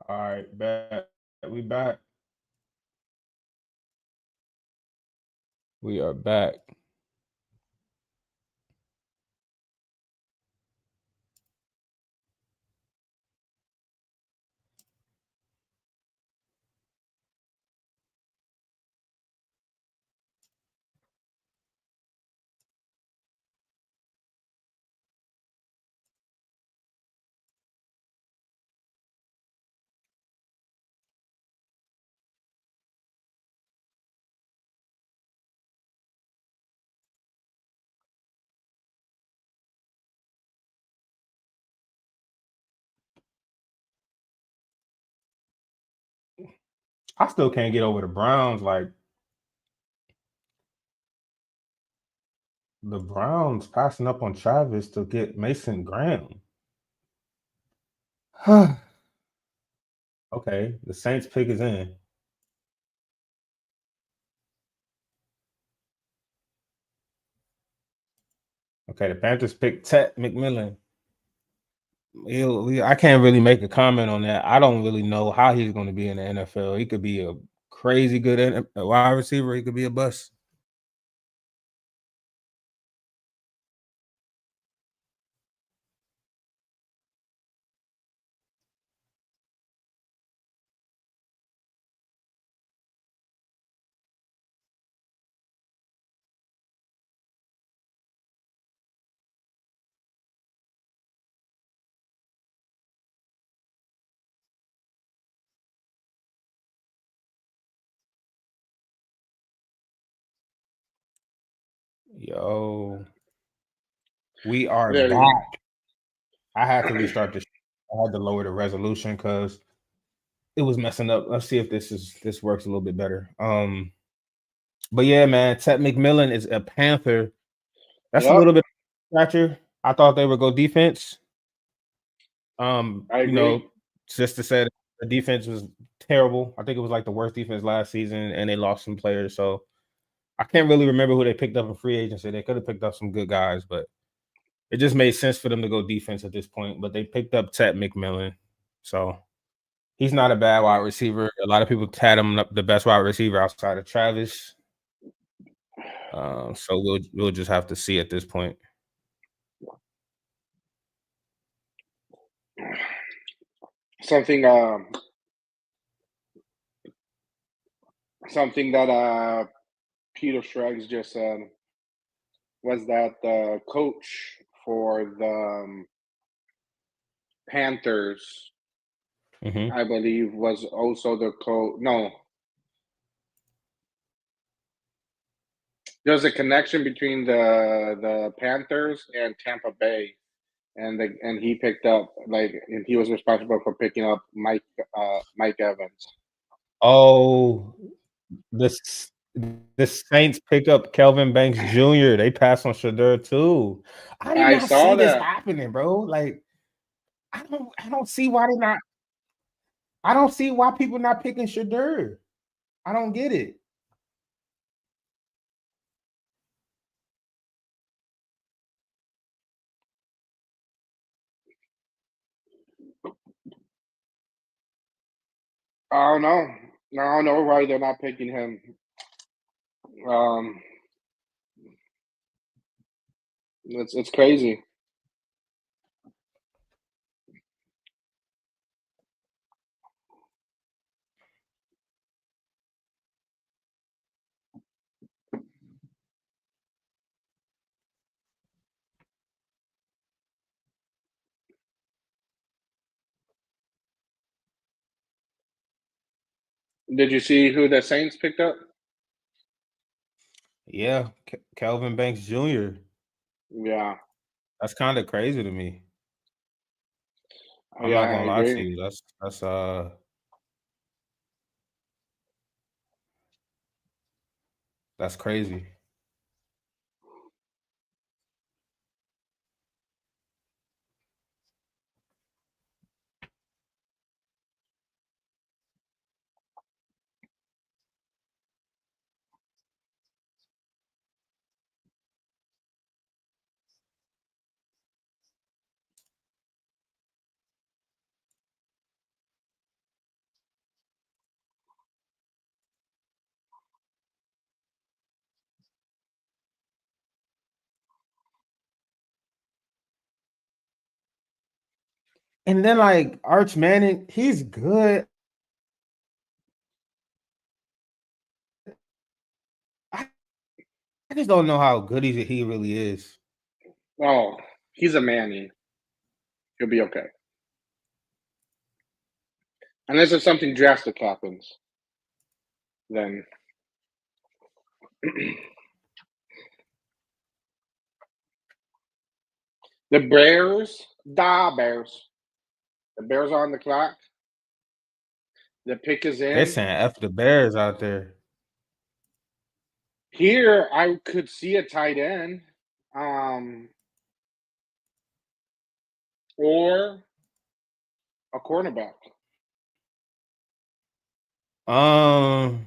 All right, back. We back. We are back. I still can't get over the Browns. Like the Browns passing up on Travis to get Mason Graham. Okay, the Saints pick is in. Okay, the Panthers pick Tet McMillan. I can't really make a comment on that. I don't really know how he's going to be in the NFL. He could be a crazy good wide receiver. He could be a bust. Yo, we are Very. back. I had to restart this. I had to lower the resolution because it was messing up. Let's see if this works a little bit better. But yeah, man, Ted McMillan is a Panther. That's a Yep, little bit scratcher. I thought they would go defense. I You agree. know, just to say that the defense was terrible. I think it was like the worst defense last season, and they lost some players. So I can't really remember who they picked up in free agency. They could have picked up some good guys, but it just made sense for them to go defense at this point. But they picked up Ted McMillan, so he's not a bad wide receiver. A lot of people had him the best wide receiver outside of Travis. So we'll just have to see at this point. Something something that Peter Schrags just said was that the coach for the Panthers, Hmm. I believe, was also the coach. No, there's a connection between the Panthers and Tampa Bay, and he picked up and he was responsible for picking up Mike Evans. Oh, the the Saints picked up Kelvin Banks Jr. They passed on Shadur too. I did I not see saw this that. happening, bro. Like I don't see why they not. I don't see why people not picking Shadur. I don't get it. I don't know. I don't know why they're not picking him. Um, it's crazy. Did you see who the Saints picked up? Yeah, Kelvin Banks Jr. Yeah, That's kind of crazy to me. I'm yeah, not I gonna lie to agree. you. That's crazy. And then like Arch Manning, he's good. I, I just don't know how good he really is. Oh, he's a Manny. He'll be okay. Unless if something drastic happens, then the Bears. The Bears are on the clock. The pick is They're in. saying F the Bears out there. Here, I could see a tight end, um, or a cornerback. Um,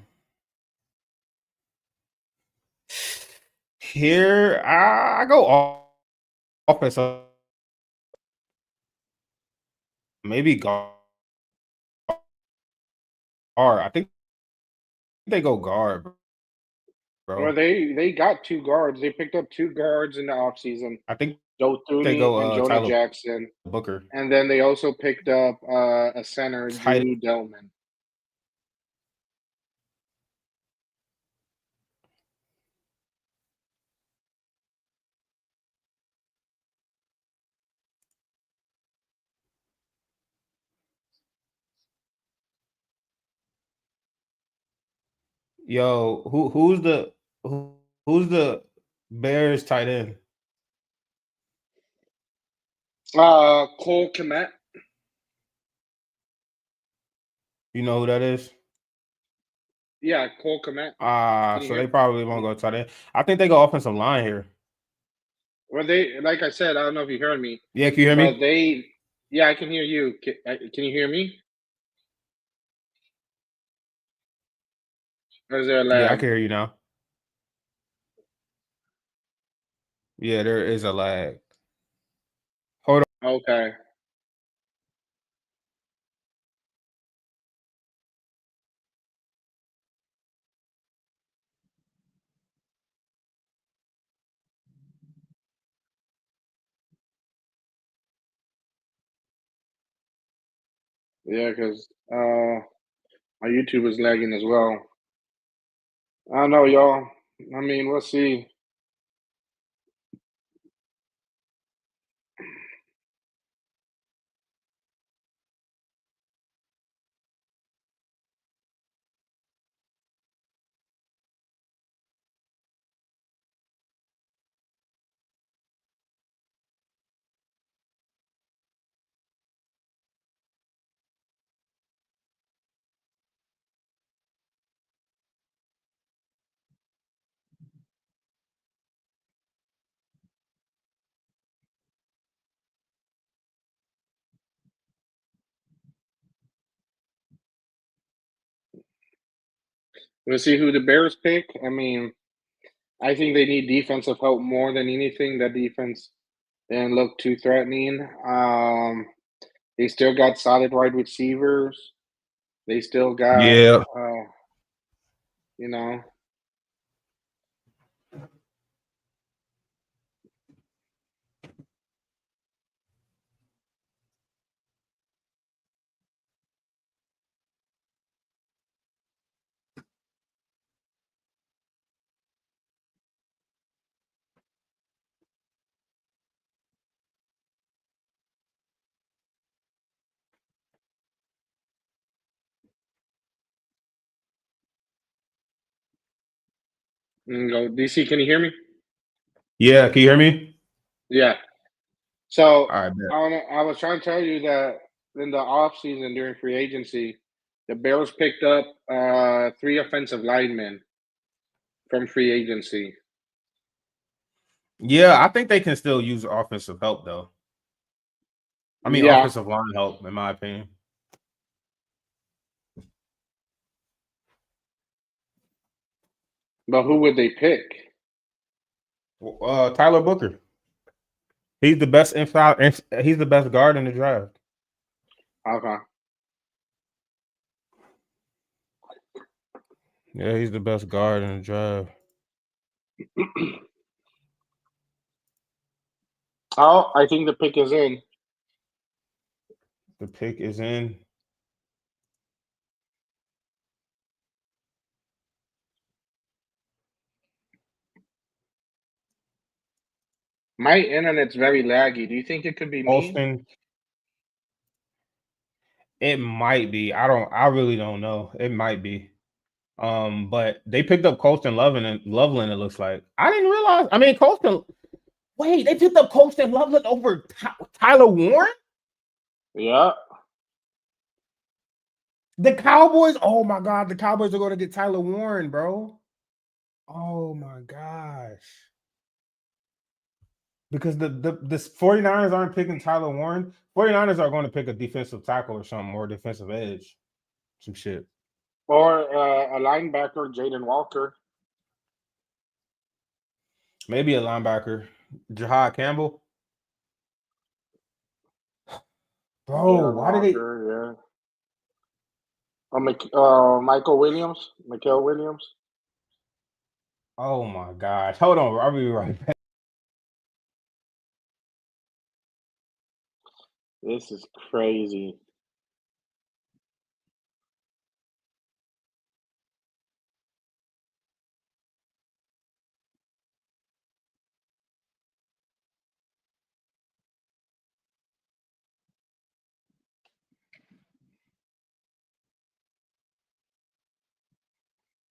here I go offense. Maybe guard. I think they go guard, Well, bro. they got two guards. They picked up two guards in the offseason, I think Joe they Thuney and go Jonah Tyler Jackson. Booker. And then they also picked up a center, Tight. Drew Delman. Yo, who's the Bears tight end? Cole Kmet. You know who that is? Yeah, Cole Kmet. Can you So hear? they probably won't go tight end. I think they go offensive line here. Well, they like I said. I don't know if you heard me, Yeah, can you hear but me? they. Yeah, I can hear you. Can you hear me? Or is there a Yeah, I lag? can hear you now. Yeah, there is a lag. Hold Okay. Yeah, because my YouTube is lagging as well. I don't know, y'all. I mean, we'll see. We'll see who the Bears pick. I mean, I think they need defensive help more than anything. That defense didn't look too threatening. They still got solid wide receivers. They still got, Yeah. uh, you know, go DC. Can you hear me? Yeah, can you hear me? Yeah. So All right, bet. I was trying to tell you that in the off season during free agency, the Bears picked up three offensive linemen from free agency. Yeah, I think they can still use offensive help though. I mean, Yeah, offensive line help, in my opinion. but who would they pick? Tyler Booker. He's the best inside. He's the best guard in the draft. Okay. Yeah, he's the best guard in the draft. Oh, I think the pick is in. The pick is in. My internet's very laggy. Do you think it could be me? Colston. It might be. I really don't know. It might be. But they picked up Colston Loveland, it looks like. I didn't realize. I mean, Colston. Wait, they picked up Colston Loveland over Tyler Warren? Yeah. The Cowboys? Oh my god, the Cowboys are going to get Tyler Warren, bro. Oh my gosh. Because the 49ers aren't picking Tyler Warren. 49ers are going to pick a defensive tackle or something, or defensive edge. Some shit. Or a linebacker, Jaden Walker. Maybe a linebacker. Jahad Campbell. Bro, Jaden why did they? Walker, yeah. Michael Williams, Mikael Williams. Oh my gosh. Hold on. I'll be right back. This is crazy.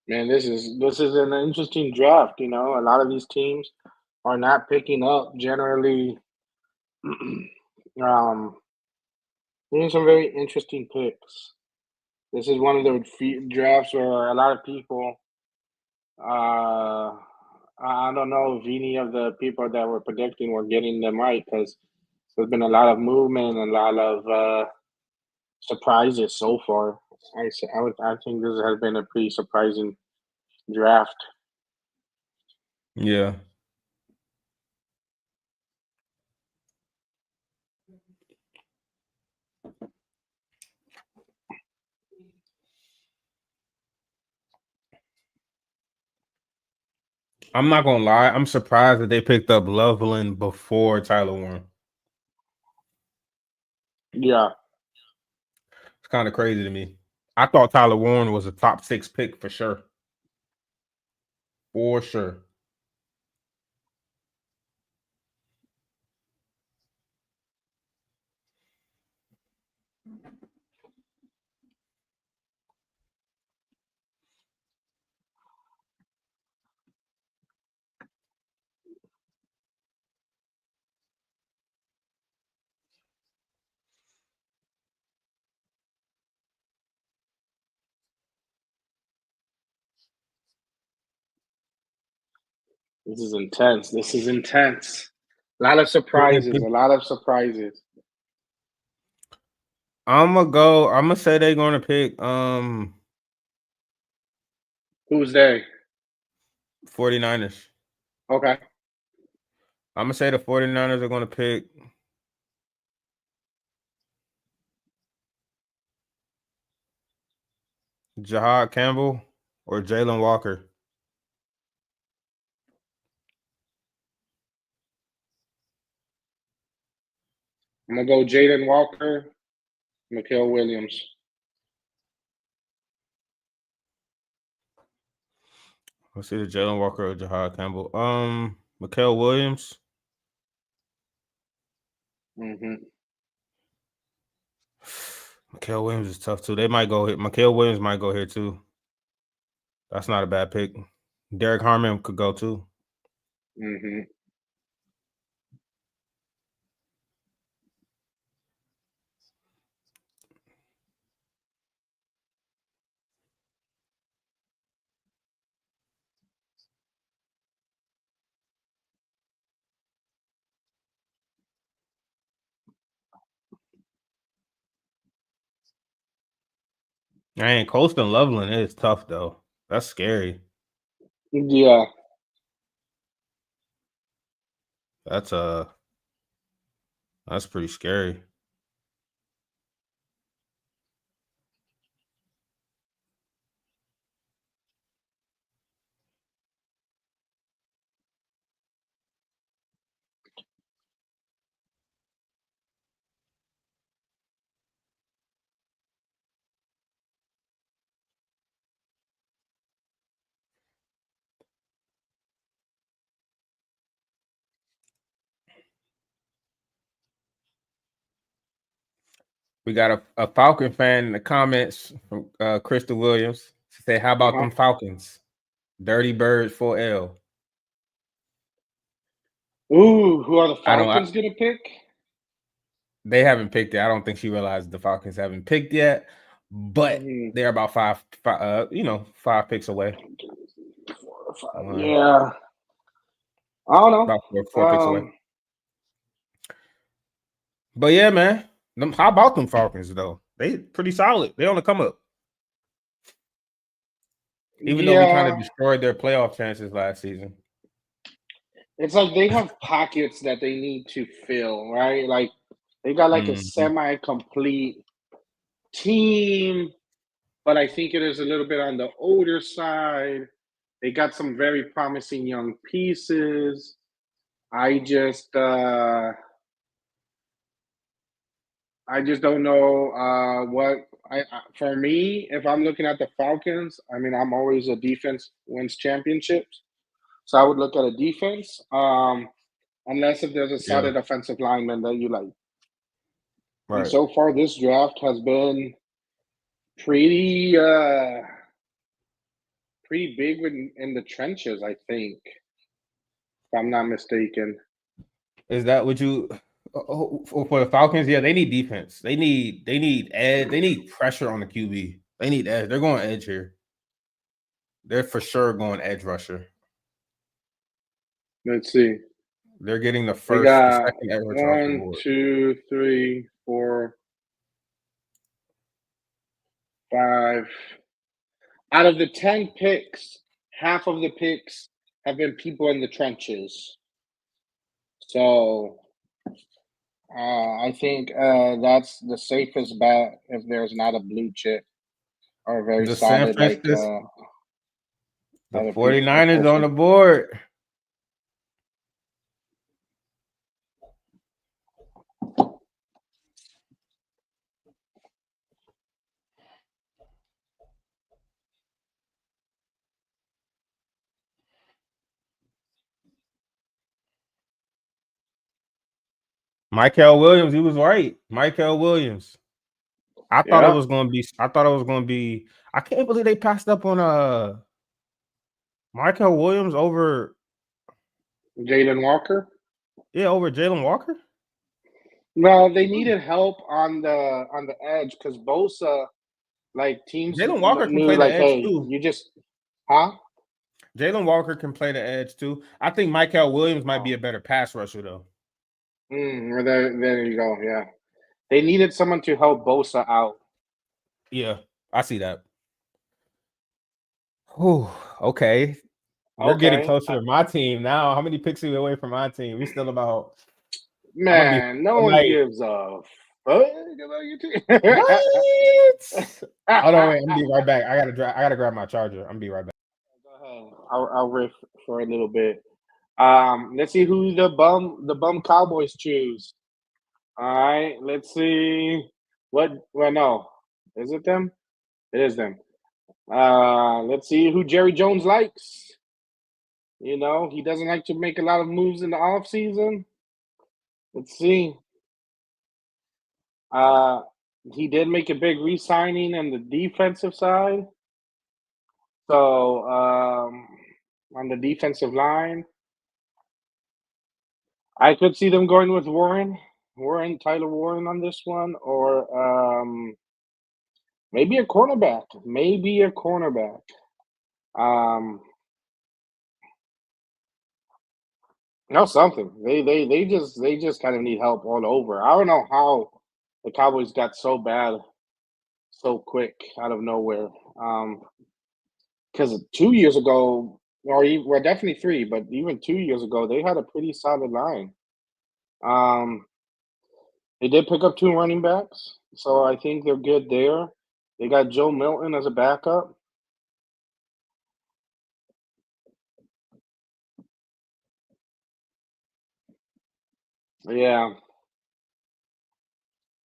Man, this is an interesting draft. A lot of these teams are not picking up generally. um, Doing some very interesting picks. This is one of the drafts where a lot of people. I don't know if any of the people that were predicting were getting them right because there's been a lot of movement and a lot of surprises so far. I think this has been a pretty surprising draft. Yeah. I'm not gonna lie. I'm surprised that they picked up Loveland before Tyler Warren. Yeah, It's kind of crazy to me. I thought Tyler Warren was a top 6 pick for sure. For sure. this is intense. This is intense. A lot of surprises. A lot of surprises. I'm gonna say they're gonna pick Who's they? 49ers. Okay. I'm gonna say the 49ers are gonna pick Jahad Campbell or Jalen Walker. I'm gonna go Jaden Walker, Mikael Williams. Let's see the Jalen Walker or Jahad Campbell. Mikael Williams. Hmm. Mikael Williams is tough too. They might go here. Mikael Williams might go here too. That's not a bad pick. Derek Harmon could go too. Hmm. Man, Colston Loveland is tough though. That's scary. Yeah. That's that's pretty scary. We got a Falcon fan in the comments from Crystal Williams. She said, "How about Uh-huh. them Falcons? Dirty Birds for L." Ooh, who are the I don't. Falcons gonna pick? They haven't picked it. I don't think she realized the Falcons haven't picked yet, but Mhm. they're about five picks away. 4 or 5. One, Yeah, I don't about know. four picks away. But yeah, man. How about them Falcons though? They pretty solid. They on the come up. Even though we kind of Yeah, destroyed their playoff chances last season. it's like they have pockets that they need to fill, right? Like they got like a Mhm. semi-complete team, but I think it is a little bit on the older side. They got some very promising young pieces. I just uh I just don't know what for me, if I'm looking at the Falcons, I mean I'm always a defense wins championships. So I would look at a defense. Unless if there's a Yeah. solid offensive lineman that you like. And Right. so far, this draft has been pretty, pretty big in the trenches. I think, if I'm not mistaken. Is that what you for the Falcons? Yeah, they need defense. They need edge. They need pressure on the QB. They need edge. They're going edge here. They're for sure going edge rusher. Let's see. They're getting the They got second edge rusher off the one, board. 2, 3, 4, 5. Out of the 10 picks, half of the picks have been people in the trenches. So I think that's the safest bet if there's not a blue chip or a very The San solid Francisco, the other 49ers on person. the board. Michael Williams, he was right. Michael Williams. I thought it Yeah, was gonna be. I thought it was gonna be. I can't believe they passed up on Michael Williams over Jalen Walker. over Jalen Walker. No, they needed help on the edge because Bosa, like teams Jalen Walker can knew, play the like, edge hey, too. you just, huh? Jalen Walker can play the edge too. I think Michael Williams might be Oh, a better pass rusher though. well, there you go. Yeah, they needed someone to help Bosa out. Yeah, I see that. Whew, okay. We're getting Okay, closer to my team now. How many picks are we away from my team? We still about. I'm gonna be man, no one like, gives a fuck about your team. what? Hold on, wait. I'm gonna be right back. I gotta grab my charger. I'm gonna be right back. Go ahead. I'll riff for a little bit. Let's see who the bum Cowboys choose. All right, let's see. What? Well, no, is it them? It is them. Let's see who Jerry Jones likes. You know, he doesn't like to make a lot of moves in the off season. Let's see. Uh, he did make a big re-signing on the defensive side. So on the defensive line, I could see them going with Tyler Warren on this one, or maybe a cornerback. Maybe a cornerback. Um, no, something. They just kind of need help all over. I don't know how the Cowboys got so bad so quick out of nowhere. Because 2 years ago, well, definitely three, but even 2 years ago, they had a pretty solid line. Um, they did pick up two running backs, so I think they're good there. They got Joe Milton as a backup. Yeah,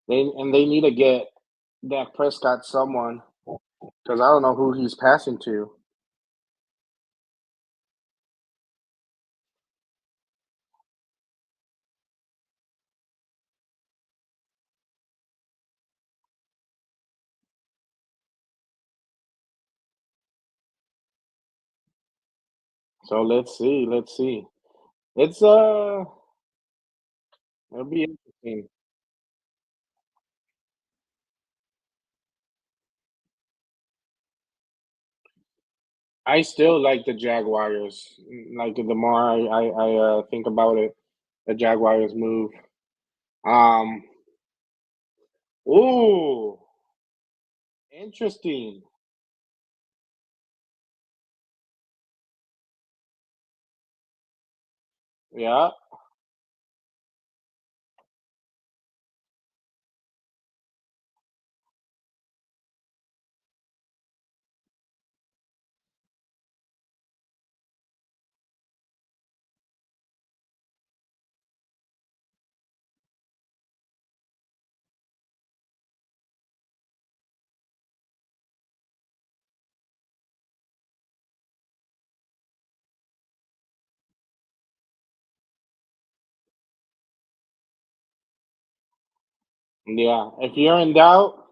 they need to get Dak Prescott someone because I don't know who he's passing to. So let's see. Let's see. It's it'll be interesting. I still like the Jaguars. Like the more I think about it, the Jaguars move. Um. Ooh, interesting. Yeah. Yeah. If you're in doubt,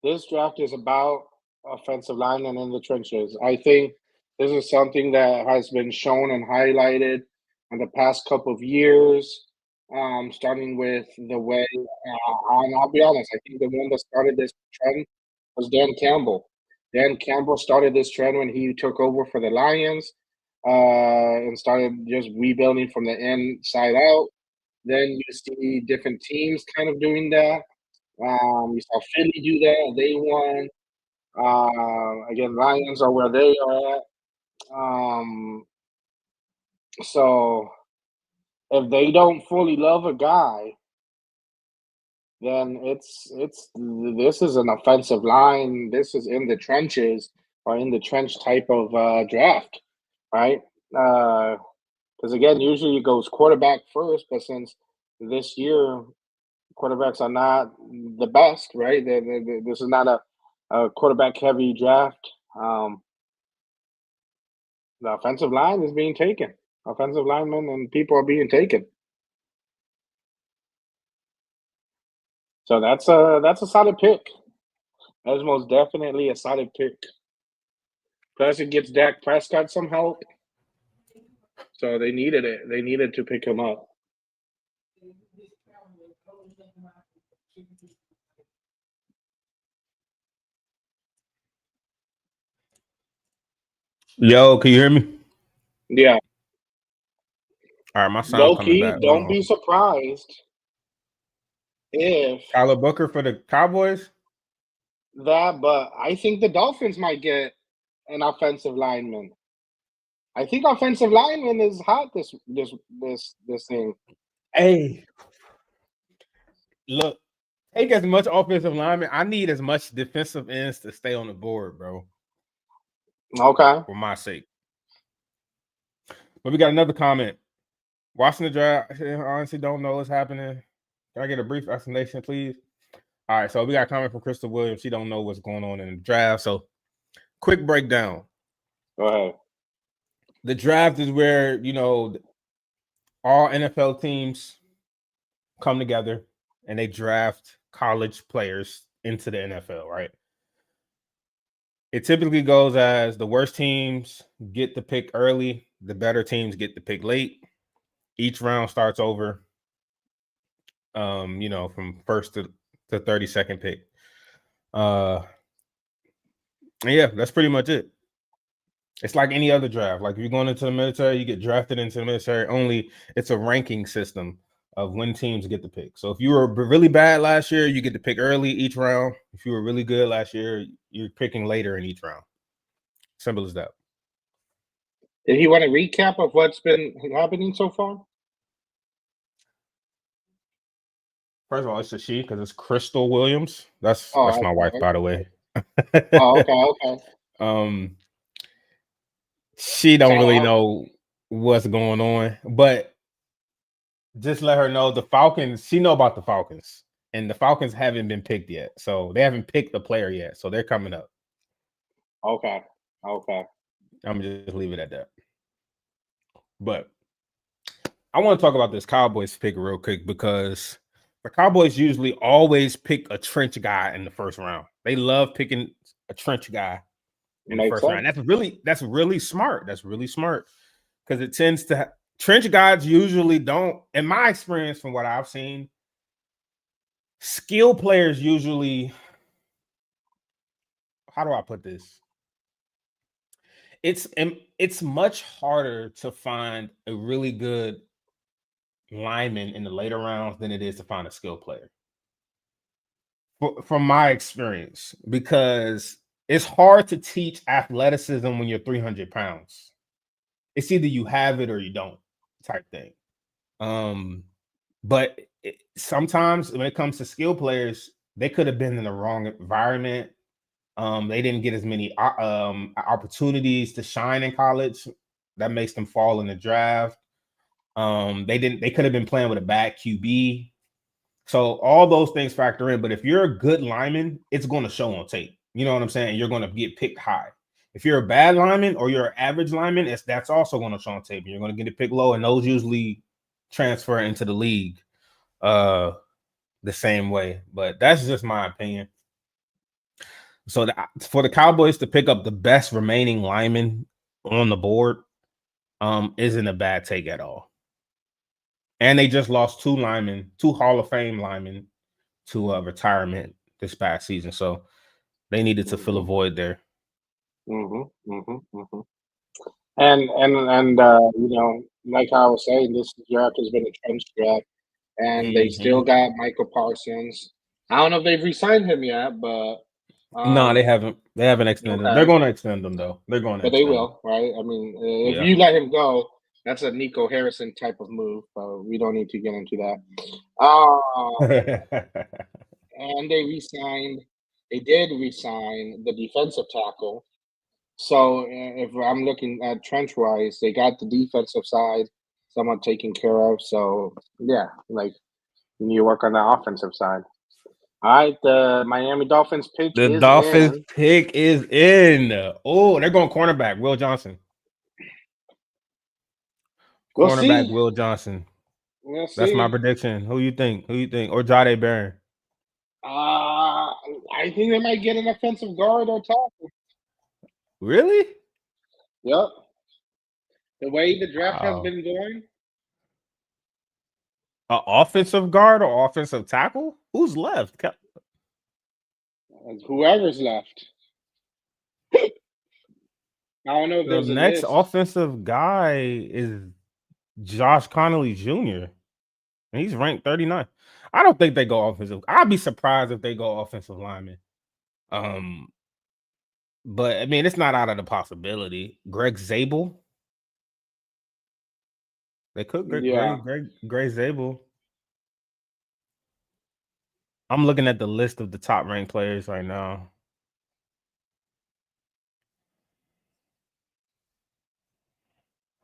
this draft is about offensive line and in the trenches. I think this is something that has been shown and highlighted in the past couple of years, starting with the way, and I'll be honest, I think the one that started this trend was Dan Campbell. Dan Campbell started this trend when he took over for the Lions and started just rebuilding from the inside out. Then you see different teams kind of doing that. You saw Philly do that. They won. Again, Lions are where they are at. So if they don't fully love a guy, then it's this is an offensive line. This is in the trenches or in the trench type of draft, right? Because again, usually it goes quarterback first, but since this year quarterbacks are not the best, right? This is not a quarterback heavy draft. The offensive line is being taken. Offensive linemen and people are being taken. So that's a solid pick. That's most definitely a solid pick. Plus, it gets Dak Prescott some help. So they needed it. They needed to pick him up. Yo, can you hear me? Yeah. All right, my sound Low coming key, back. Hold don't on. be surprised if Tyler Booker for the Cowboys. that, but I think the Dolphins might get an offensive lineman. I think offensive lineman is hot this thing. Hey, look, take as much offensive lineman. I need as much defensive ends to stay on the board, bro, Okay. for my sake. But we got another comment. Watching the draft, I honestly don't know what's happening. Can I get a brief explanation, please? All right, so we got a comment from Crystal Williams. She don't know what's going on in the draft. So, quick breakdown. Go ahead. The draft is where all NFL teams come together and they draft college players into the NFL, right? It typically goes as the worst teams get the pick early, the better teams get the pick late. Each round starts over, from first to 32nd pick. Yeah, that's pretty much it. It's like any other draft. Like if you're going into the military, you get drafted into the military. Only it's a ranking system of when teams get the pick. So if you were really bad last year, you get to pick early each round. If you were really good last year, you're picking later in each round. Simple as that. Did he want a recap of what's been happening so far? First of all, it's a she because it's Crystal Williams. That's Oh, my wife, okay. by the way. Oh, okay, okay. um, she So, don't really know what's going on, but just let her know the Falcons. She know about the Falcons, and the Falcons haven't been picked yet, so they haven't picked the player yet. So they're coming up. okay, okay. I'm gonna just leave it at that. But I want to talk about this Cowboys pick real quick because the Cowboys usually always pick a trench guy in the first round. They love picking a trench guy in the Makes first round. sense. That's really smart. That's really smart because it tends to trench guys usually don't. In my experience, from what I've seen, skill players usually. How do I put this? It's much harder to find a really good lineman in the later rounds than it is to find a skill player. From my experience, because it's hard to teach athleticism when you're 300 pounds. It's either you have it or you don't, type thing. But sometimes when it comes to skill players, they could have been in the wrong environment. They didn't get as many opportunities to shine in college. That makes them fall in the draft. They could have been playing with a bad QB. So all those things factor in. But if you're a good lineman, it's going to show on tape. You know what I'm saying? You're going to get picked high. If you're a bad lineman or you're an average lineman, that's also going to show on tape. You're going to get it picked low, and those usually transfer into the league the same way. But that's just my opinion. So for the Cowboys to pick up the best remaining lineman on the board isn't a bad take at all. And they just lost two Hall of Fame linemen to retirement this past season. So they needed to fill a void there. And like I was saying, this draft has been a trench draft, and they still got Michael Parsons. I don't know if they've re-signed him yet, but no, they haven't. They haven't extended him. They're going to extend him though. They're going to, but they will, right? I mean, if you let him go, that's a Nico Harrison type of move. But we don't need to get into that. And they did re-sign the defensive tackle. So if I'm looking at trench wise, they got the defensive side somewhat taken care of. So yeah, like you need to work on the offensive side. All right, the Miami Dolphins pick is in. Oh, they're going cornerback, Will Johnson. We'll Cornerback see. Will Johnson. We'll see. That's my prediction. Who you think? Or Jade Barron? I think they might get an offensive guard or tackle. Really? Yep. The way the draft has been going. Offensive guard or offensive tackle? Who's left? Whoever's left. I don't know if there's the next offensive guy is Josh Connolly Jr. And he's ranked 39. I don't think they go offensive. I'd be surprised if they go offensive lineman. But I mean, it's not out of the possibility. Greg Zabel. They could Greg Zabel. I'm looking at the list of the top ranked players right now.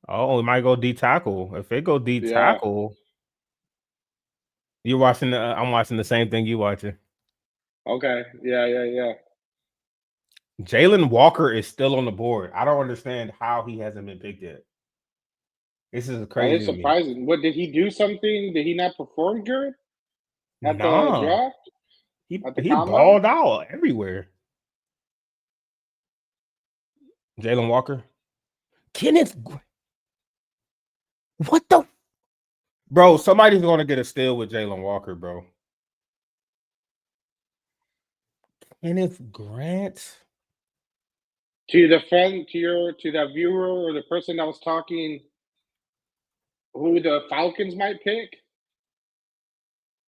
Oh, it might go D tackle. If it go D tackle, you're watching I'm watching the same thing you watching. Okay. Yeah. Jalen Walker is still on the board. I don't understand how he hasn't been picked yet. This is crazy. That is surprising. What did he do? Something? Did he not perform good at the draft? He balled out everywhere. Jalen Walker. Kenneth. What the? Bro, somebody's going to get a steal with Jalen Walker, bro. Kenneth Grant. To the friend, to that viewer or the person that was talking, who the Falcons might pick.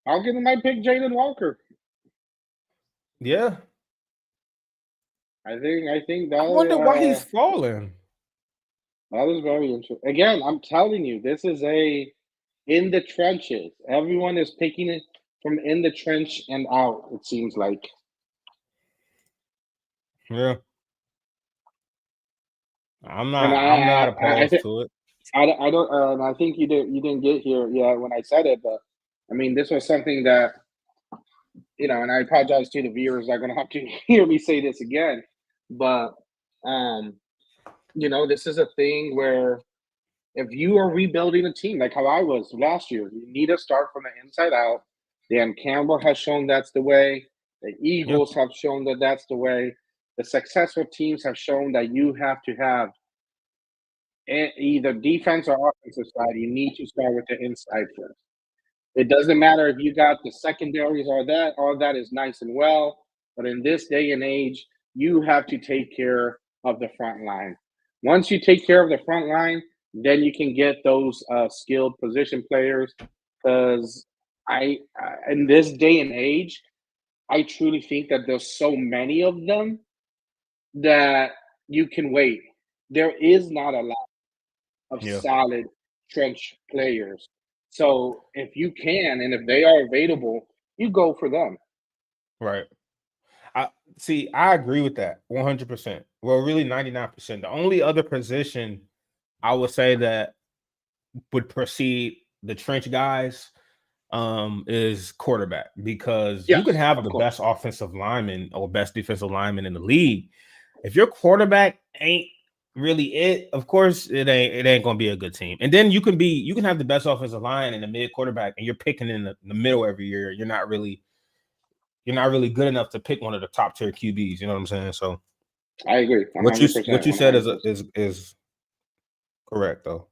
Falcons might pick Jalen Walker. Yeah. I think that. I wonder why he's falling. That is very interesting. Again, I'm telling you, this is in the trenches. Everyone is picking it from in the trench and out. It seems like. Yeah. I'm not opposed to it. I don't. I think you didn't get here yet when I said it, but I mean, this was something that and I apologize to the viewers that are going to have to hear me say this again, but this is a thing where if you are rebuilding a team like how I was last year, you need to start from the inside out. Dan Campbell has shown that's the way. The Eagles have shown that that's the way. the successful teams have shown that you have to have either defense or offensive side. You need to start with the inside first. It doesn't matter if you got the secondaries or that, all that is nice and well. But in this day and age, you have to take care of the front line. Once you take care of the front line, then you can get those skilled position players. Because in this day and age, I truly think that there's so many of them that you can wait. There is not a lot of Yeah, solid trench players. So if you can and if they are available, you go for them. right. I see. I agree with that 100%. Well, really 99%. The only other position I would say that would precede the trench guys is quarterback, because you Yes, can have of the course. best offensive lineman or best defensive lineman in the league. If your quarterback ain't really it, of course it ain't gonna be a good team. And then you can have the best offensive line and the mid quarterback, and you're picking in the middle every year. You're not really good enough to pick one of the top tier QBs. You know what I'm saying? So I agree, what you 100%, what you said is 100%. is correct though.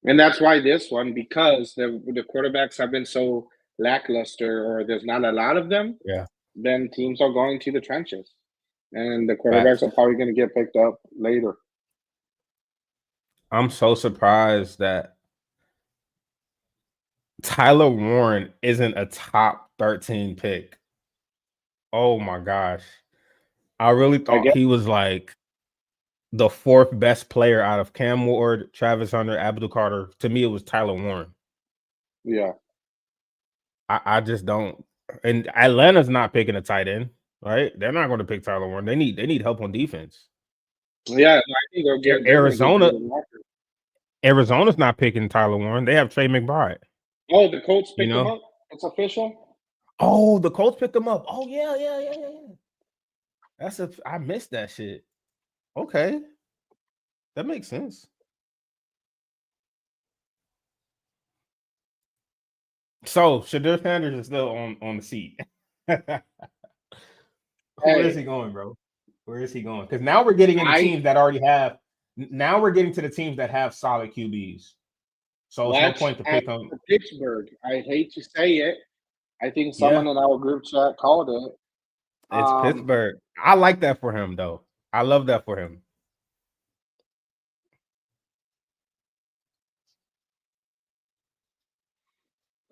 And that's why this one, because the quarterbacks have been so lackluster, or there's not a lot of them, Yeah, then teams are going to the trenches, and the quarterbacks facts. are probably going to get picked up later. I'm so surprised that Tyler Warren isn't a top 13 pick. Oh my gosh. I really I thought guess, he was like the fourth best player out of Cam Ward, Travis Hunter, Abdul Carter. To me, it was Tyler Warren. yeah, I just don't. And Atlanta's not picking a tight end, right? They're not going to pick Tyler Warren. They need help on defense. yeah. I think they're going to get Arizona Jordan Walker. Arizona's not picking Tyler Warren. They have Trey McBride. Oh, the Colts You picked him know. up. It's official. Oh, the Colts picked him up. Oh yeah, yeah, yeah, yeah, yeah. I missed that shit. Okay, that makes sense. So Shadur Sanders is still on the seat. Where is Hey, he going, bro? Where is he going? Because now we're getting into I teams that already have. Now we're getting to the teams that have solid QBs. So it's no watch point to out pick them. for Pittsburgh. I hate to say it. I think Yeah, someone in our group chat called it. it's Um, Pittsburgh. I like that for him, though. I love that for him.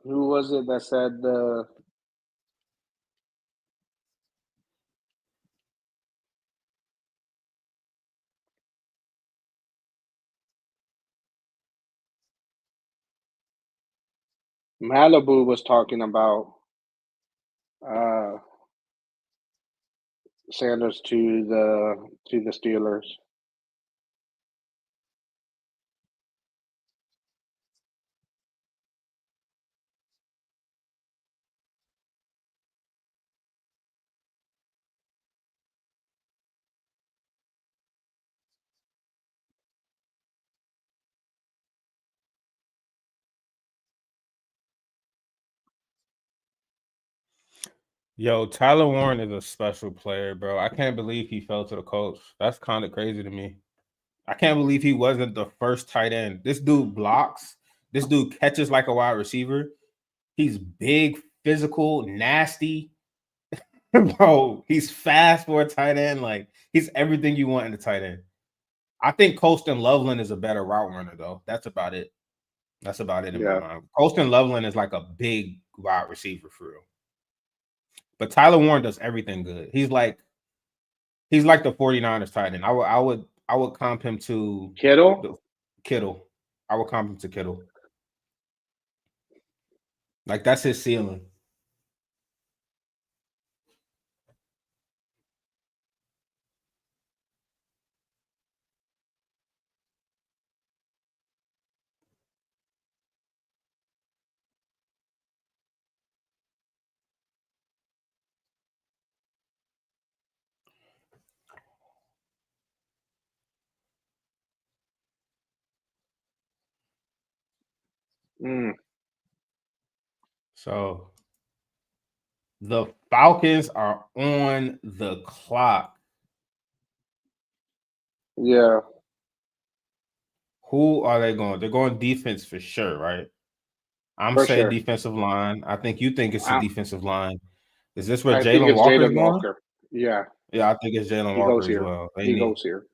who was it that said Malibu was talking about uh, Sanders to the Steelers? Yo, Tyler Warren is a special player, bro. I can't believe he fell to the Colts. That's kind of crazy to me. I can't believe he wasn't the first tight end. This dude blocks. This dude catches like a wide receiver. He's big, physical, nasty. Bro, he's fast for a tight end. Like, he's everything you want in a tight end. I think Colston Loveland is a better route runner, though. That's about it. That's about it in my Yeah, mind. Colston Loveland is like a big wide receiver for real. But Tyler Warren does everything good. He's like the 49ers tight end. I would comp him to Kittle. the Kittle. I would comp him to Kittle. Like, that's his ceiling. Mm, So the Falcons are on the clock. Yeah. Who are they going? They're going defense for sure, right? I'm For saying sure. defensive line. I think you think it's the I, defensive line. Is this where I think Jalen it's Walker's Jalen going? Walker. Yeah, Yeah, I think it's Jalen he goes Walker as here. well. They He need goes here.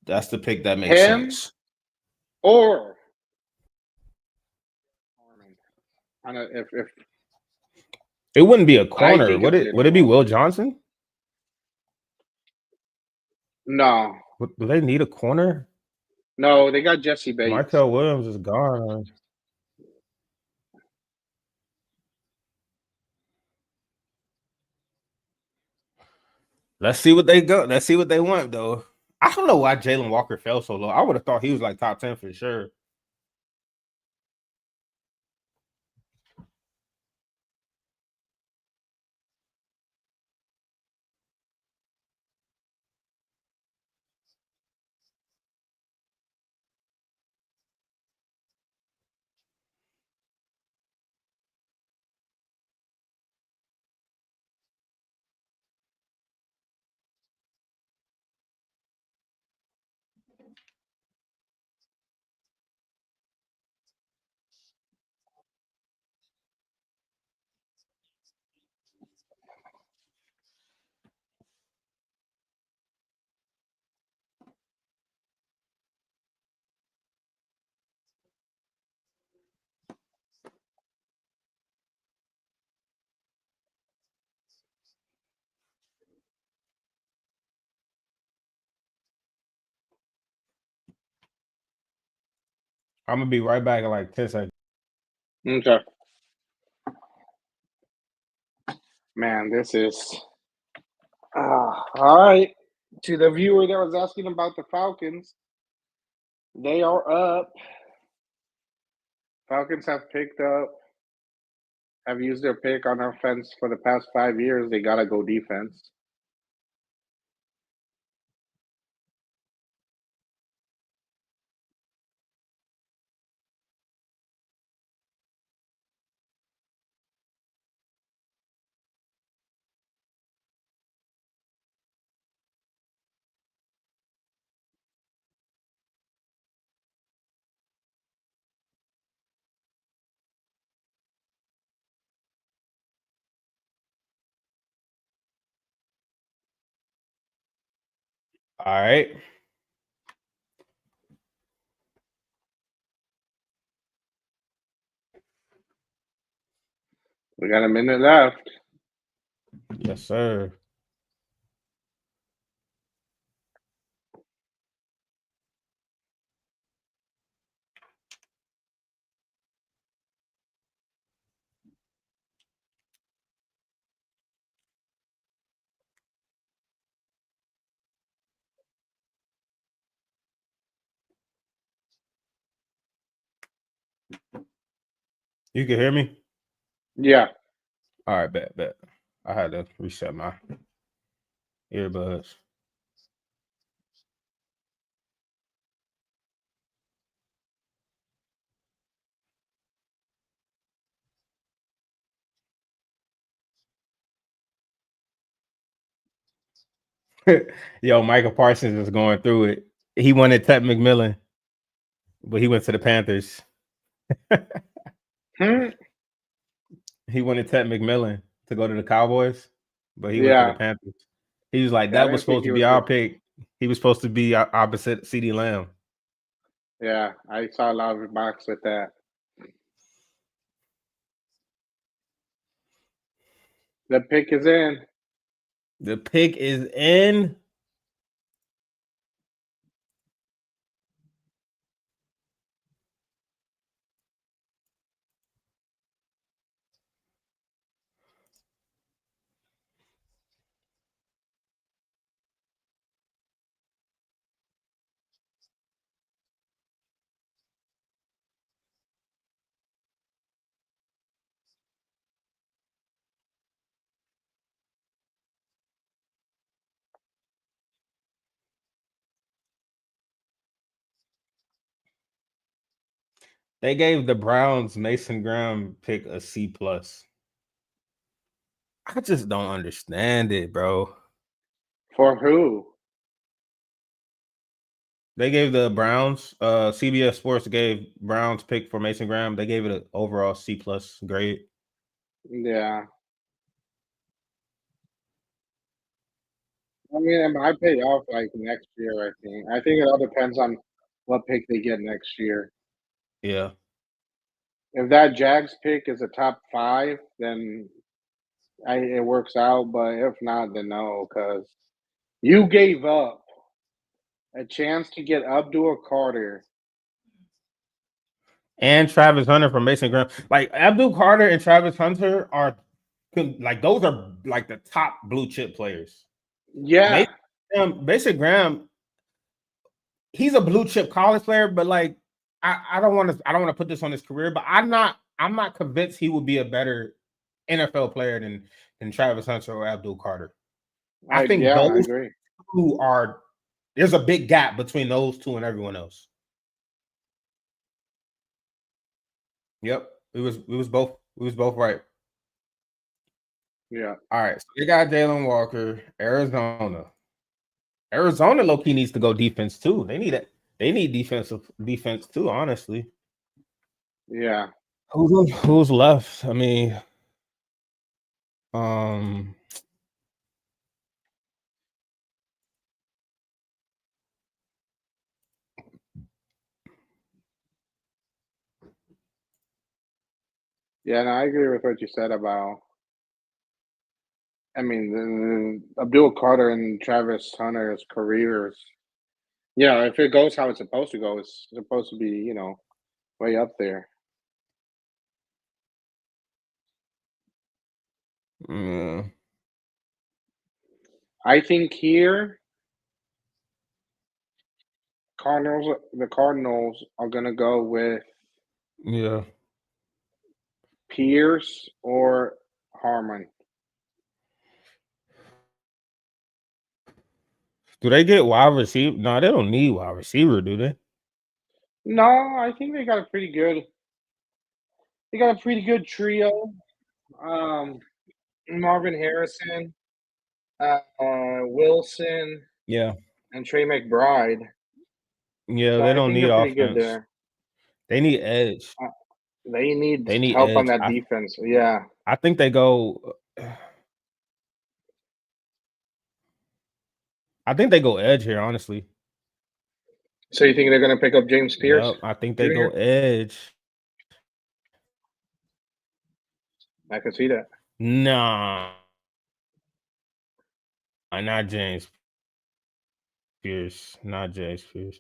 that's the pick that makes Him sense. or Harmon. I know if It wouldn't be a I corner. think Would it's it? Would Jalen it be Walker. Will Johnson? No, Do they need a corner? no, they got Jesse Bates. Markel Williams is gone. Let's see what they go. Let's see what they want though. I don't know why Jalen Walker fell so low. I would have thought he was like top 10 for sure. I'm gonna be right back in like 10 seconds. Okay, man, this is all right. To the viewer that was asking about the Falcons, they are up. Falcons have used their pick on offense for the past 5 years. They gotta go defense. All right. We got a minute left. Yes, sir. You can hear me? Yeah. All right, bet. I had to reset my earbuds. Yo, Michael Parsons is going through it. He wanted Ted McMillan, but he went to the Panthers. Hmm? He wanted Ted McMillan to go to the Cowboys, but he went to the Yeah. Panthers. He was like, Yeah, I that was didn't think supposed he to be was our good. pick. He was supposed to be opposite CeeDee Lamb. Yeah, I saw a lot of remarks with that. The pick is in. The pick is in. They gave the Browns Mason Graham pick a C plus. I just don't understand it, bro. For who? They gave the Browns. CBS Sports gave Browns pick for Mason Graham. They gave it an overall C+ grade. Yeah. I mean, it might pay off like next year, I think. I think it all depends on what pick they get next year. Yeah. If that Jags pick is a top 5, then it works out, but if not, then no, because you gave up a chance to get Abdul Carter. And Travis Hunter from Mason Graham. Like Abdul Carter and Travis Hunter are like those are like the top blue chip players. Yeah, Mason Graham, he's a blue chip college player, but like I don't want to put this on his career, but I'm not convinced he would be a better NFL player than Travis Hunter or Abdul Carter. I think I those agree. two are there's a big gap between those two and everyone else. Yep. We was both right. Yeah. All right. So they got Jalen Walker, Arizona. Arizona low key needs to go defense too. They need it. They need defense too, honestly. Yeah. Who's left? I mean, um, Yeah, no, I agree with what you said about I mean, Abdul Carter and Travis Hunter's careers. Yeah, if it goes how it's supposed to go, it's supposed to be, way up there. mm, I think here, the Cardinals are gonna go with yeah. Pierce or Harmon. Do they get wide receiver? No, they don't need wide receiver, do they? No, I think they got a pretty good trio. Um, Marvin Harrison, Wilson, Yeah. and Trey McBride. Yeah, So they I don't think need they're pretty good offense. there. They need edge. Uh, they need They need help on edge. that defense. Yeah. I think they go I think they go edge here, honestly. So you think they're gonna pick up James Pierce Yep, I think they go Jr.? edge. I can see that. Nah, not James Pierce. Not James Pierce.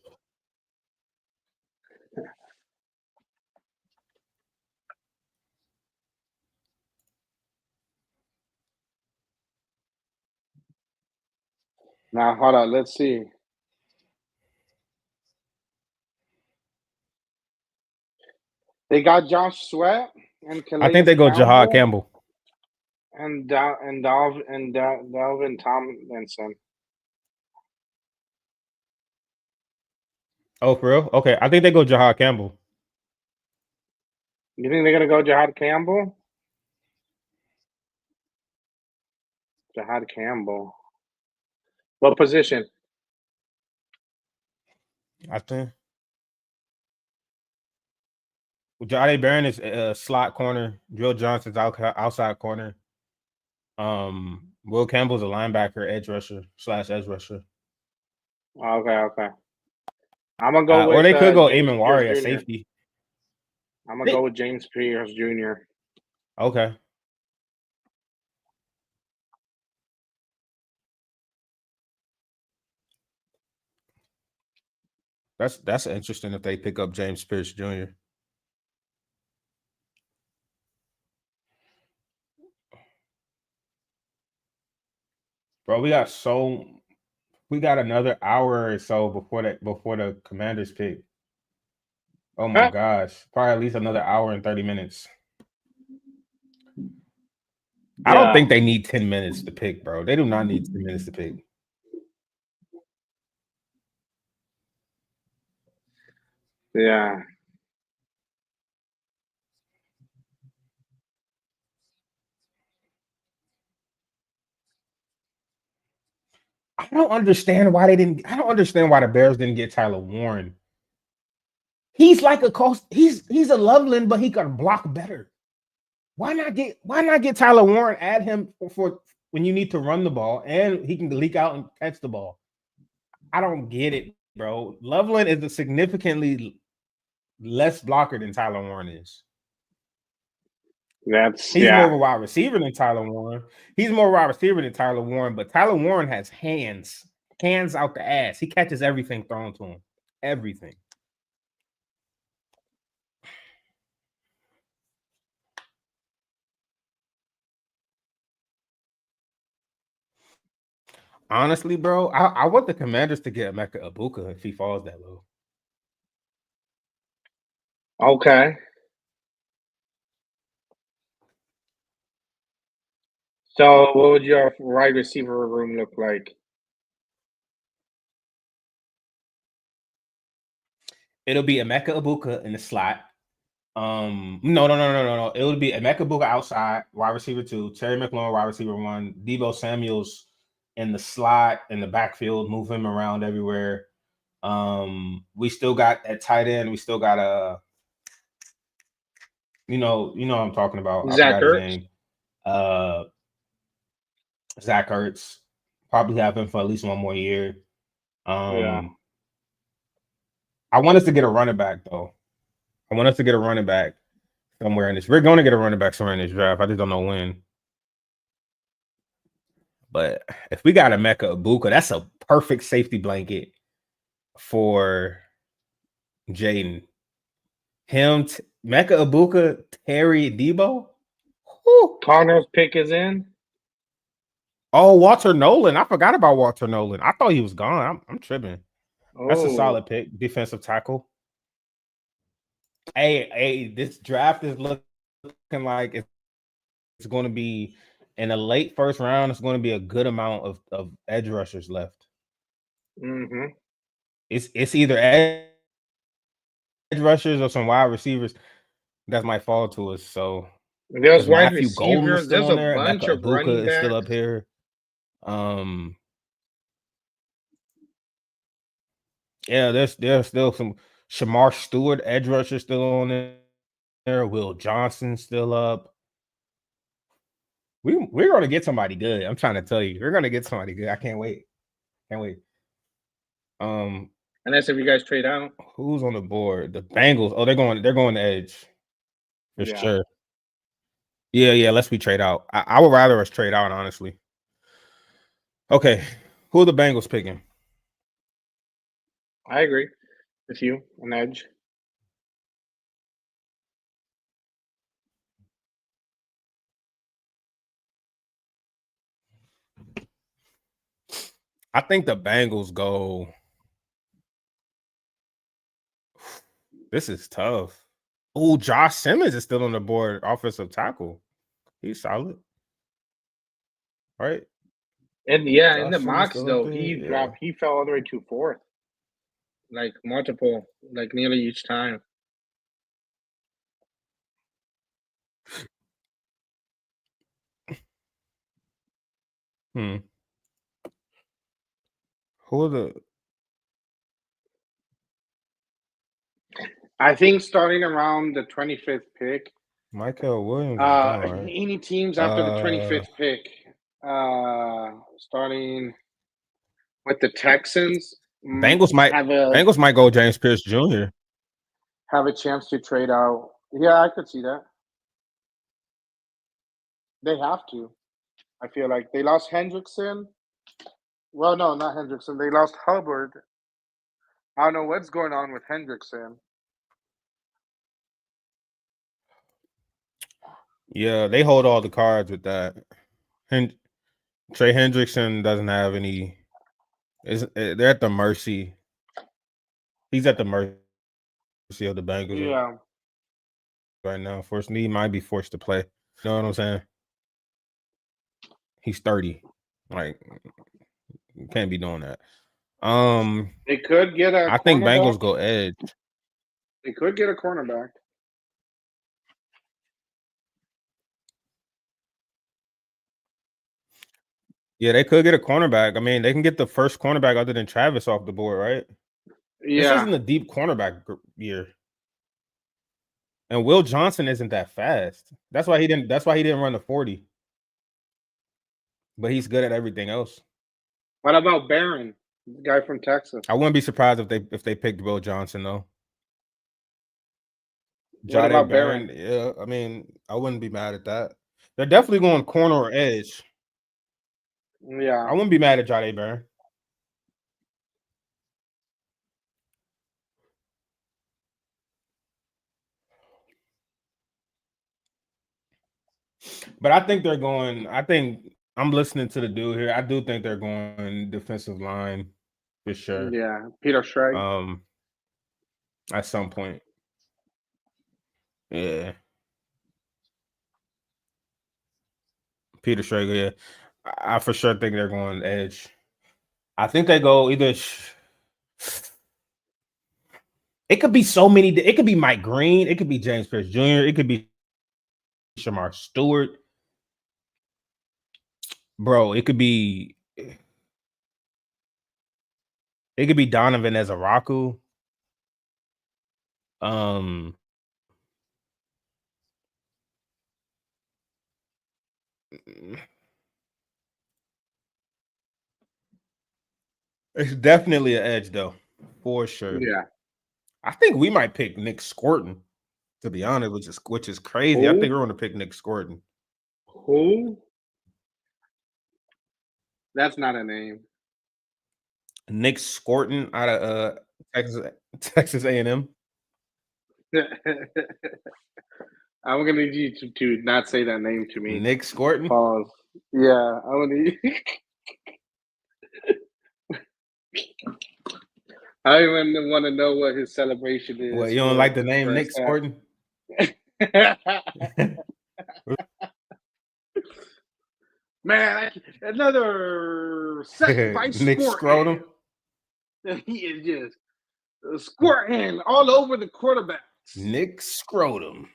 Now hold on, let's see. They got Josh Sweat and I think Calais they go Jahad Campbell Campbell. and Dalvin Tomlinson. Oh, for real? Okay, I think they go Jahad Campbell. You think they're gonna go Jahad Campbell? Jahad Campbell. What position? I think Jahdae Barron is slot corner. Drill Johnson's outside corner. Will Campbell's a linebacker, edge rusher / edge rusher. Okay, okay. I'm gonna go Or with they could go James Amon Pierce Wari at Jr. safety. I'm gonna They, go with James Pierce Jr. okay. That's interesting if they pick up James Pierce Jr. Bro, we got another hour or so before the Commanders pick. Oh my Huh? gosh, probably at least another hour and 30 minutes. I don't Yeah, think they need 10 minutes to pick, bro. They do not need 10 minutes to pick. yeah. I don't understand why they didn't. I don't understand why the Bears didn't get Tyler Warren. He's like a coast. He's a Loveland, but he can block better. Why not get Tyler Warren? Add him for when you need to run the ball, and he can leak out and catch the ball. I don't get it, bro. Loveland is a significantly less blocker than Tyler Warren is. He's more of a wide receiver than Tyler Warren. He's more wide receiver than Tyler Warren, but Tyler Warren has hands out the ass. He catches everything thrown to him. Everything. Honestly, bro, I want the Commanders to get Emeka Ibuka if he falls that low. Okay. So, what would your wide receiver room look like? It'll be Emeka Ibuka in the slot. No. It would be Emeka Ibuka outside, wide receiver 2, Terry McLaurin, wide receiver 1, Deebo Samuel's in the slot, in the backfield, move him around everywhere. We still got at tight end. We still got you know what I'm talking about. I Zach forgot his Ertz? name. Zach Ertz. Probably have him for at least one more year. Yeah. I want us to get a running back though. I want us to get a running back somewhere in this. We're going to get a running back somewhere in this draft. I just don't know when. But if we got a Emeka Ibuka, that's a perfect safety blanket for Jaden. Him, Emeka Ibuka, Terry Deebo. Connors pick is in. Oh, Walter Nolan. I forgot about Walter Nolan. I thought he was gone. I'm tripping. That's a solid pick. Defensive tackle. Hey, this draft is looking like it's going to be in a late first round. It's going to be a good amount of edge rushers left. Mm-hmm. It's either edge rushers or some wide receivers that might fall to us. So there's wide Matthew Golden is receivers. still There's on a there. bunch Emeka of running Ibuka is still up backs. here. Yeah, there's still some Shamar Stewart, edge rusher, still on there. Will Johnson still up. We're gonna get somebody good. I'm trying to tell you, we're gonna get somebody good. I can't wait. Can't wait. Unless if you guys trade out. Who's on the board? The Bengals. Oh, they're going to edge for sure. Yeah. Let's we trade out. I would rather us trade out, honestly. Okay, who are the Bengals picking? I agree with you on edge. I think the Bengals go. This is tough. Oh, Josh Simmons is still on the board, offensive tackle. He's solid, right? And Josh in the Simmons mocks though, he yeah. dropped. He fell all the way to 4th, like multiple, like nearly each time. Who are the? I think starting around the 25th pick. Michael Williams is gone, right? Any teams after the 25th pick, starting with the Texans, Bengals might go James Pierce Jr. have a chance to trade out. Yeah, I could see that. They have to. I feel like they lost Hendrickson. Well, no, not Hendrickson. They lost Hubbard. I don't know what's going on with Hendrickson. Yeah, they hold all the cards with that. Trey Hendrickson doesn't have any. They're at the mercy. He's at the mercy of the Bengals right now. Fortunately, he might be forced to play. You know what I'm saying? He's 30. Like, you can't be doing that. They could get a. I think Bengals go edge. They could get a cornerback. Yeah, they could get a cornerback. I mean, they can get the first cornerback other than Travis off the board, right? This Yeah. isn't a deep cornerback year, and Will Johnson isn't that fast. That's why he didn't run the 40, but he's good at everything else. What about Barron, the guy from Texas? I wouldn't be surprised if they picked Will Johnson though. What Jade about Barron? Barron, yeah, I mean, I wouldn't be mad at that. They're definitely going corner or edge. I Yeah. wouldn't be mad at Jade Barron. But I think they're going. I think I'm listening to the dude here. I do think they're going defensive line for sure. Yeah. Peter Schrager. Um, at some point, yeah. Peter Schrager, yeah. I for sure think they're going edge. I think they go either. It could be so many. It could be Mike Green. It could be James Pierce Jr. It could be Shamar Stewart. Bro, it could be. It could be Donovan Ezaraku. Um, it's definitely an edge though, for sure. Yeah. I think we might pick Nick Scorton, to be honest, which is crazy. I think Who? we're going to pick Nick Scorton. Who? That's not a name. Nick Scorton out of Texas Texas A&M. I'm gonna need you to not say that name to me. Nick Scorton. Pause. Yeah, I'm gonna need I don't even want to know what his celebration What, is you don't for like the name his Nick Scorton? Man, another sack by Nick Scorpion. Scrotum. He is just squirting all over the quarterbacks. Nick Scrotum.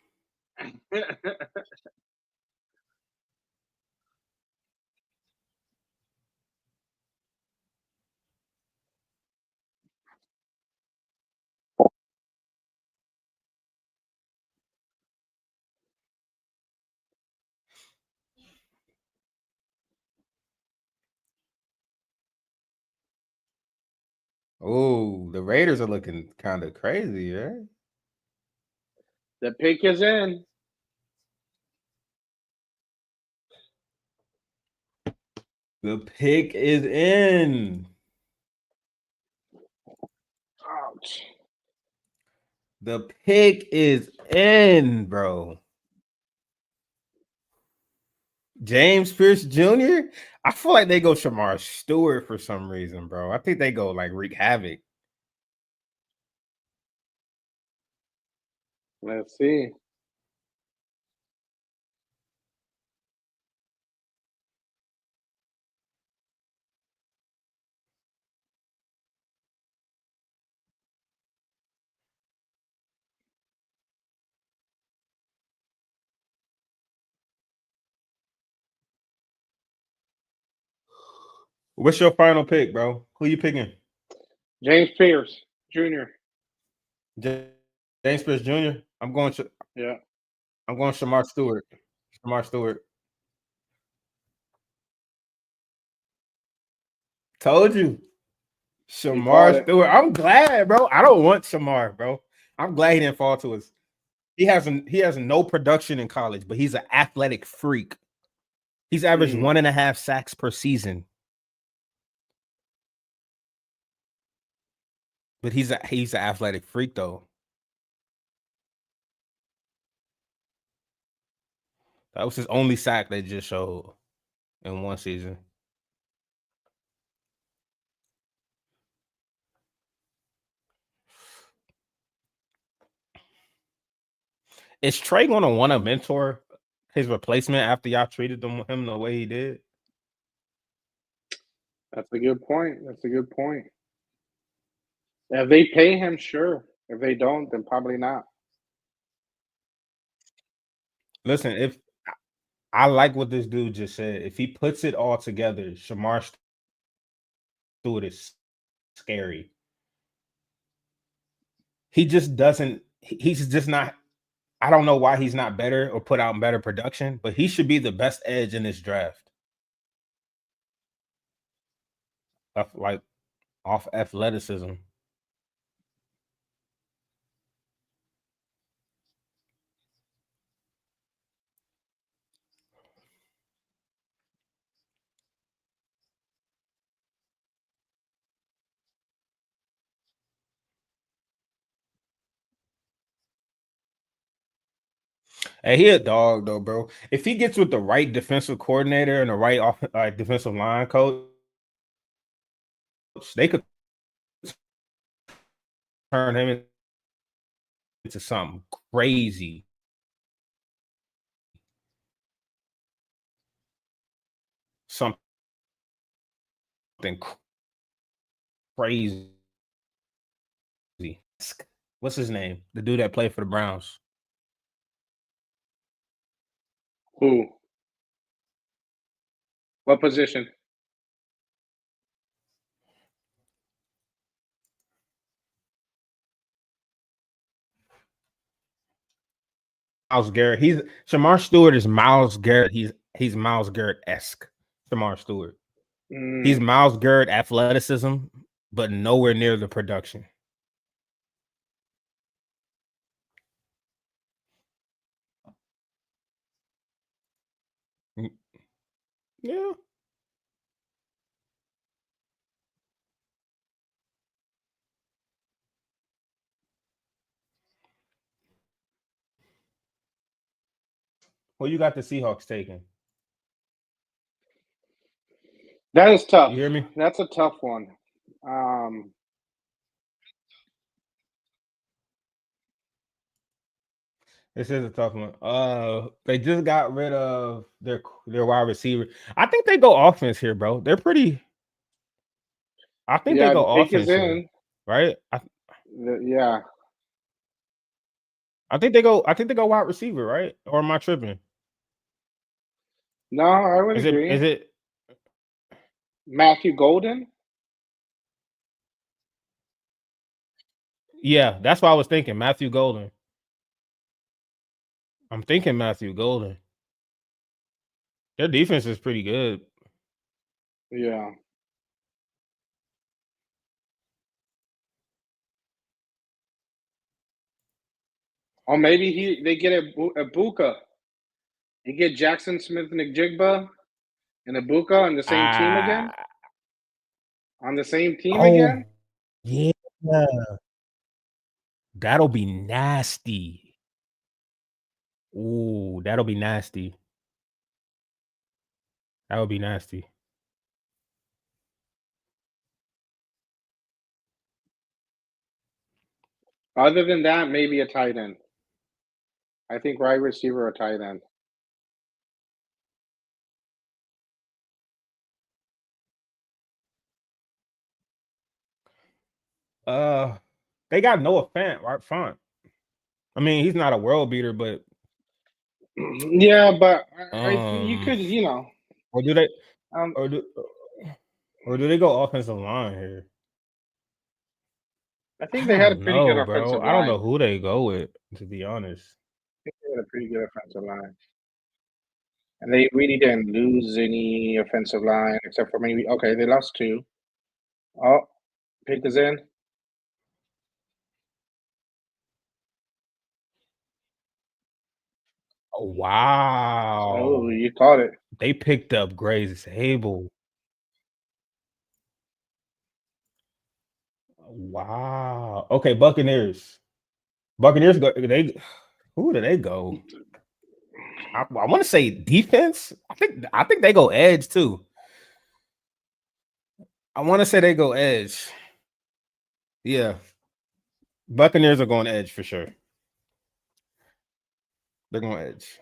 Oh, the Raiders are looking kind of crazy, right? The pick is in. The pick is in. Ouch. The pick is in, bro. James Pierce Jr. I feel like they go Shamar Stewart for some reason, bro. I think they go like wreak havoc. Let's see. What's your final pick, bro? Who you picking? James Pierce Jr. James Pierce Jr. Yeah. I'm going Shamar Stewart. Shamar Stewart. Told you. He caught Shamar it. Stewart. I'm glad, bro. I don't want Shamar, bro. I'm glad he didn't fall to us. He has no production in college, but he's an athletic freak. He's averaged 1.5 sacks per season. But he's an athletic freak though. That was his only sack they just showed in one season. Is Trey gonna want to mentor his replacement after y'all treated him the way he did? That's a good point. That's a good point. If they pay him, sure. If they don't, then probably not. Listen, if I like what this dude just said. If he puts it all together, Shamar Stewart is scary. He just doesn't. He's just not. I don't know why he's not better or put out better production, but he should be the best edge in this draft. Like off athleticism. Hey, he a dog though, bro. If he gets with the right defensive coordinator and the right defensive line coach, they could turn him into something crazy. Something crazy. What's his name? The dude that played for the Browns. Who? What position? Myles Garrett. He's Shamar Stewart is Myles Garrett. He's Myles Garrett-esque. Shamar Stewart. He's Myles Garrett athleticism, but nowhere near the production. Yeah. Well, you got the Seahawks taking. That is tough. You hear me? That's a tough one. This is a tough one. They just got rid of their wide receiver. I think they go offense here, bro. They're pretty. I think they Yeah, the go pick is offense here, in. right? Yeah. I think they go. I think they go wide receiver, right? Or am I tripping? No, I would Is it? agree. Is it? Matthew Golden? Yeah, that's what I was thinking. Matthew Golden. I'm thinking Matthew Golden. Their defense is pretty good. Yeah. Or maybe they get a Buka. You get Jackson Smith and Jigba and Ibuka on the same team again? Ah, On the same team oh again? yeah, that'll be nasty. Ooh, that'll be nasty. That would be nasty. Other than that, maybe a tight end. I think wide receiver or tight end. They got Noah Fant, right? Font. I mean, he's not a world beater, but Yeah, but you could, or do they, um, or do, or do they go offensive line here? I think I they had a don't pretty good know, bro. offensive I don't line. know who they go with, to be honest. I think they had a pretty good offensive line. And they really didn't lose any offensive line except for maybe they lost two. Oh, pick is in. Oh, Oh, wow. you caught it. They picked up RaiseHailZel. Wow. Okay, Buccaneers. Buccaneers go. Who do they go? I want to say defense. I think they go edge too. I want to say they go edge. Yeah, Buccaneers are going edge for sure. They're going edge.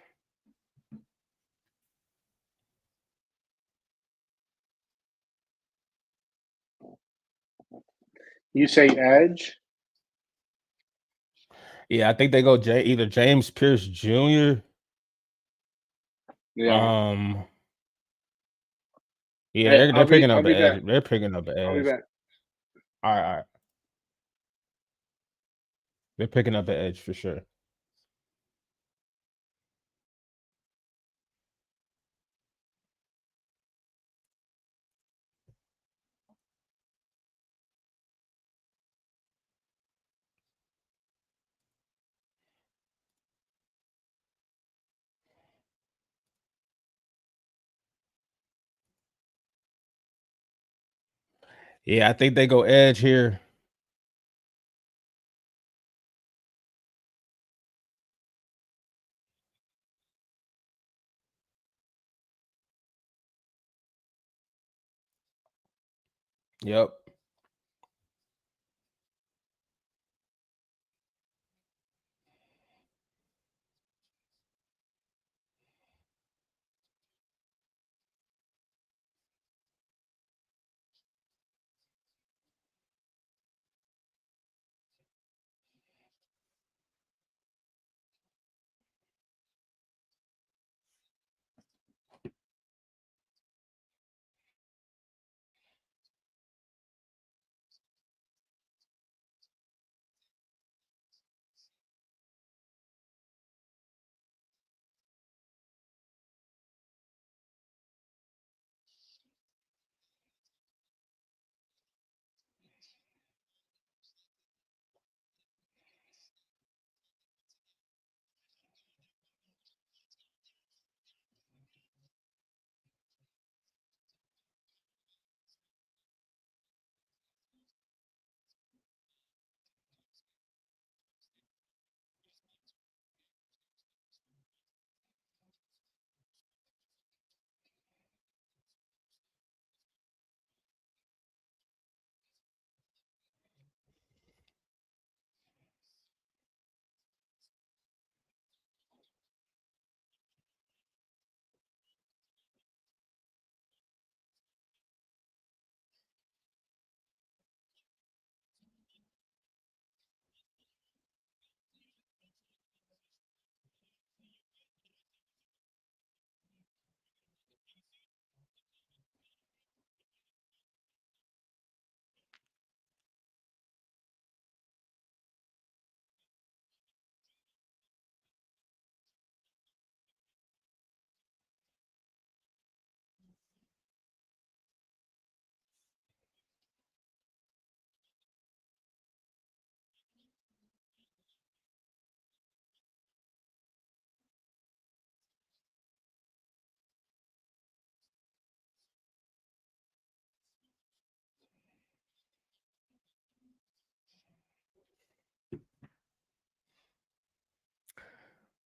You say edge? Yeah, I think they go either James Pierce Jr. Yeah. Um, yeah, Hey, they're picking I'll up the be back. edge. They're picking up the I'll be edge. back. All right. They're picking up the edge for sure. Yeah, I think they go edge here. Yep.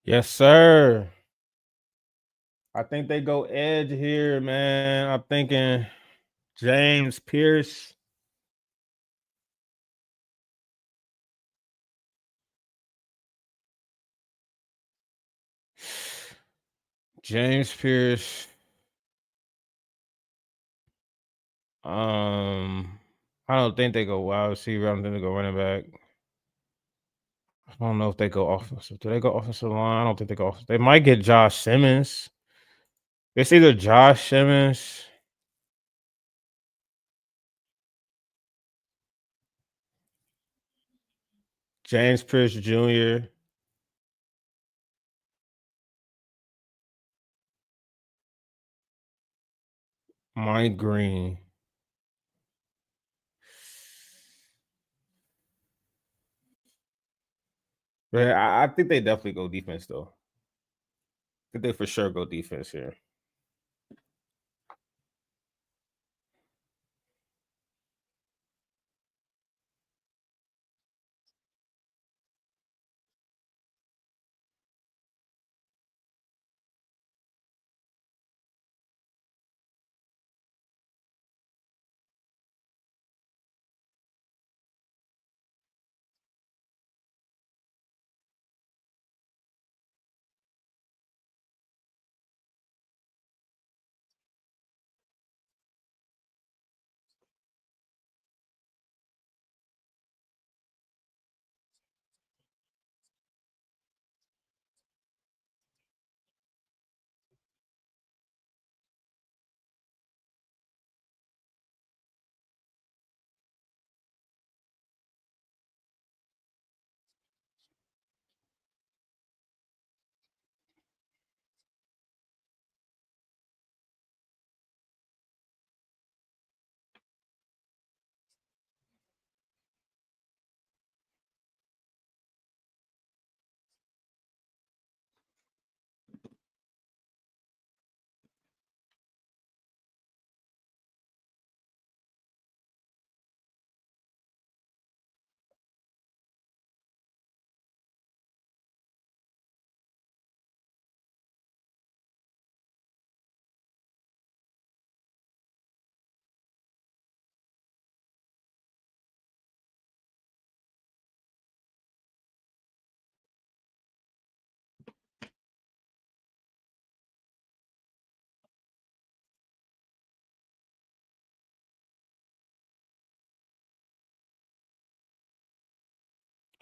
Yes, sir. I think they go edge here, man. I'm thinking James Pierce. James Pierce. Um, I don't think they go wide receiver. I don't think they go running back. I don't know if they go offensive. Do they go offensive line? I don't think they go. They might get Josh Simmons. It's either Josh Simmons, James Pierce Jr., Mike Green. But I think they definitely go defense though. I think they for sure go defense here.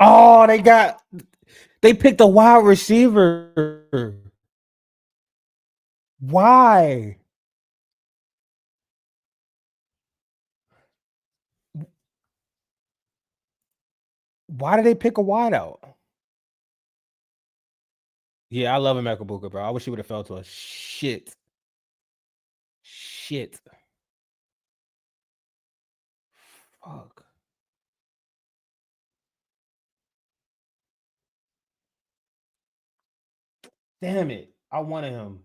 Oh, they picked a wide receiver. Why? Why did they pick a wideout? Yeah, I love Emeka Buka, bro. I wish he would have fell to us. Shit. Shit. Fuck. Damn it. I wanted him.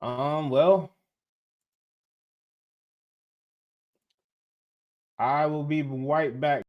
Well, I will be right back.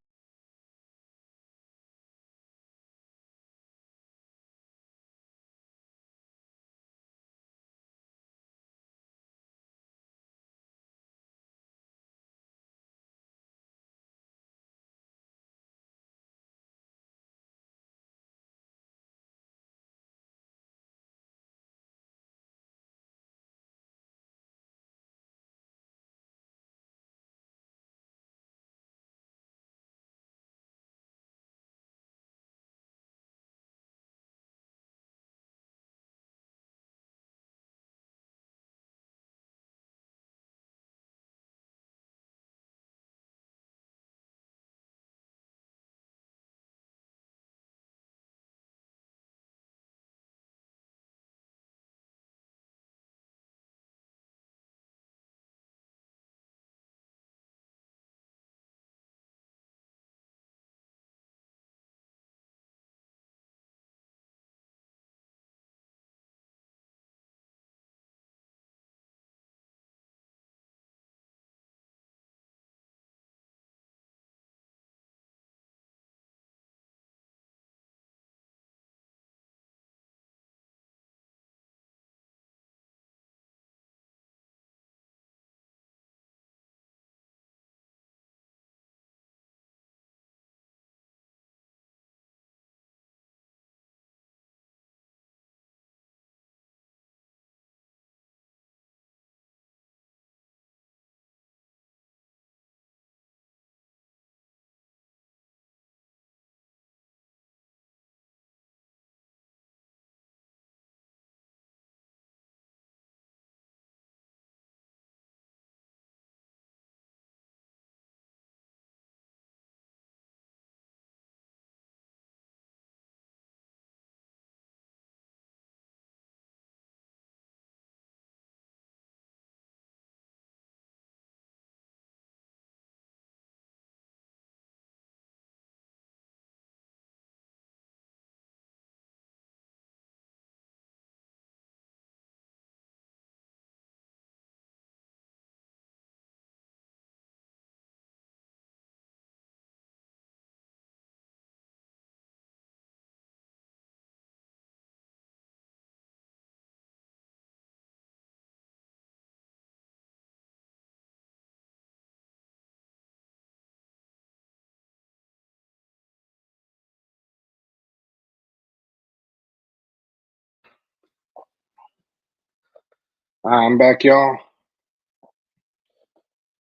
I'm back, y'all.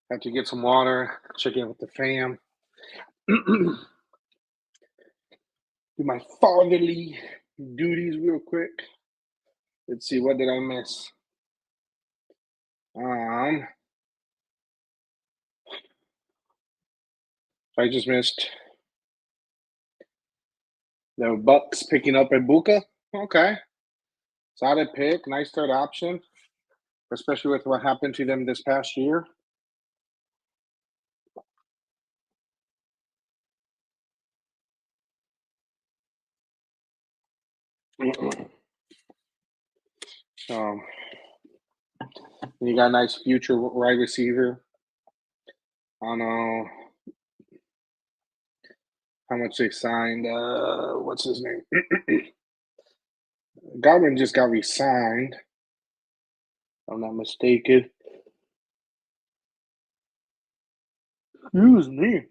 Had to get some water, check in with the fam. Do my fatherly duties real quick. Let's see, what did I miss? I just missed the Bucks picking up Ibuka. Okay, solid pick, nice third option, especially with what happened to them this past year. Um, you got a nice future wide receiver. I don't know how much they signed. What's his name? Godwin just got re-signed. If I'm not mistaken. Excuse me.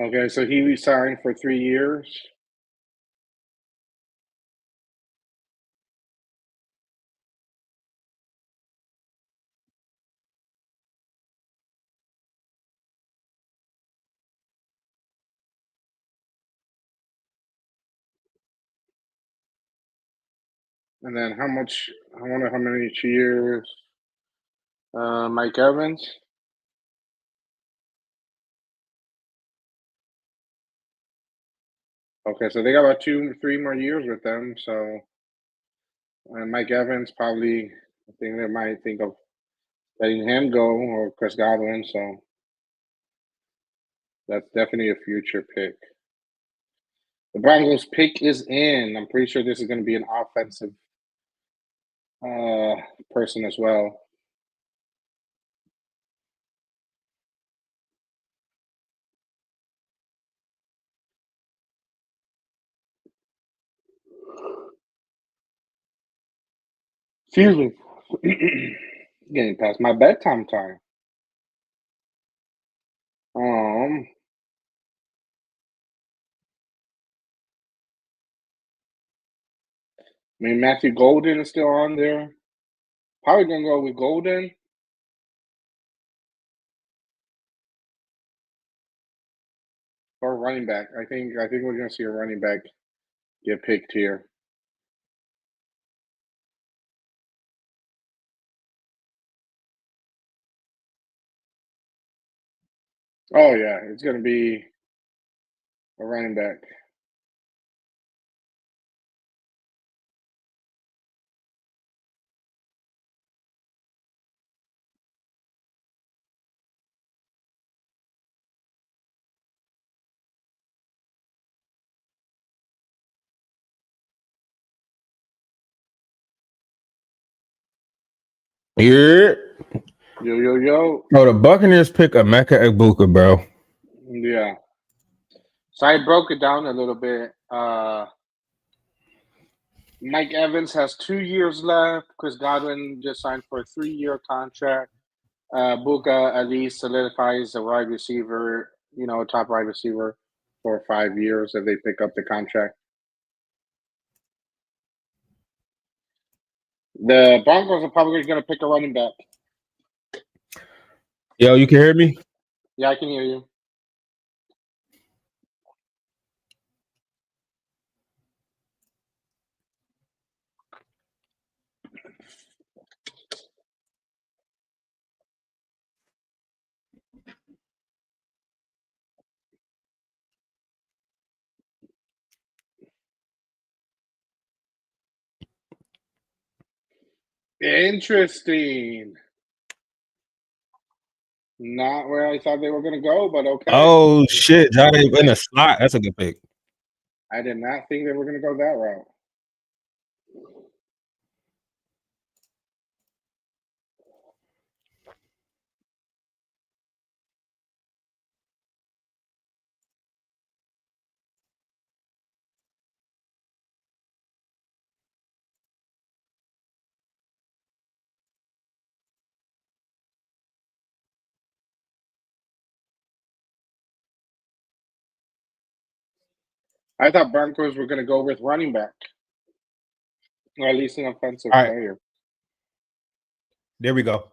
Okay, so he resigned for 3 years. And then how much? I wonder how many years. Mike Evans. Okay, so they got about 3 more years with them. So, and Mike Evans probably, I think they might think of letting him go or Chris Godwin. So that's definitely a future pick. The Broncos pick is in. I'm pretty sure this is going to be an offensive uh, person as well. Excuse me. Getting past my bedtime time. Um, I mean, Matthew Golden is still on there. Probably gonna go with Golden or running back. I think we're gonna see a running back get picked here. Oh yeah, it's gonna be a running back. Yeah. Yo yo yo. Oh, the Buccaneers pick Emeka Egbuka, bro. Yeah. So I broke it down a little bit. Mike Evans has 2 years left. Chris Godwin just signed for a 3-year contract. Buka at least solidifies a wide receiver, top wide receiver for 5 years if they pick up the contract. The Broncos are probably going to pick a running back. Yo, you can hear me? Yeah, I can hear you. Interesting. Not where I thought they were going to go, but okay. Oh shit, Johnny in the slot. That's a good pick. I did not think they were going to go that route. I thought Broncos were going to go with running back, or at least an offensive All right, player. there we go.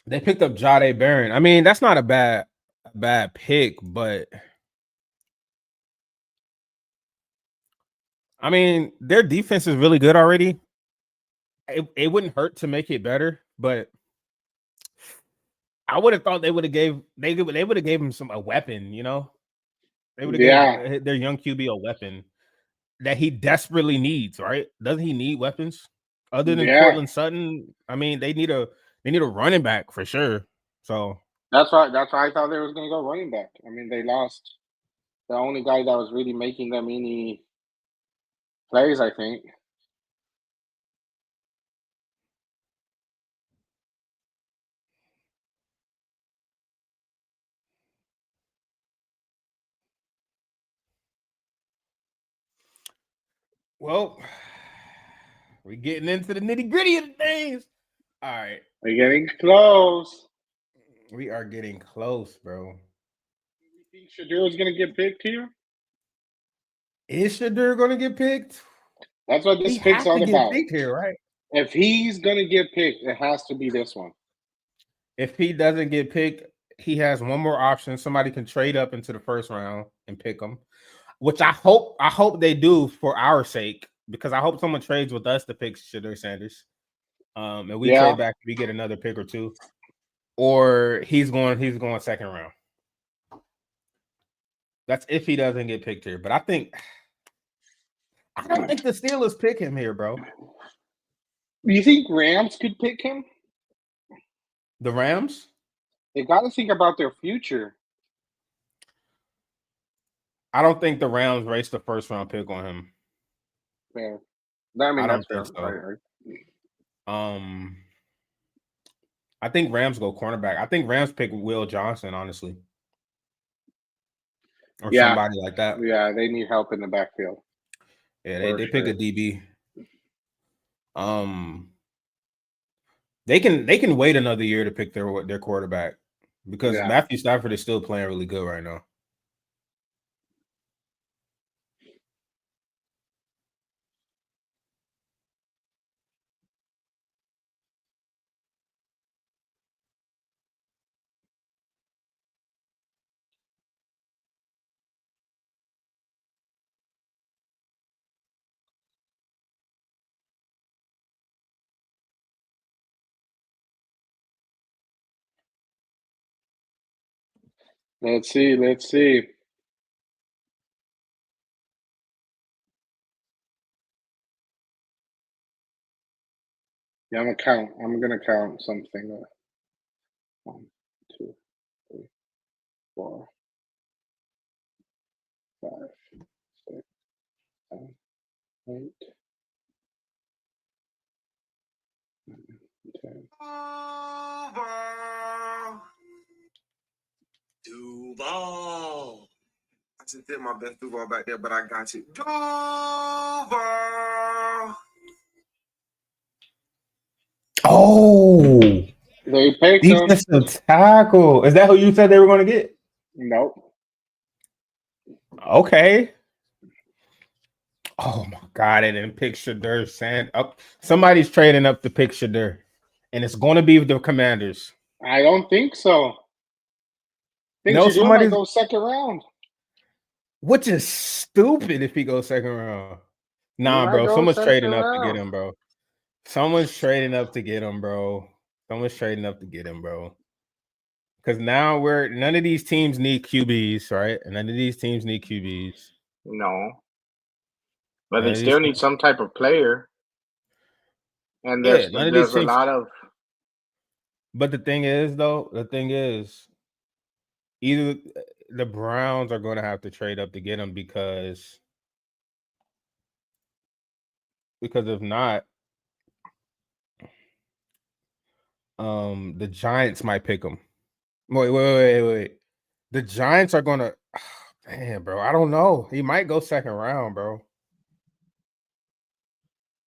They picked up Jade Barron. I mean, that's not a bad pick, but I mean, their defense is really good already. It wouldn't hurt to make it better, but I would have thought they would have gave him a weapon, They would have Yeah, gave their young QB a weapon that he desperately needs, right? Doesn't he need weapons other than yeah. Cortland Sutton? I mean, they need a running back for sure. So That's why I thought they was going to go running back. I mean, they lost the only guy that was really making them any plays, I think. well, we're getting into the nitty-gritty of things. All right. We're getting close. We are getting close, bro. think Shadur is going to get picked here? Is Shadur going to get picked? That's what He this pick's has to all get about. picked here, right? If he's going to get picked, it has to be this one. If he doesn't get picked, he has one more option. Somebody can trade up into the first round and pick him, which I hope they do for our sake, because I hope someone trades with us to pick Shadur Sanders. And we trade back, we get another pick or two, or he's going second round. That's if he doesn't get picked here. But I don't think the Steelers pick him here, bro. You think Rams could pick him? The Rams? They got to think about their future. I don't think the Rams race the first round pick on him. Yeah. I mean, don't that's think so. right. I think Rams go cornerback. I think Rams pick Will Johnson, honestly. Or somebody like that. Yeah, they need help in the backfield. Yeah, they pick a DB. They can wait another year to pick their quarterback, because Matthew Stafford is still playing really good right now. Let's see. Yeah, I'm gonna count something. 1, 2, 3, 4, 5, 6, 7, 8, 9, 10. Duval. I just did my best Duval back there, but I got you. Duval. Oh, they picked him. Defensive tackle. Is that who you said they were going to get? Nope. Okay. Oh my God! They didn't pick Shadur Sand up. Somebody's trading up to pick Shadur, and it's going to be the Commanders. I don't think so. I think Shadur might go second round. Which is stupid if he goes second round. Nah, bro. Someone's trading up to get him, bro. Someone's trading up to get him, bro. Because now none of these teams need QBs, right? And none of these teams need QBs. No. But they still need some type of player. And there's a lot of. But the thing is, either the Browns are going to have to trade up to get him, because if not, the Giants might pick him. Wait. The Giants are going to. Man, bro, I don't know. He might go second round, bro.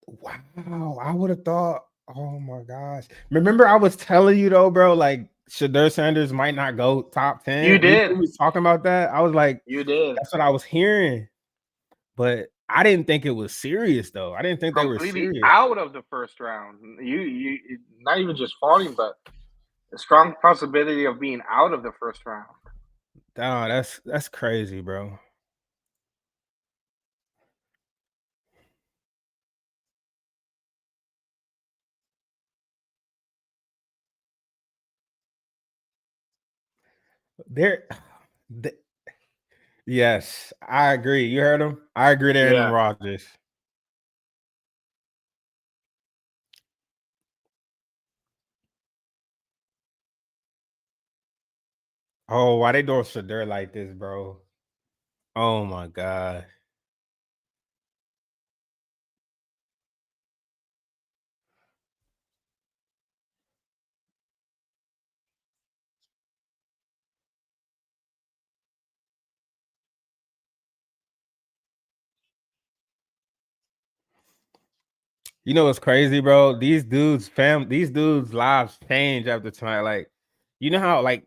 Wow, I would have thought. Oh my gosh! Remember, I was telling you though, bro. Like Shadur Sanders might not go top 10. You did. We was talking about that. I was like, you did. That's what I was hearing, but I didn't think it was serious though. I didn't think they were serious. Out of the first round. You not even just falling, but a strong possibility of being out of the first round. Oh, that's crazy, bro. Yes, I agree. You heard him. I agree there in Rodgers. Oh, why they doing Shadur like this, bro? Oh my God. You know what's crazy, bro? These dudes' lives change after tonight. Like, you know how like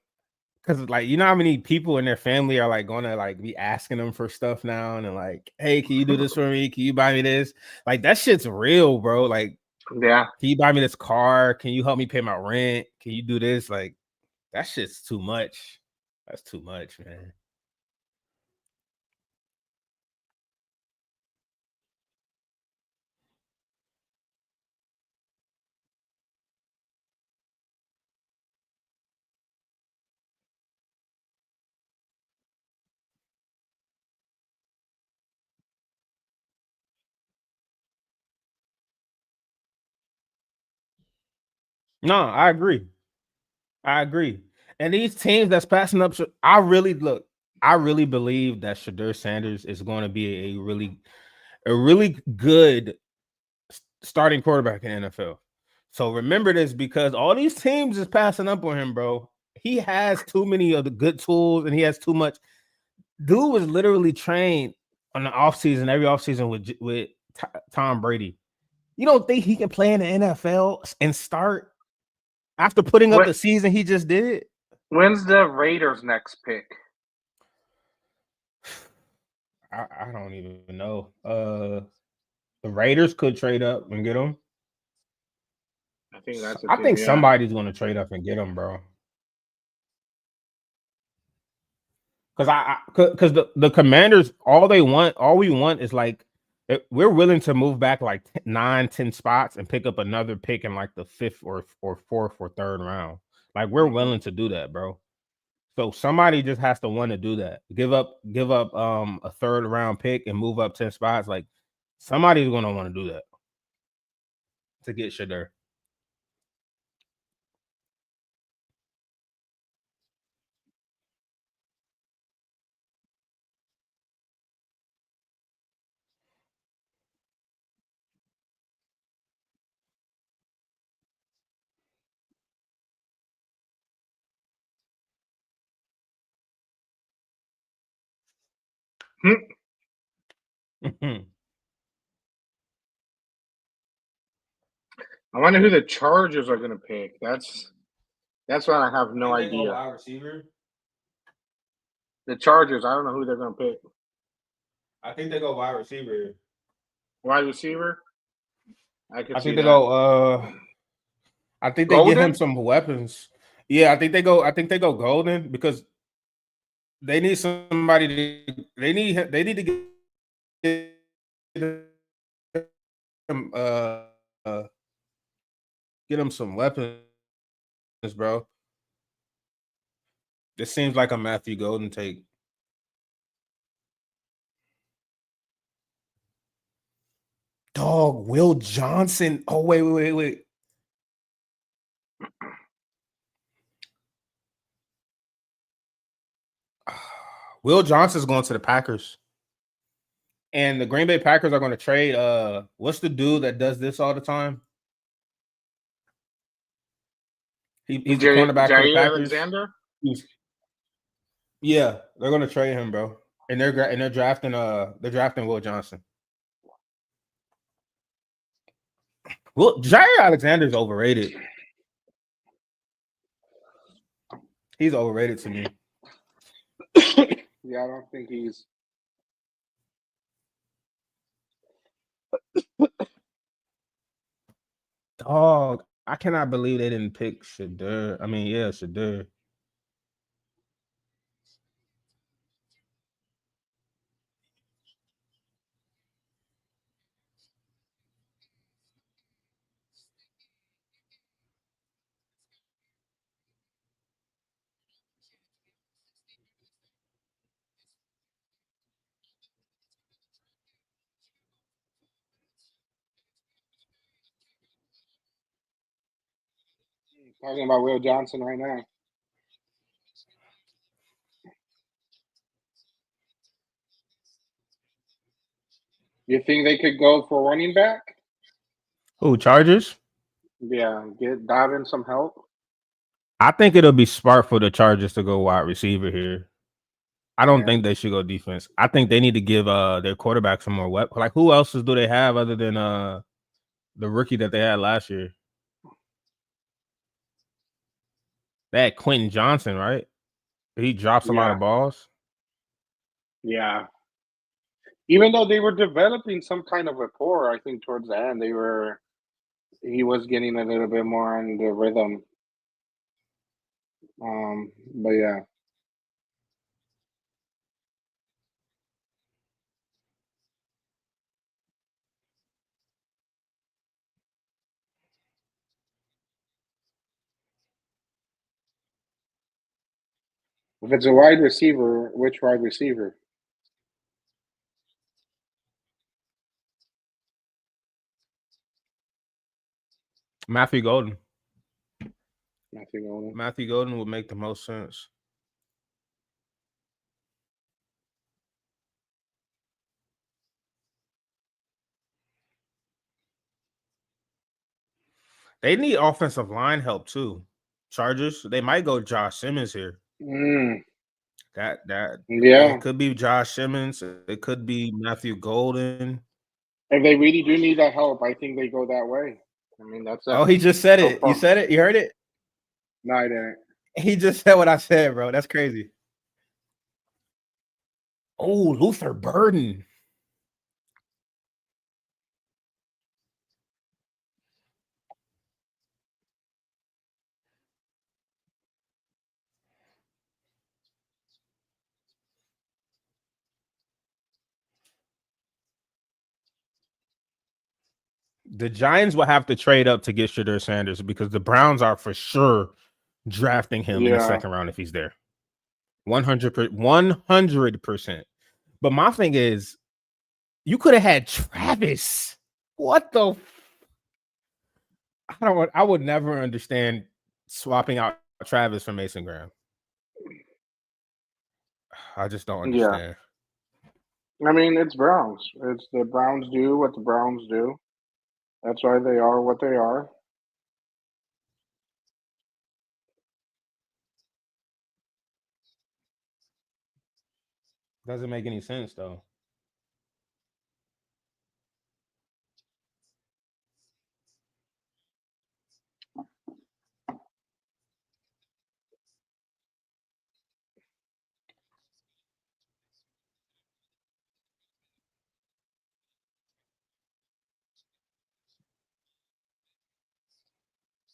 Because like you know how many people in their family are like gonna like be asking them for stuff now and like, hey, can you do this for me? Can you buy me this? Like that shit's real, bro. Like, Yeah. can you buy me this car? Can you help me pay my rent? Can you do this? Like, that shit's too much. That's too much, man. No, I agree. I agree. And these teams that's passing up, I really believe that Shadur Sanders is going to be a really good starting quarterback in NFL. So remember this because all these teams is passing up on him, bro. He has too many of the good tools and he has too much. Dude was literally trained on the offseason, every offseason with Tom Brady. You don't think he can play in the NFL and start after putting up the season he just did? When's the Raiders' next pick? I don't even know. The Raiders could trade up and get him. I think somebody's going to trade up and get him, bro. Because the Commanders, all we want is like we're willing to move back like 9-10 spots and pick up another pick in like the 5th or 4th or 3rd round. Like we're willing to do that, bro. So somebody just has to want to do that. Give up a 3rd round pick and move up 10 spots. Like somebody's going to want to do that to get Shadur. I wonder who the Chargers are going to pick. That's what I have no idea. Wide receiver. The Chargers, I don't know who they're going to pick. I think they go wide receiver. Wide receiver? I think they go. I think they Golden? get him some weapons. Yeah, I think they go Golden because they need somebody to. They need to get him. Get him some weapons, bro. This seems like a Matthew Golden take. Dog, Will Johnson. Oh, wait. Will Johnson's going to the Packers. And the Green Bay Packers are going to trade. What's the dude that does this all the time? He's the cornerback for the Packers. Alexander? Yeah, they're going to trade him, bro. And they're drafting Will Johnson. Well, Jair Alexander's overrated. He's overrated to me. Yeah, I don't think he's. Dog, I cannot believe they didn't pick Shadur. I mean, yeah, Shadur. Talking about Will Johnson right now. You think they could go for running back? Who, Chargers? Yeah, dive in some help. I think it'll be smart for the Chargers to go wide receiver here. I don't think they should go defense. I think they need to give their quarterback some more weapons. Like, who else do they have other than the rookie that they had last year? They had Quentin Johnson, right? He drops a lot of balls. Yeah. Even though they were developing some kind of rapport, I think towards the end he was getting a little bit more on the rhythm. But yeah. If it's a wide receiver, which wide receiver? Matthew Golden. Matthew Golden. Matthew Golden would make the most sense. They need offensive line help too. Chargers, they might go Josh Simmons here. That Yeah. It could be Josh Simmons. It could be Matthew Golden. If they really do need that help, I think they go that way. I mean, that's it. Oh, he just said it. You said it? You heard it? No, I didn't. He just said what I said, bro. That's crazy. Oh, Luther Burden. The Giants will have to trade up to get Shedeur Sanders because the Browns are for sure drafting him in the second round if he's there. 100%. But my thing is, you could have had Travis. What the? I would never understand swapping out Travis for Mason Graham. I just don't understand. Yeah. I mean, it's Browns. It's the Browns do what the Browns do. That's why they are what they are. Doesn't make any sense though.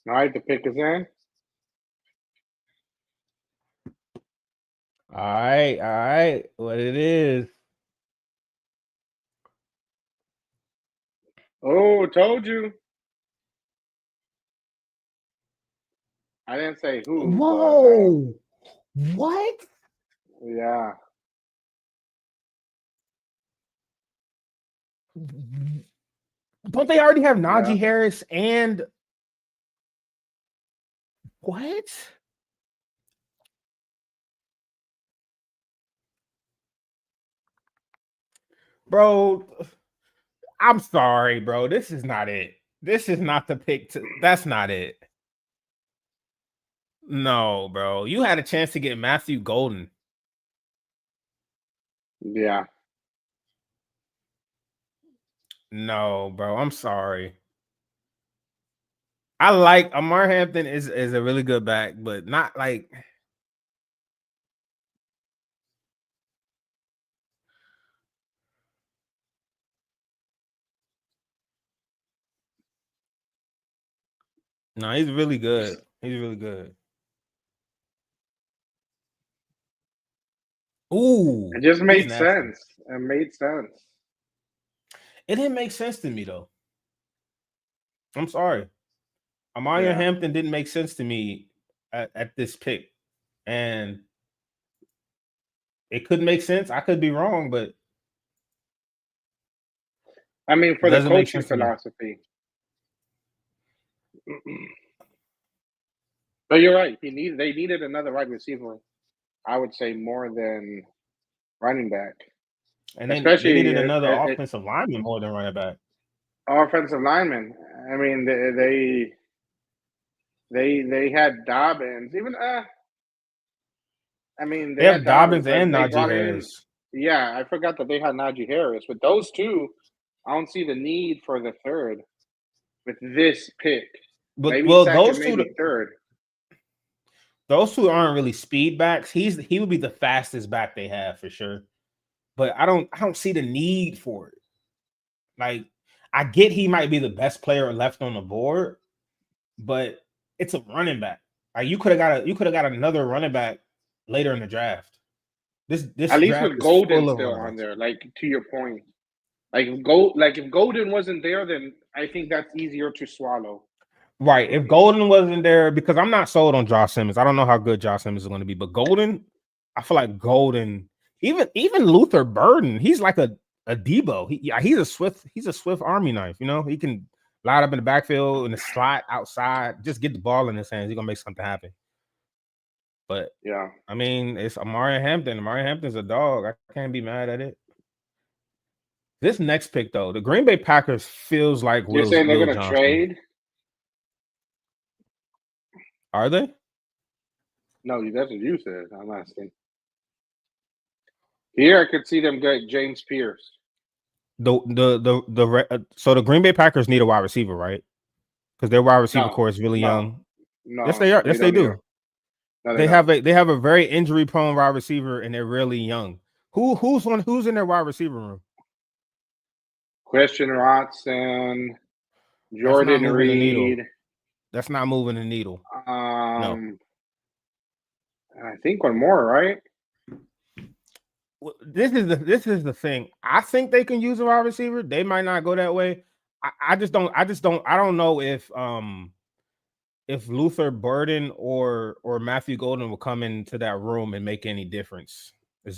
All right, the pick is in. All right. What it is? Oh, told you. I didn't say who. Whoa! What? Yeah. Don't they already have Najee Harris and what? Bro, I'm sorry, bro. This is not it. This is not the pick. That's not it. No, bro. You had a chance to get Matthew Golden. Yeah. No, bro. I'm sorry. I like Amar Hampton is a really good back, but not like. No, he's really good. He's really good. Ooh. It just made sense. It made sense. It didn't make sense to me though. I'm sorry. Amaya Hampton didn't make sense to me at this pick. And it could make sense. I could be wrong, but I mean, for the coaching philosophy. But you're right. They needed another wide receiver. I would say more than running back. And then they needed another offensive lineman more than running back. Offensive lineman. I mean, they had Dobbins. Even I mean, they have Dobbins and Najee Harris. Yeah, I forgot that they had Najee Harris. With those two, I don't see the need for the third with this pick. But maybe well, second, those two, maybe third. Those two aren't really speed backs. He would be the fastest back they have for sure. But I don't see the need for it. Like, I get he might be the best player left on the board, but it's a running back. Like, you could have got another running back later in the draft. This At least draft with is Golden full of still running on backs. there, like to your point. Like if Golden wasn't there, then I think that's easier to swallow. Right. If Golden wasn't there, because I'm not sold on Josh Simmons. I don't know how good Josh Simmons is going to be, but Golden, I feel like Golden, even Luther Burden, he's like a Debo. He's a swift army knife. You know, he can line up in the backfield in the slot outside, just get the ball in his hands. He's gonna make something happen. But Yeah. I mean, it's Amari Hampton. Amari Hampton's a dog. I can't be mad at it. This next pick, though, the Green Bay Packers feels like You're saying they're Will gonna Johnson. trade? Are they? No, that's what you said. I'm asking. Here, I could see them get James Pierce. So the Green Bay Packers need a wide receiver, right? Because their wide receiver core is really young. Yes, they are. Yes, they do. They have a very injury prone wide receiver, and they're really young. Who's in their wide receiver room? Christian Watson, Jordan Reed. That's not moving the needle. No. I think one more, right? This is the thing. I think they can use a wide receiver. They might not go that way. I don't know if Luther Burden or Matthew Golden will come into that room and make any difference. They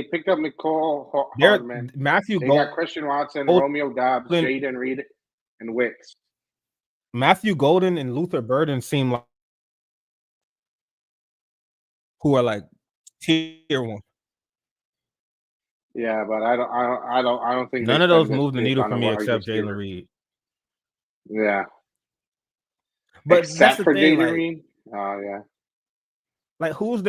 picked up Nicole Hardman. Matthew Golden, got Christian Watson, Romeo Doubs, Jaden Reed, and Wicks. Matthew Golden and Luther Burden seem like who are like tier one. Yeah, but I don't think none of those move the needle for me except Jalen Reed. Yeah, but except that's the for thing. Jalen Reed. Oh yeah. Like who's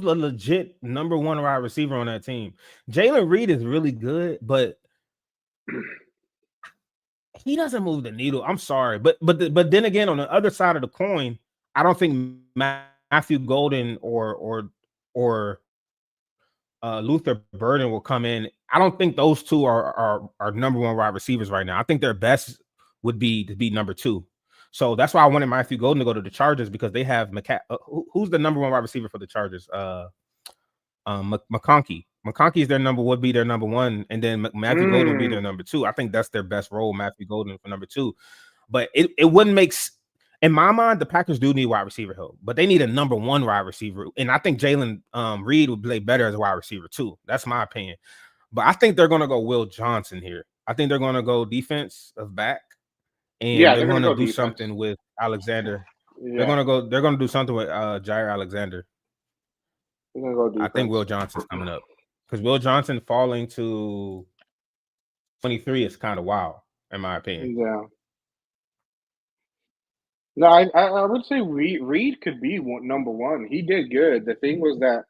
the legit number one wide receiver on that team? Jalen Reed is really good, but he doesn't move the needle. I'm sorry, but then again, on the other side of the coin, I don't think Matthew Golden or Luther Burden will come in. I don't think those two are number one wide receivers right now. I think their best would be to be number two. So that's why I wanted Matthew Golden to go to the Chargers, because they have who's the number one wide receiver for the Chargers? McConkey. McConkey is would be their number one, and then Matthew Golden would be their number two. I think that's their best role, Matthew Golden for number two. But it wouldn't make, in my mind, the Packers do need wide receiver help, but they need a number one wide receiver, and I think Jalen Reed would play better as a wide receiver too. That's my opinion. But I think they're going to go Will Johnson here. I think they're going to go defense of back, and they're going to do something with Alexander. Yeah. They're going to do something with Jair Alexander. I think Will Johnson's coming up, because Will Johnson falling to 23 is kind of wild, in my opinion. Yeah. No, I would say Reed could be number one. He did good. The thing was that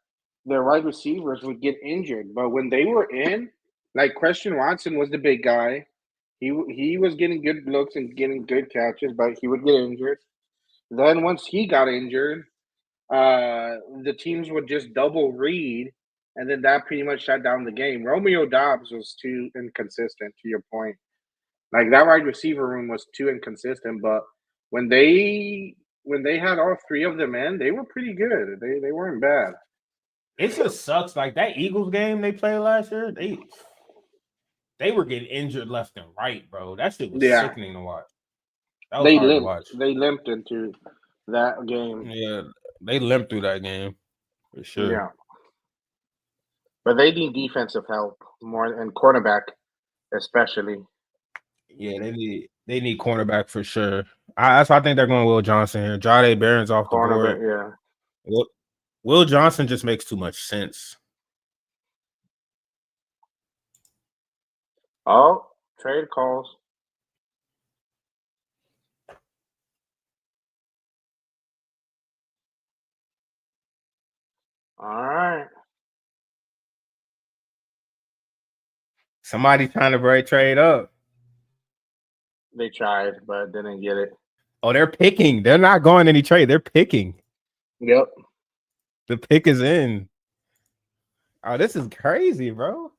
their wide receivers would get injured, but when they were in, like Christian Watson was the big guy. He was getting good looks and getting good catches, but he would get injured. Then once he got injured, the teams would just double Reed, and then that pretty much shut down the game. Romeo Doubs was too inconsistent, to your point. Like that wide receiver room was too inconsistent, but when they had all three of them in, they were pretty good. They weren't bad. It just sucks. Like that Eagles game they played last year, they were getting injured left and right, bro. That shit was sickening to watch. That was hard to watch. They limped into that game. Yeah, they limped through that game for sure. Yeah, but they need defensive help more, and cornerback especially. Yeah, they need cornerback for sure. That's why I think they're going Will Johnson here. Jahdae Barron's off the board. Yeah. Will Johnson just makes too much sense. Oh, trade calls. All right. Somebody trying to trade up. They tried, but didn't get it. Oh, they're picking. They're not going any trade. They're picking. Yep. The pick is in. Oh, this is crazy, bro.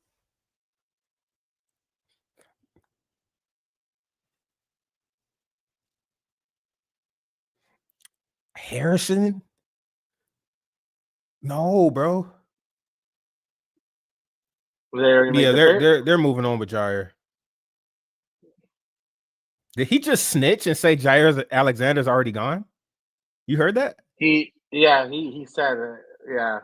Harrison? No, bro. Yeah, they're moving on with Jair. Did he just snitch and say Jair Alexander's already gone? You heard that? He said it. Yeah.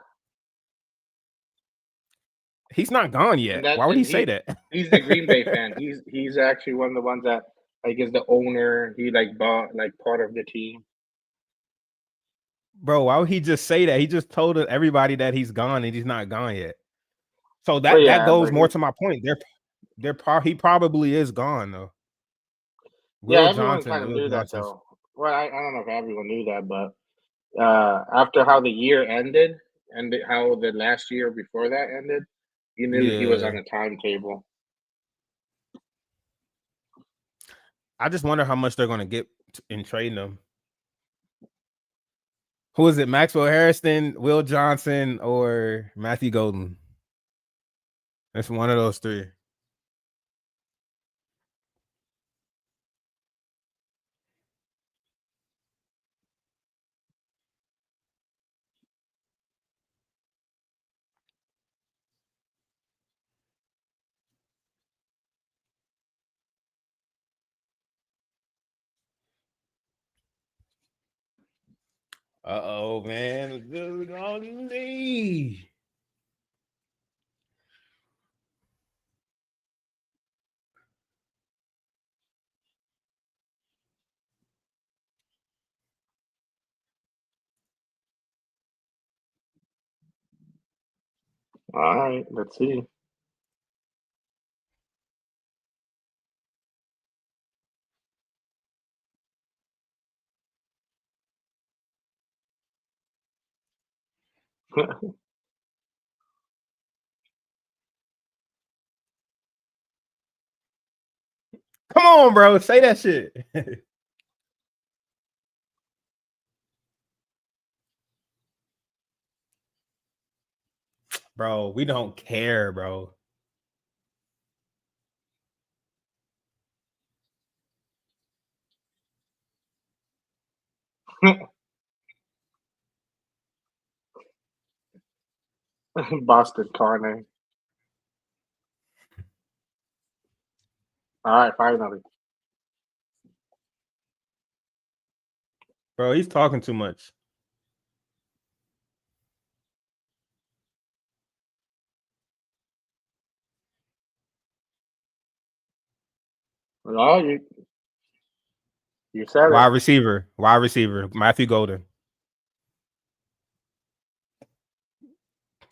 He's not gone yet. Why would he say that? He's the Green Bay fan. He's actually one of the ones that like is the owner. He like bought like part of the team. Bro, why would he just say that? He just told everybody that he's gone and he's not gone yet. So that goes more to my point. He probably is gone though. Everyone kind of knew that though. Well, I don't know if everyone knew that, but after how the year ended and how the last year before that ended, you knew he was on the timetable. I just wonder how much they're going to get in trading them. Who is it? Maxwell Harrison, Will Johnson, or Matthew Golden? It's one of those three. Uh-oh, man. Good on me. All right, let's see. Come on, bro. Say that shit. Bro, we don't care, bro. Boston Carney. All right, finally. Bro, he's talking too much. Oh, you said Wide it. receiver, Matthew Golden.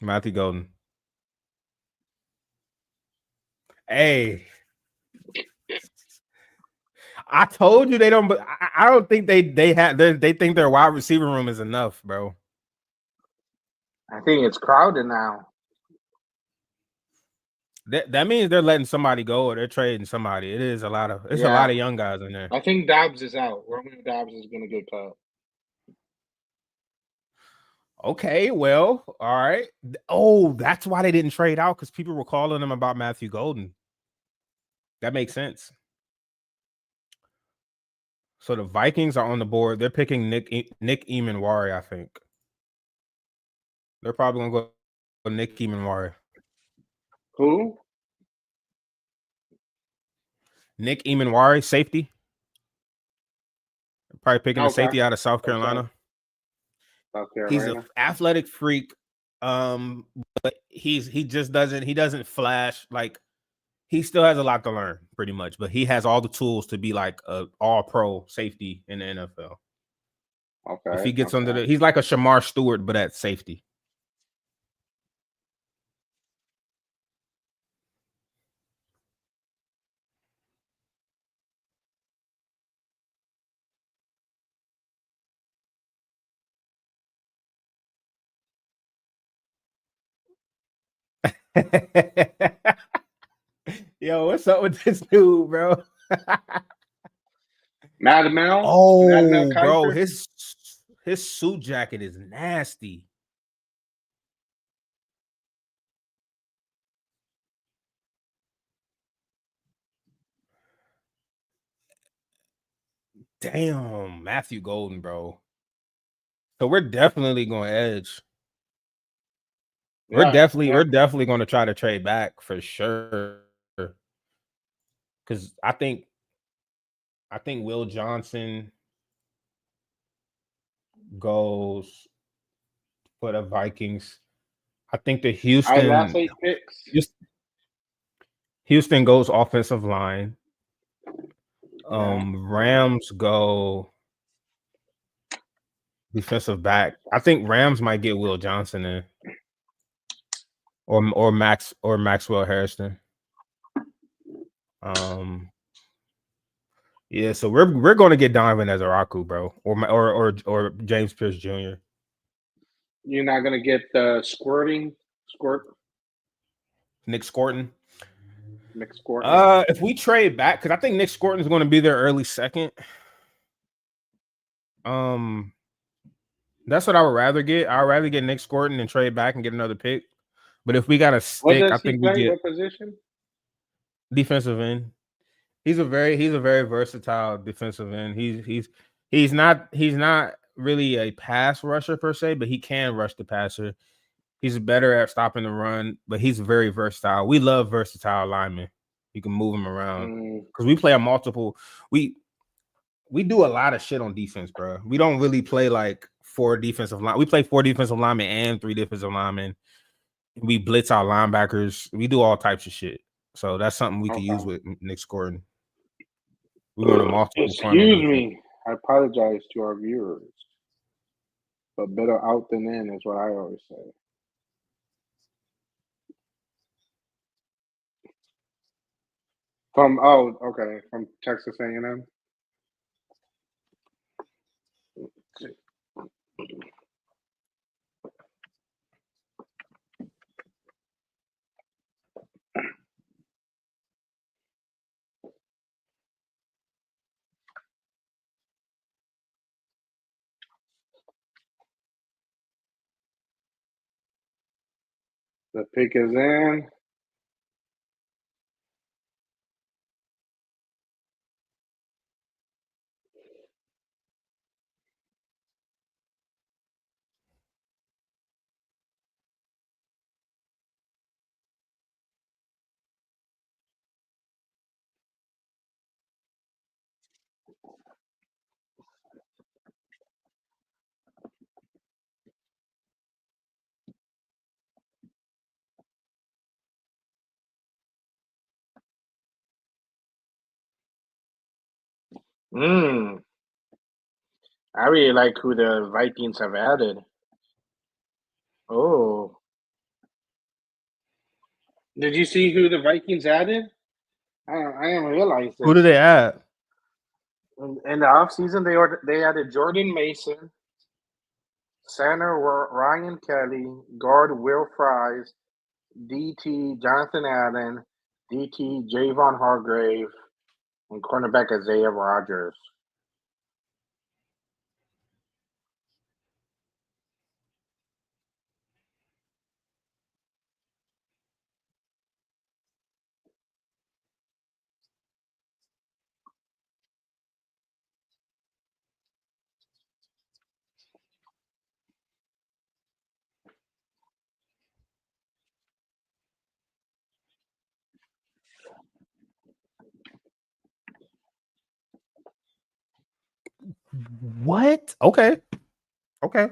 Matthew Golden. Hey, I told you they don't. But I don't think they think their wide receiver room is enough, bro. I think it's crowded now. That means they're letting somebody go or they're trading somebody. It is a lot of a lot of young guys in there. I think Dobbs is out. Romeo Dobbs is going to get cut. Okay, well, all right. Oh, that's why they didn't trade out because people were calling them about Matthew Golden. That makes sense. So the Vikings are on the board. They're picking Nick Emanwari, I think. They're probably gonna go Nick Emanwari. Who? Nick Emanwari, safety. Probably picking a safety out of South Carolina. He's an athletic freak. But he doesn't flash. Like he still has a lot to learn, pretty much. But he has all the tools to be like a all-pro safety in the NFL. Okay. If he gets under he's like a Shamar Stewart, but at safety. Yo, what's up with this dude, bro? Mad Mel. Mad Mel Oh, bro, Kiper. his suit jacket is nasty. Damn, Matthew Golden, bro. So we're definitely going to edge. We're definitely going to try to trade back for sure. Because I think Will Johnson goes for the Vikings. I think the last 8 picks. Houston goes offensive line. Yeah. Rams go defensive back. I think Rams might get Will Johnson in, or Maxwell Harrison. Yeah, so we're going to get Donovan as Araku, bro, or James Pierce Jr. You're not gonna get the squirt. Nick Scorton. Nick Scorton. If we trade back, because I think Nick Scorton is going to be their early second. That's what I would rather get. I'd rather get Nick Scorton and trade back and get another pick. But if we got a stick, What does I he think play? we get What position? defensive end. He's a very versatile defensive end. He's not really a pass rusher per se, but he can rush the passer. He's better at stopping the run, but he's very versatile. We love versatile linemen. You can move them around because we play a multiple. We do a lot of shit on defense, bro. We don't really play like 4 defensive line. We play 4 defensive linemen and 3 defensive linemen. We blitz our linebackers. We do all types of shit. So that's something we could use with Nick Scorton. We run a multiple front on defense. Excuse me. I apologize to our viewers. But better out than in is what I always say. From Texas A&M. The pick is in. I really like who the Vikings have added. Oh. Did you see who the Vikings added? I didn't realize this. Who do they add? In the offseason, they added Jordan Mason, center Ryan Kelly, guard Will Fries, DT Jonathan Allen, DT Javon Hargrave, and cornerback Isaiah Rogers. What? Okay. I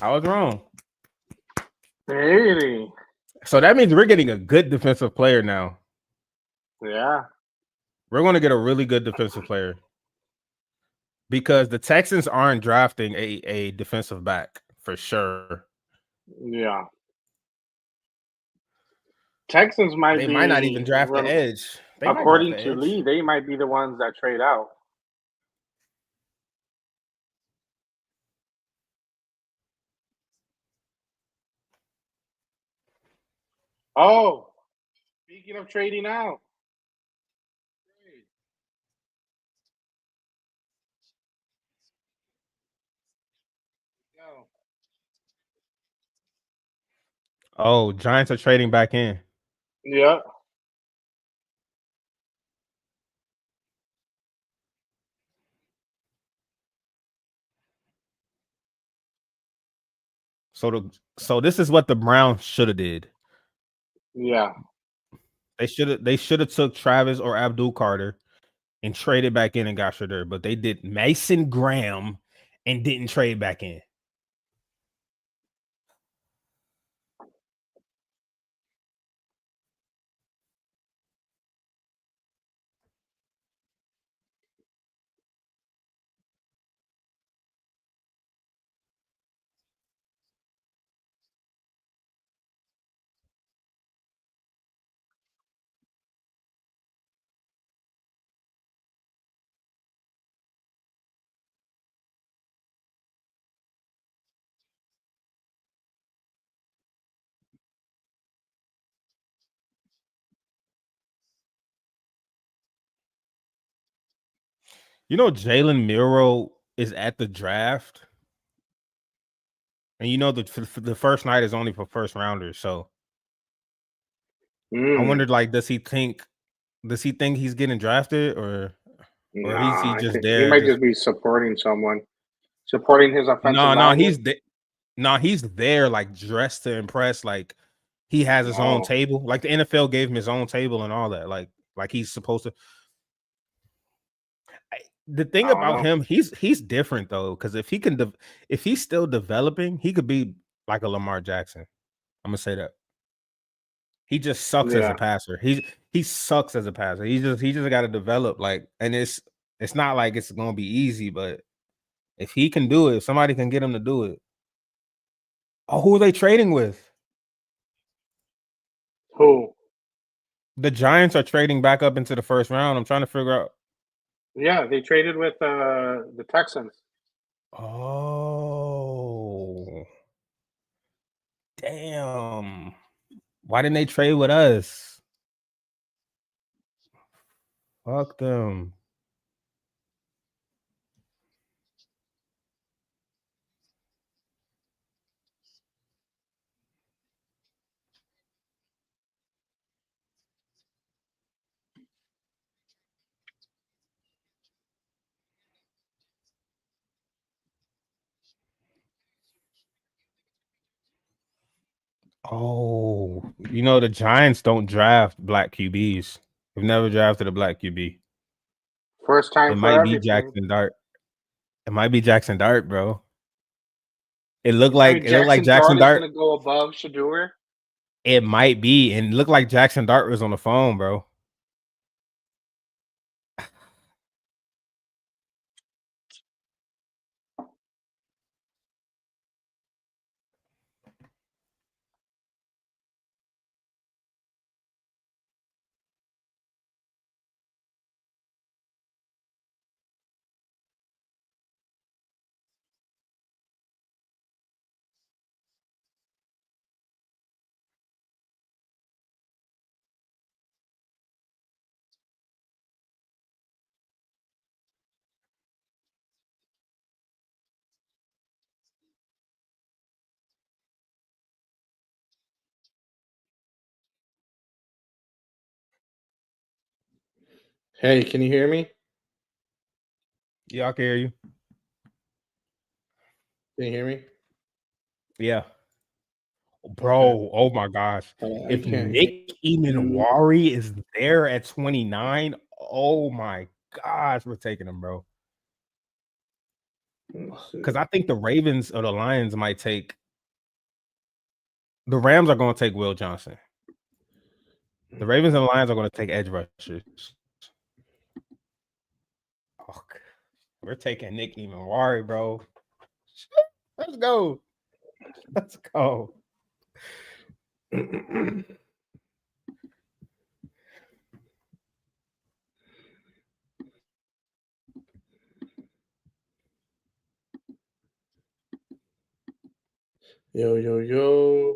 was wrong. Really? So that means we're getting a good defensive player now. Yeah. We're going to get a really good defensive player because the Texans aren't drafting a defensive back for sure. Yeah. Texans might not even draft the edge. According to Lee, they might be the ones that trade out. Oh, speaking of trading out. Oh, Giants are trading back in. Yeah. So this is what the Browns should have did. Yeah. They should have took Travis or Abdul Carter and traded back in and got Shadur, but they did Mason Graham and didn't trade back in. You know, Jalen Miro is at the draft, and you know the first night is only for first rounders. So I wondered, like, does he think he's getting drafted, or is he Nah, I just think he there? might Just just be supporting someone, supporting his offensive no, lineman. he's there, like, dressed to impress. Like, he has his own Oh, table. Like, the NFL gave him his own table and all that. Like he's supposed to. The thing I don't about know. him, he's different though, because if he can, if he's still developing, he could be like a Lamar Jackson. I'm gonna say that. He just sucks as a Yeah. passer. He sucks as a passer. He just got to develop, like, and it's not like it's gonna be easy, but if he can do it, if somebody can get him to do it. Oh, who are they trading with? Who? The Giants are trading back up into the first round. I'm trying to figure out. Yeah, they traded with the Texans. Oh, damn. Why didn't they trade with us? Fuck them. Oh, you know, the Giants don't draft black QBs. They've never drafted a black QB. First time It for might be everything. Jackson Dart. It might be Jackson Dart, bro. You tell me It looked like Jackson Jackson Dart is Dart. going to go above Shadur? It might be, and it looked like Jackson Dart was on the phone, bro. Hey, can you hear me? Yeah, I can hear you. Can you hear me? Yeah, Okay. bro. Oh my gosh. I If can't hear Nick Emanwari is there at 29, oh my gosh, we're taking him, bro. Because I think the Ravens or the Lions might take. The Rams are going to take Will Johnson. The Ravens and the Lions are going to take edge rushers. Oh, we're taking Nick Emanwari, bro. Let's go. Let's go. Yo, yo, yo.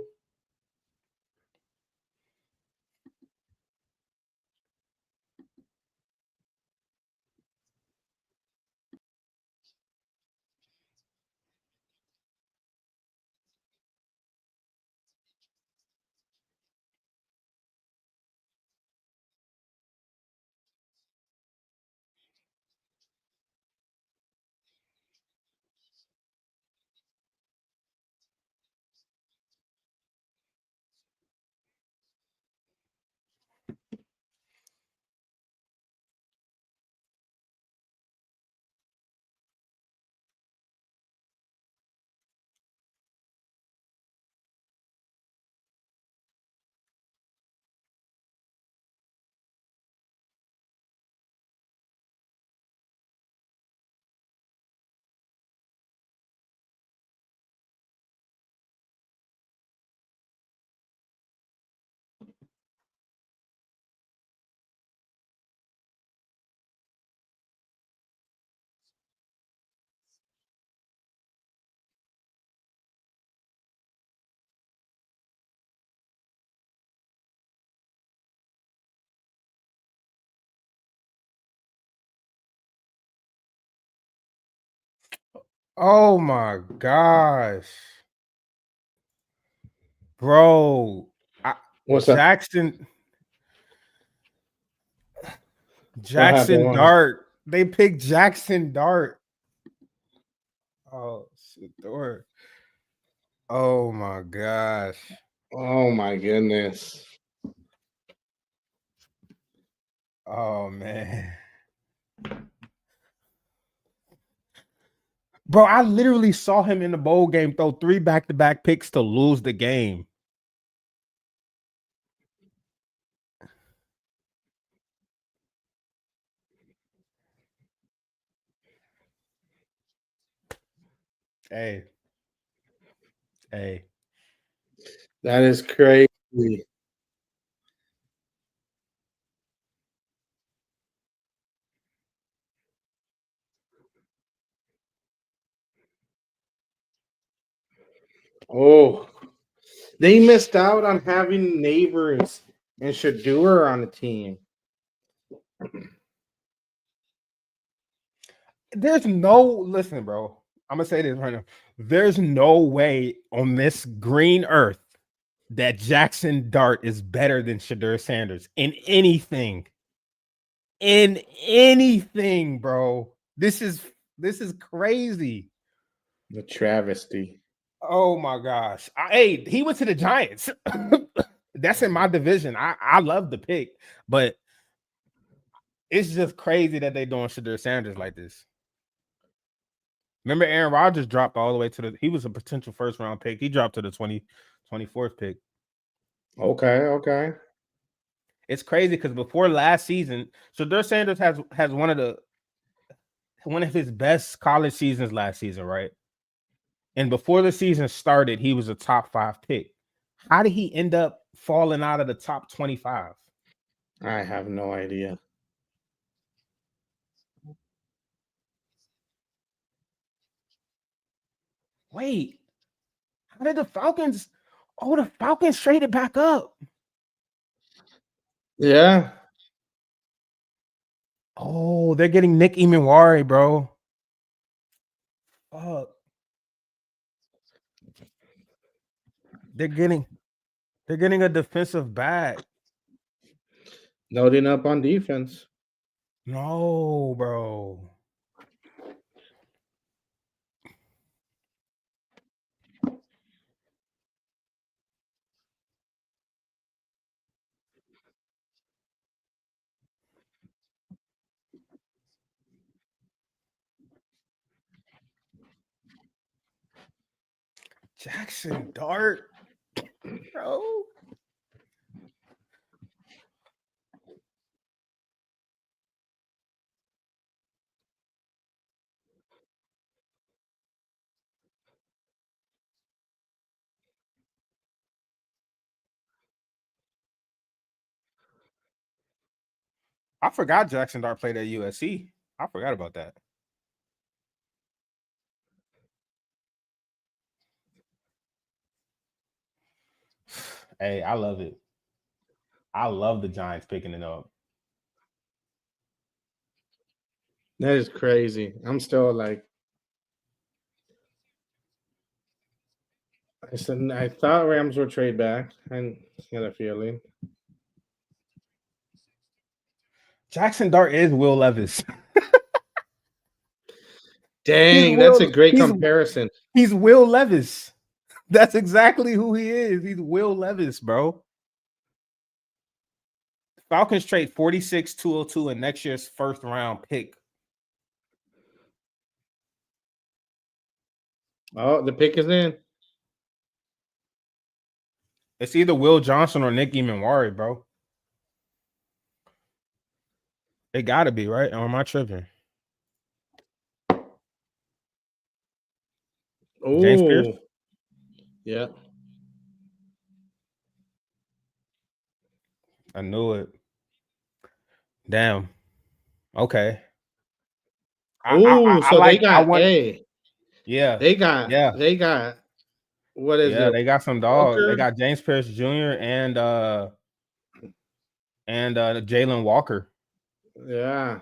Oh my gosh. Bro. What's that? Jackson What happened? Dart. They picked Jackson Dart. Oh, Dart. Oh my gosh. Oh my goodness. Oh man. Bro, I literally saw him in the bowl game throw 3 back-to-back picks to lose the game. Hey. That is crazy. Oh, they missed out on having Neighbors and Shadur on the team. There's no listen, bro. I'm gonna say this right now. There's no way on this green earth that Jackson Dart is better than Shadur Sanders in anything. In anything, bro. This is crazy. The travesty. Oh my gosh. Hey, he went to the Giants. That's in my division. I love the pick, but it's just crazy that they doing Shadur Sanders like this. Remember, Aaron Rodgers dropped all the way to he was a potential first round pick. He dropped to the 24th pick. Okay. It's crazy because before last season, Shadur Sanders has one of his best college seasons last season, right? And before the season started, he was a top 5 pick. How did he end up falling out of the top 25? I have no idea. Wait, how did the Falcons? Oh, the Falcons traded back up. Yeah. Oh, they're getting Nick Emenwari, bro. Fuck. They're getting a defensive back. Loading up on defense. No, bro. Jackson Dart, bro. I forgot Jackson Dart played at USC. I forgot about that. Hey, I love it. I love the Giants picking it up. That is crazy. I'm still like, I thought Rams would trade back. I had a feeling. Jackson Dart is Will Levis. Dang, that's a great comparison. He's Will Levis. That's exactly who he is. He's Will Levis, bro. Falcons trade 46, 202 and next year's first round pick. Oh, the pick is in. It's either Will Johnson or Nick Emenwari, bro. It gotta be, right? Or am I tripping? James Pierce? Oh, yeah. I knew it. Damn. Okay. Oh, so like, they got A. Yeah. They got what is it? They got some dogs. Walker? They got James Pierce Jr. and Jalen Walker. Yeah.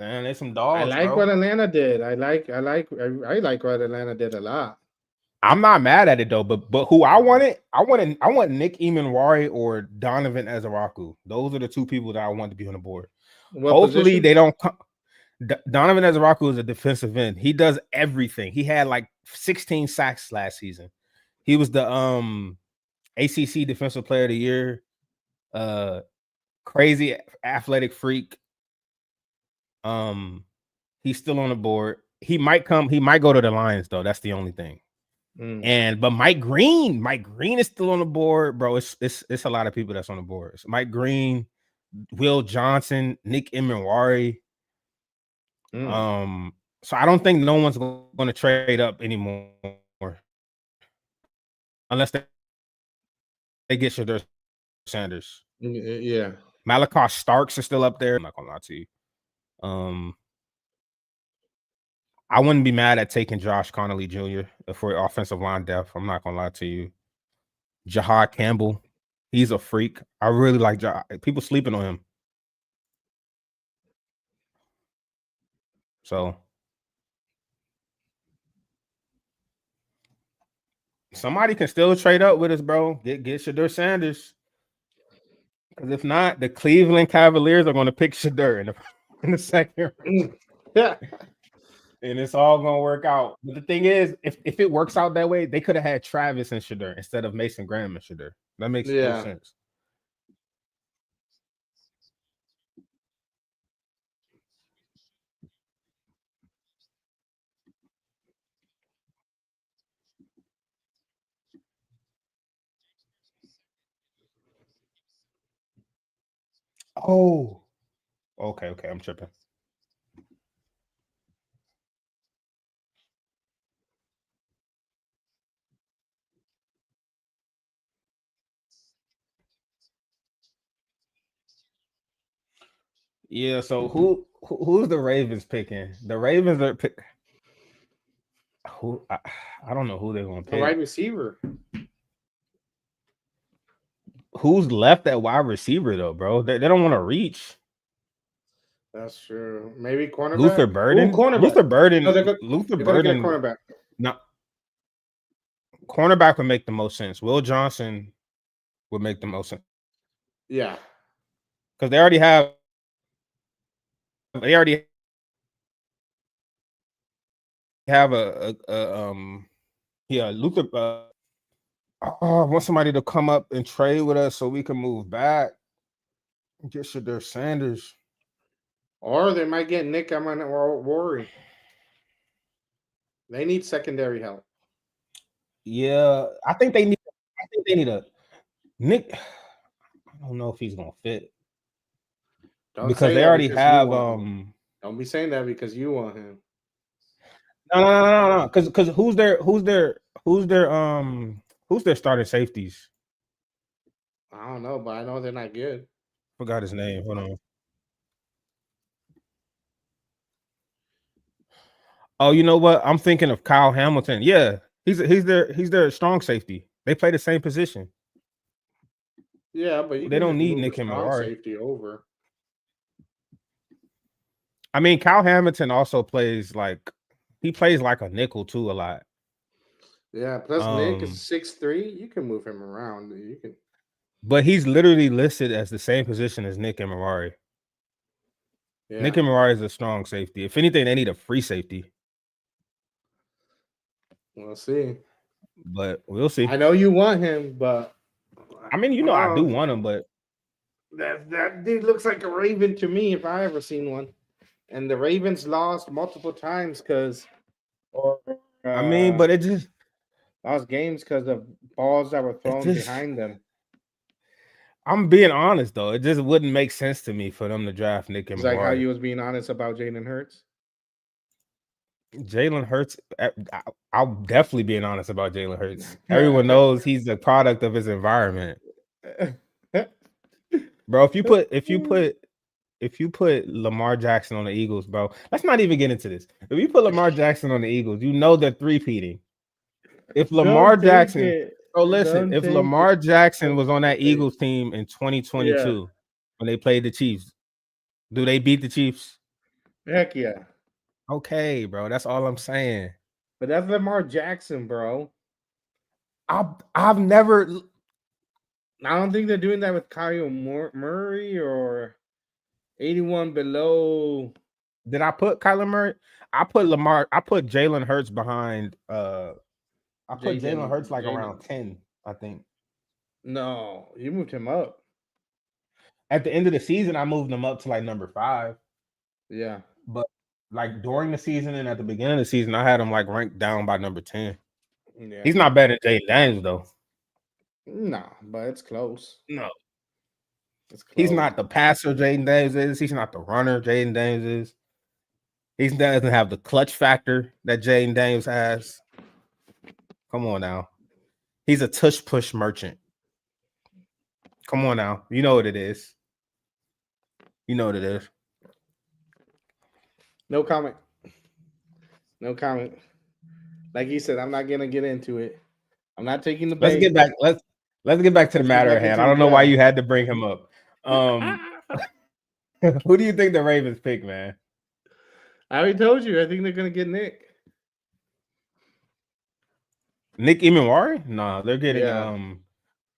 Man, they some I dogs, like bro. what Atlanta did. I like what Atlanta did a lot. I'm not mad at it though, but who I want Nick Emanwari or Donovan Ezaraku. Those are the two people that I want to be on the board. What Hopefully position? they don't come. Donovan Ezaraku is a defensive end. He does everything. He had like 16 sacks last season. He was the ACC Defensive Player of the Year. Crazy athletic freak. He's still on the board. He might go to the Lions though. That's the only thing. But Mike Green is still on the board, bro. It's a lot of people that's on the board. It's Mike Green, Will Johnson, Nick Emanwari. So I don't think no one's going to trade up anymore unless they get Shadur Sanders. Yeah. Malachi Starks is still up there. I'm not gonna lie to you. I wouldn't be mad at taking Josh Connolly Jr. for offensive line depth. I'm not gonna lie to you. Jahad Campbell, he's a freak. I really like people sleeping on him. So somebody can still trade up with us, bro. Get Shadur Sanders. Because if not, the Cleveland Cavaliers are going to pick Shadur in the second round. Yeah. And it's all going to work out. But the thing is, if it works out that way, they could have had Travis and Shadur instead of Mason Graham and Shadur. That makes no sense. Oh, okay, I'm tripping. Yeah, so who's the Ravens picking? The Ravens are pick. Who I don't know who they're going to pick. A wide receiver. Who's left at wide receiver though, bro? They don't want to reach. That's true. Maybe cornerback. Luther Burden. Ooh, cornerback. Luther Burden. No, Luther Burden. Cornerback. No, cornerback would make the most sense. Will Johnson would make the most sense. Yeah, because they already have. Luther. I want somebody to come up and trade with us so we can move back. Get Shadur Sanders. Or they might get Nick Emanwari. They need secondary help. Yeah, I think they need a Nick. I don't know if he's gonna fit. Because they already have Don't be saying that because you want him. No. Because who's their starting safeties? I don't know, but I know they're not good. Forgot his name. Hold on. Oh, you know what? I'm thinking of Kyle Hamilton. Yeah, he's their strong safety. They play the same position. Yeah, but they don't need Nick Emanwari. Safety over. I mean, Kyle Hamilton also plays like a nickel too a lot. Yeah, plus Nick is 6'3". You can move him around. You can. But he's literally listed as the same position as Nick Emanwari. Yeah. Nick Emanwari is a strong safety. If anything, they need a free safety. We'll see. But we'll see. I know you want him, but I mean, I do want him, but that dude looks like a Raven to me if I ever seen one. And the Ravens lost multiple times because, I mean, but it just lost games because of balls that were thrown behind them. I'm being honest though; it just wouldn't make sense to me for them to draft Nick Emanwari. It's like how you was being honest about Jalen Hurts. Jalen Hurts, I'll definitely being honest about Jalen Hurts. Everyone knows he's a product of his environment, bro. If you put Lamar Jackson on the Eagles, bro, let's not even get into this. If you put Lamar Jackson on the Eagles, you know they're three-peating. If Lamar Jackson, if Lamar Jackson was on that Eagles team in 2022 when they played the Chiefs, do they beat the Chiefs? Heck yeah. Okay, bro. That's all I'm saying. But that's Lamar Jackson, bro. I've never. I don't think they're doing that with Kyle Murray or 81 below. Did I put Kyler Murray? I put Lamar. I put Jalen Hurts behind. I put Jalen Hurts like around 10. I think. No, you moved him up. At the end of the season, I moved him up to like number 5. Yeah. But like during the season and at the beginning of the season, I had him like ranked down by number 10. Yeah. He's not better than Jaden Daniels though. No, but it's close. No. It's close. He's not the passer Jaden Daniels is. He's not the runner Jaden Daniels is. He doesn't have the clutch factor that Jaden Daniels has. Come on now. He's a tush push merchant. Come on now. You know what it is. You know what it is. No comment. No comment. Like he said, I'm not gonna get into it. I'm not taking the bait. Let's get back. Let's get back to the matter at hand. I don't know why you had to bring him up. Who do you think the Ravens pick, man? I already told you. I think they're gonna get Nick. Nick Emenwari? No, they're getting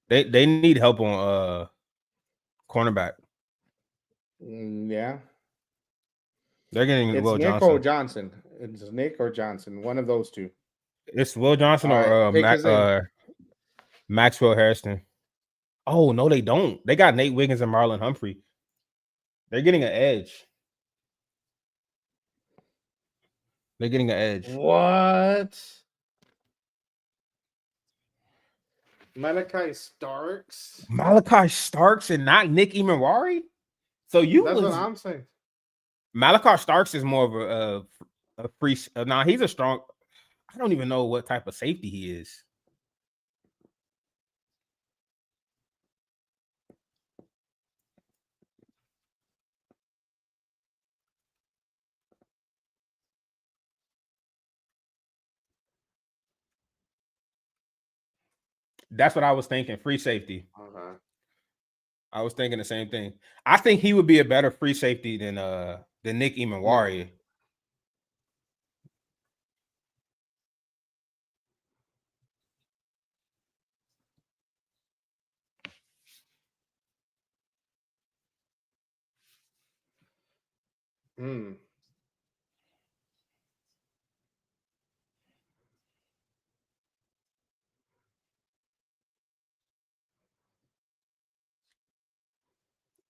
they need help on cornerback. Yeah. They're getting It's Will Nick Johnson. or Johnson. It's Nick or Johnson. One of those two. It's Will Johnson or Maxwell Harrison. Oh, no, they don't. They got Nate Wiggins and Marlon Humphrey. They're getting an edge. They're getting an edge. What? Malachi Starks? Malachi Starks and not Nick Emenwari? So That's what I'm saying. Malachi Starks is more of a free. He's a strong. I don't even know what type of safety he is. That's what I was thinking. Free safety. Okay. I was thinking the same thing. I think he would be a better free safety than Nick Emenwari.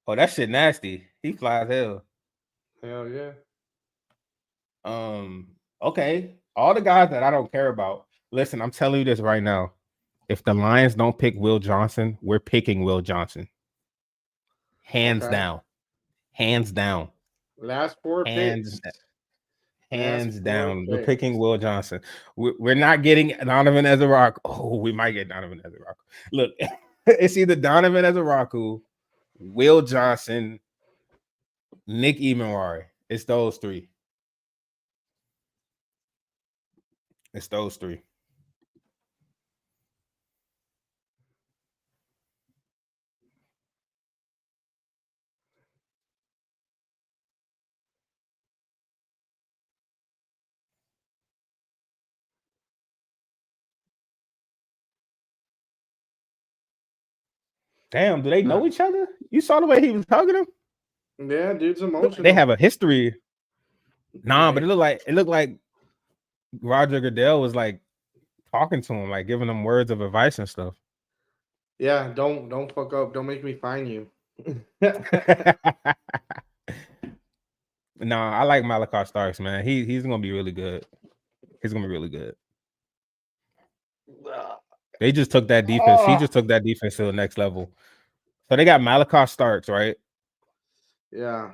Oh, that shit nasty. He flies hell. Hell yeah. Okay. All the guys that I don't care about. Listen, I'm telling you this right now. If the Lions don't pick Will Johnson, we're picking Will Johnson. Hands down. Hands down. Last 4 picks. Hands down. We're picking Will Johnson. We're not getting Donovan Ezra. Oh, we might get Donovan Ezra. Look, it's either Donovan Ezra, Will Johnson, Nick Emenwari. It's those 3. It's those 3. Damn, do they know each other? You saw the way he was hugging him? Yeah, dude's emotional. They have a history. Nah, but it looked like Roger Goodell was like talking to him, like giving him words of advice and stuff. Yeah, don't fuck up. Don't make me fine you. Nah, I like Malachi Starks, man. He's gonna be really good. He's gonna be really good. They just took that defense. He just took that defense to the next level. So they got Malachi Starks, right? Yeah.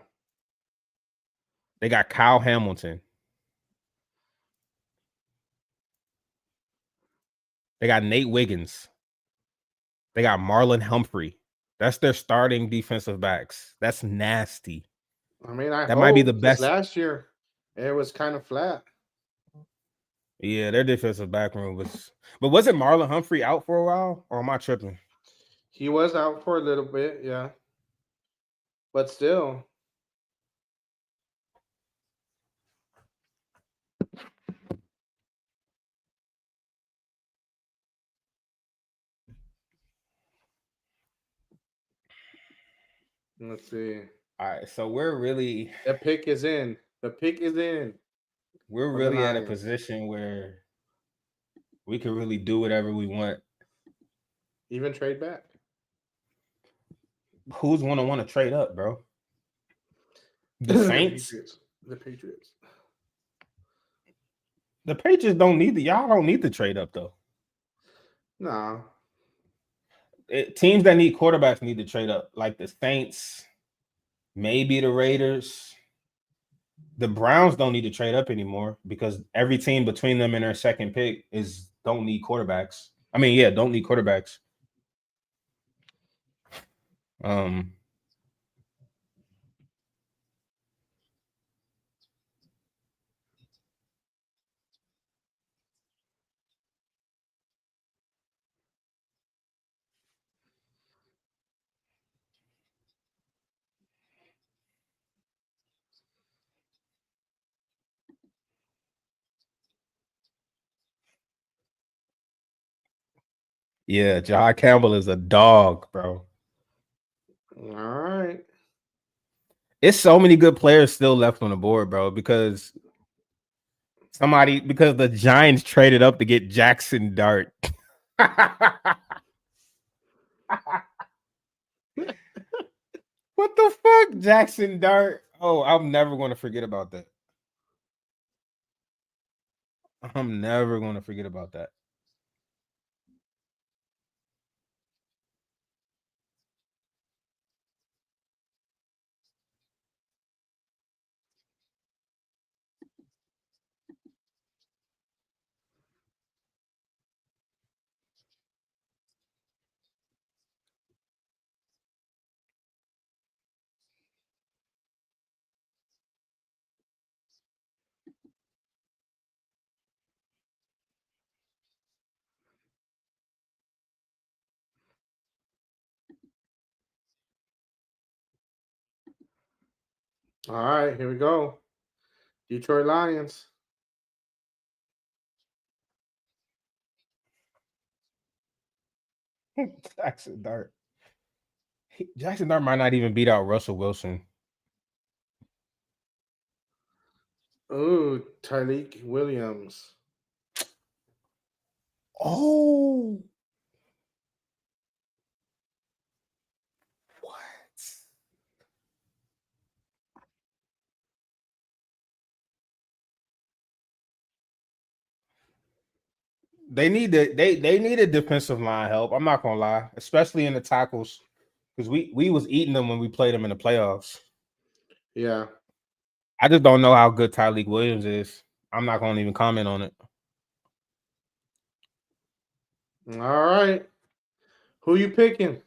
They got Kyle Hamilton. They got Nate Wiggins. They got Marlon Humphrey. That's their starting defensive backs. That's nasty. I mean, that might be the best. Last year, it was kind of flat. Yeah, their defensive back room was. But wasn't Marlon Humphrey out for a while, or am I tripping? He was out for a little bit, yeah. But still. Let's see. All right, so we're really The pick is in. The pick is in. we're For the really at a Lions. position where we can really do whatever we want. Even trade back. Who's gonna want to trade up, bro? The Saints. The Patriots. The Patriots don't need to. Y'all don't need to trade up though. No. Teams that need quarterbacks need to trade up, like the Saints, maybe the Raiders. The Browns don't need to trade up anymore because every team between them and their second pick don't need quarterbacks. I mean, yeah, don't need quarterbacks. Yeah, John Campbell is a dog, bro. All right. It's so many good players still left on the board, bro, because the Giants traded up to get Jackson Dart. What the fuck, Jackson Dart? Oh, I'm never going to forget about that. I'm never going to forget about that. All right, here we go. Detroit Lions. Jackson Dart. Jackson Dart might not even beat out Russell Wilson. Ooh, Tyreek Williams. Oh. What? They need a defensive line help. I'm not gonna lie, especially in the tackles, because we was eating them when we played them in the playoffs. Yeah. I just don't know how good Tyreek Williams is. I'm not gonna even comment on it. All right. Who you picking?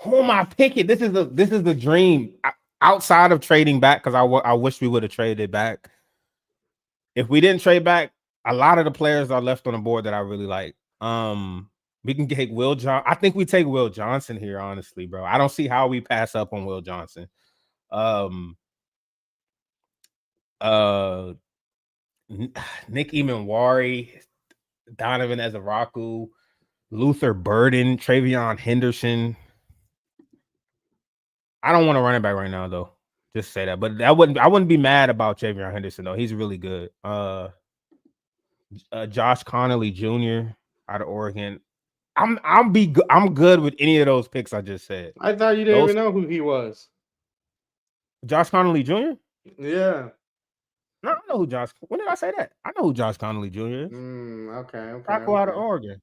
Who am I picking? This is the dream. Outside of trading back, because I wish we would have traded it back. If we didn't trade back, a lot of the players are left on the board that I really like. We can take Will Johnson. I think we take Will Johnson here, honestly, bro. I don't see how we pass up on Will Johnson. Nick Emanwari, Donovan Ezaraku, Luther Burden, Travion Henderson. I don't want to run it back right now, though. Just say that, but I wouldn't be mad about Travion Henderson though. He's really good. Josh Connolly Jr. out of Oregon. I'm good with any of those picks I just said. I thought you didn't even know who he was. Josh Connolly Jr. Yeah. No, I know who Josh. When did I say that? I know who Josh Connolly Jr. is. Okay. Tackle out of Oregon.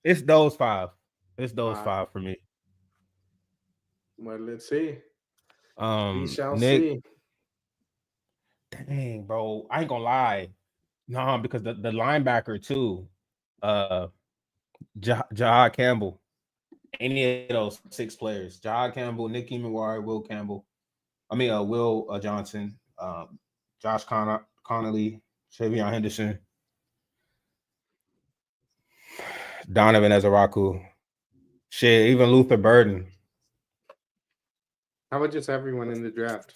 It's those five. It's those five for me. Well, let's see. We shall Nick, see. Dang, bro. I ain't gonna lie. No, because the linebacker too. Jahad Campbell. Any of those 6 players. Jahad Campbell, Nick Emanwari, Will Campbell. Will Johnson, Josh Connolly, Travion Henderson, Donovan Ezaraku. Shit, even Luther Burden. How about just everyone in the draft?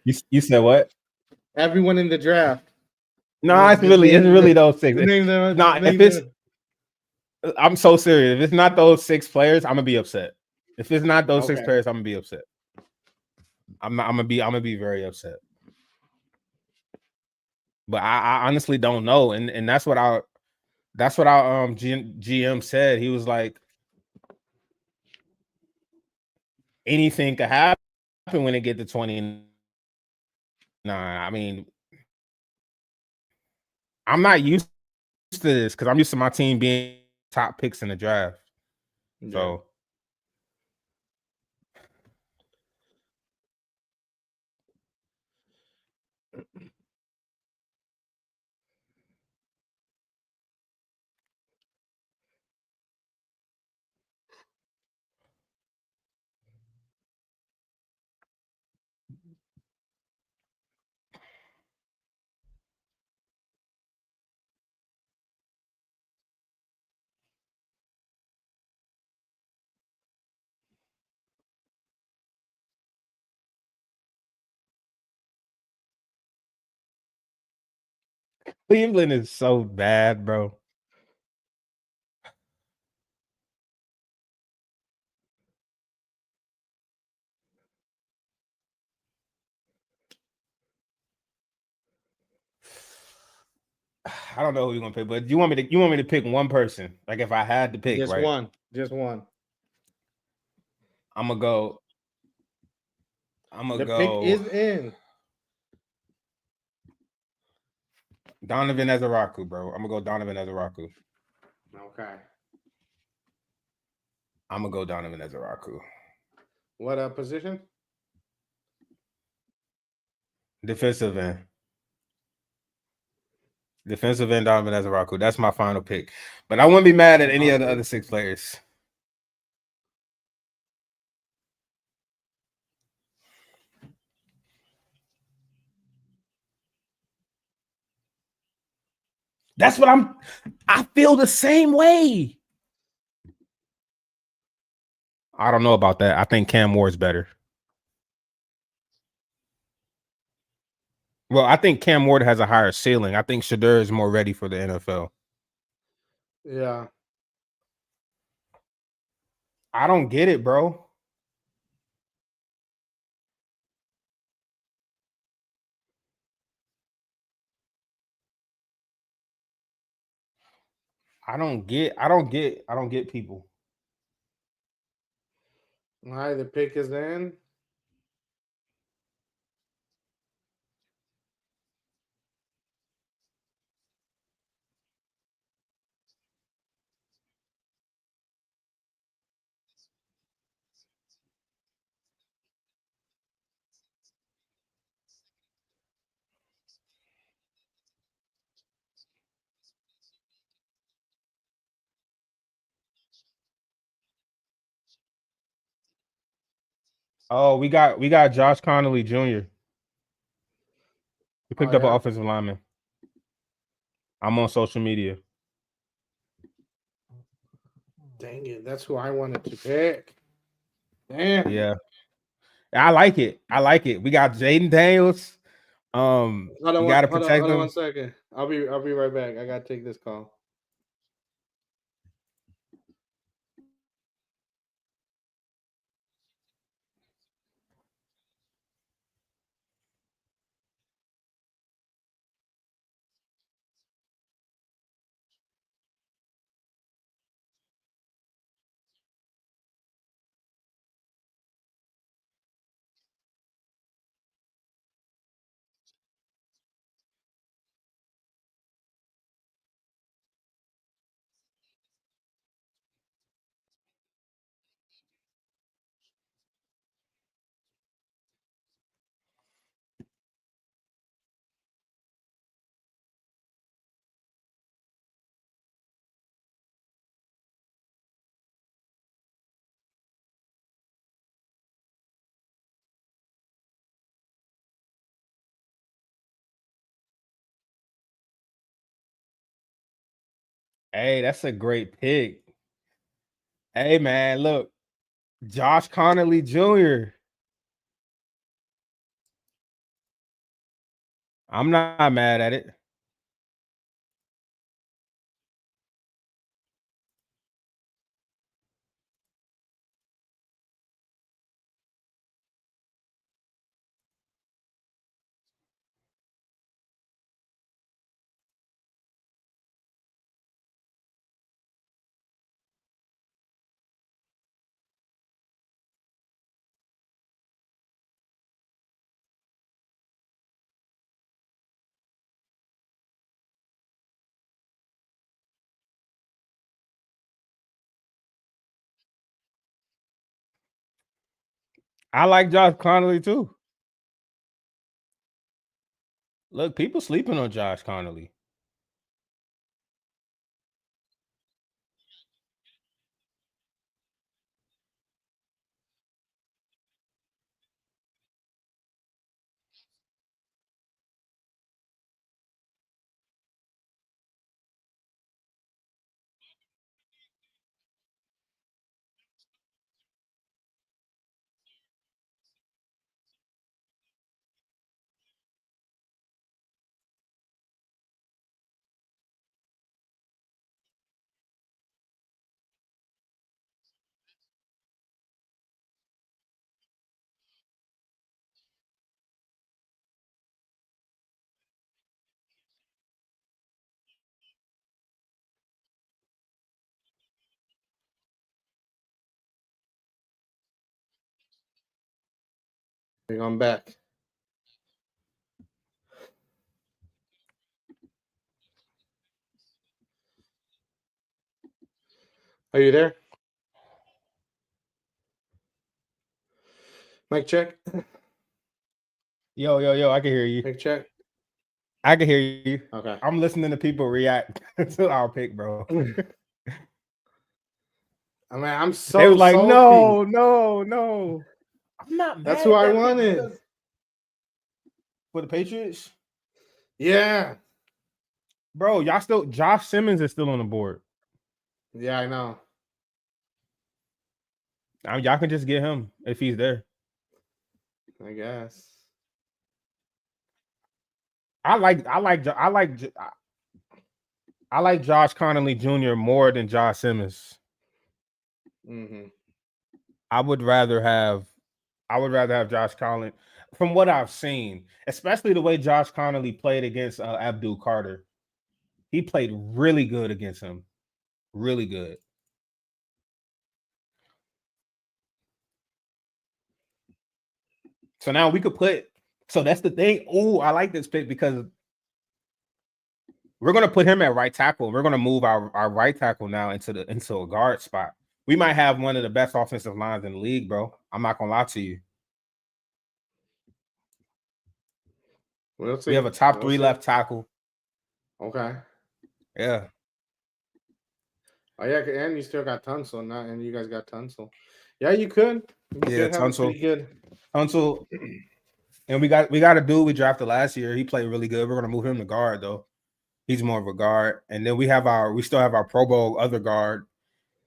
You said what? Everyone in the draft. No, it's really those 6. If I'm so serious. If it's not those 6 players, I'm gonna be upset. If it's not those 6 Okay. players, I'm gonna be upset. I'm gonna be very upset. But I honestly don't know, and that's what our GM said. He was like, anything could happen when it get to 29. I mean, I'm not used to this because I'm used to my team being top picks in the draft. Yeah. So Cleveland is so bad, bro. I don't know who you're gonna pick, but you want me to pick one person? Like if I had to pick, Just right? one. I'm gonna go. The pick is in. Donovan Ezeraku, bro. I'm gonna go Donovan Ezeraku. Okay. I'm gonna go Donovan Ezeraku. What position? Defensive end. Defensive end Donovan Ezeraku. That's my final pick. But I wouldn't be mad at any of the other 6 players. That's what I feel the same way. I don't know about that. I think Cam Moore's better. Well, I think Cam Ward has a higher ceiling. I think Shedeur is more ready for the NFL. Yeah. I don't get it, bro. I don't get people. All right, the pick is in. Oh, we got Josh Connolly Jr. We picked up an offensive lineman. I'm on social media. Dang it, that's who I wanted to pick. Damn. Yeah. I like it. We got Jaden Daniels. You gotta protect hold on them. 1 second. I'll be right back. I gotta take this call. Hey, that's a great pick. Hey man, look. Josh Connolly Jr. I'm not mad at it. I like Josh Connolly too. Look, people sleeping on Josh Connolly. I'm back. Are you there? Mic check. Yo, I can hear you. Mic check. I can hear you. Okay. I'm listening to people react to our pick, bro. I mean, I'm so They was like, salty. no. I'm not mad. That's who at I that pick wanted. because- For the Patriots? Yeah. Bro, y'all still Josh Simmons is still on the board. Yeah, I know. Y'all can just get him if he's there. I guess. I like Josh Connolly Jr. more than Josh Simmons. Mm-hmm. I would rather have Josh Connolly from what I've seen, especially the way Josh Connolly played against Abdul Carter. He played really good against him. Really good. So now we could so that's the thing. Oh, I like this pick because we're gonna put him at right tackle. We're gonna move our right tackle now into a guard spot. We might have one of the best offensive lines in the league, bro. I'm not gonna lie to you. We'll see. We have a top 3 left tackle. Okay. Yeah. Oh yeah, and you still got Tunsil, and you guys got Tunsil. Yeah, you could. You could have Tunsil. pretty good. Tunsil. And we got a dude we drafted last year. He played really good. We're gonna move him to guard though. He's more of a guard. And then we still have our Pro Bowl other guard,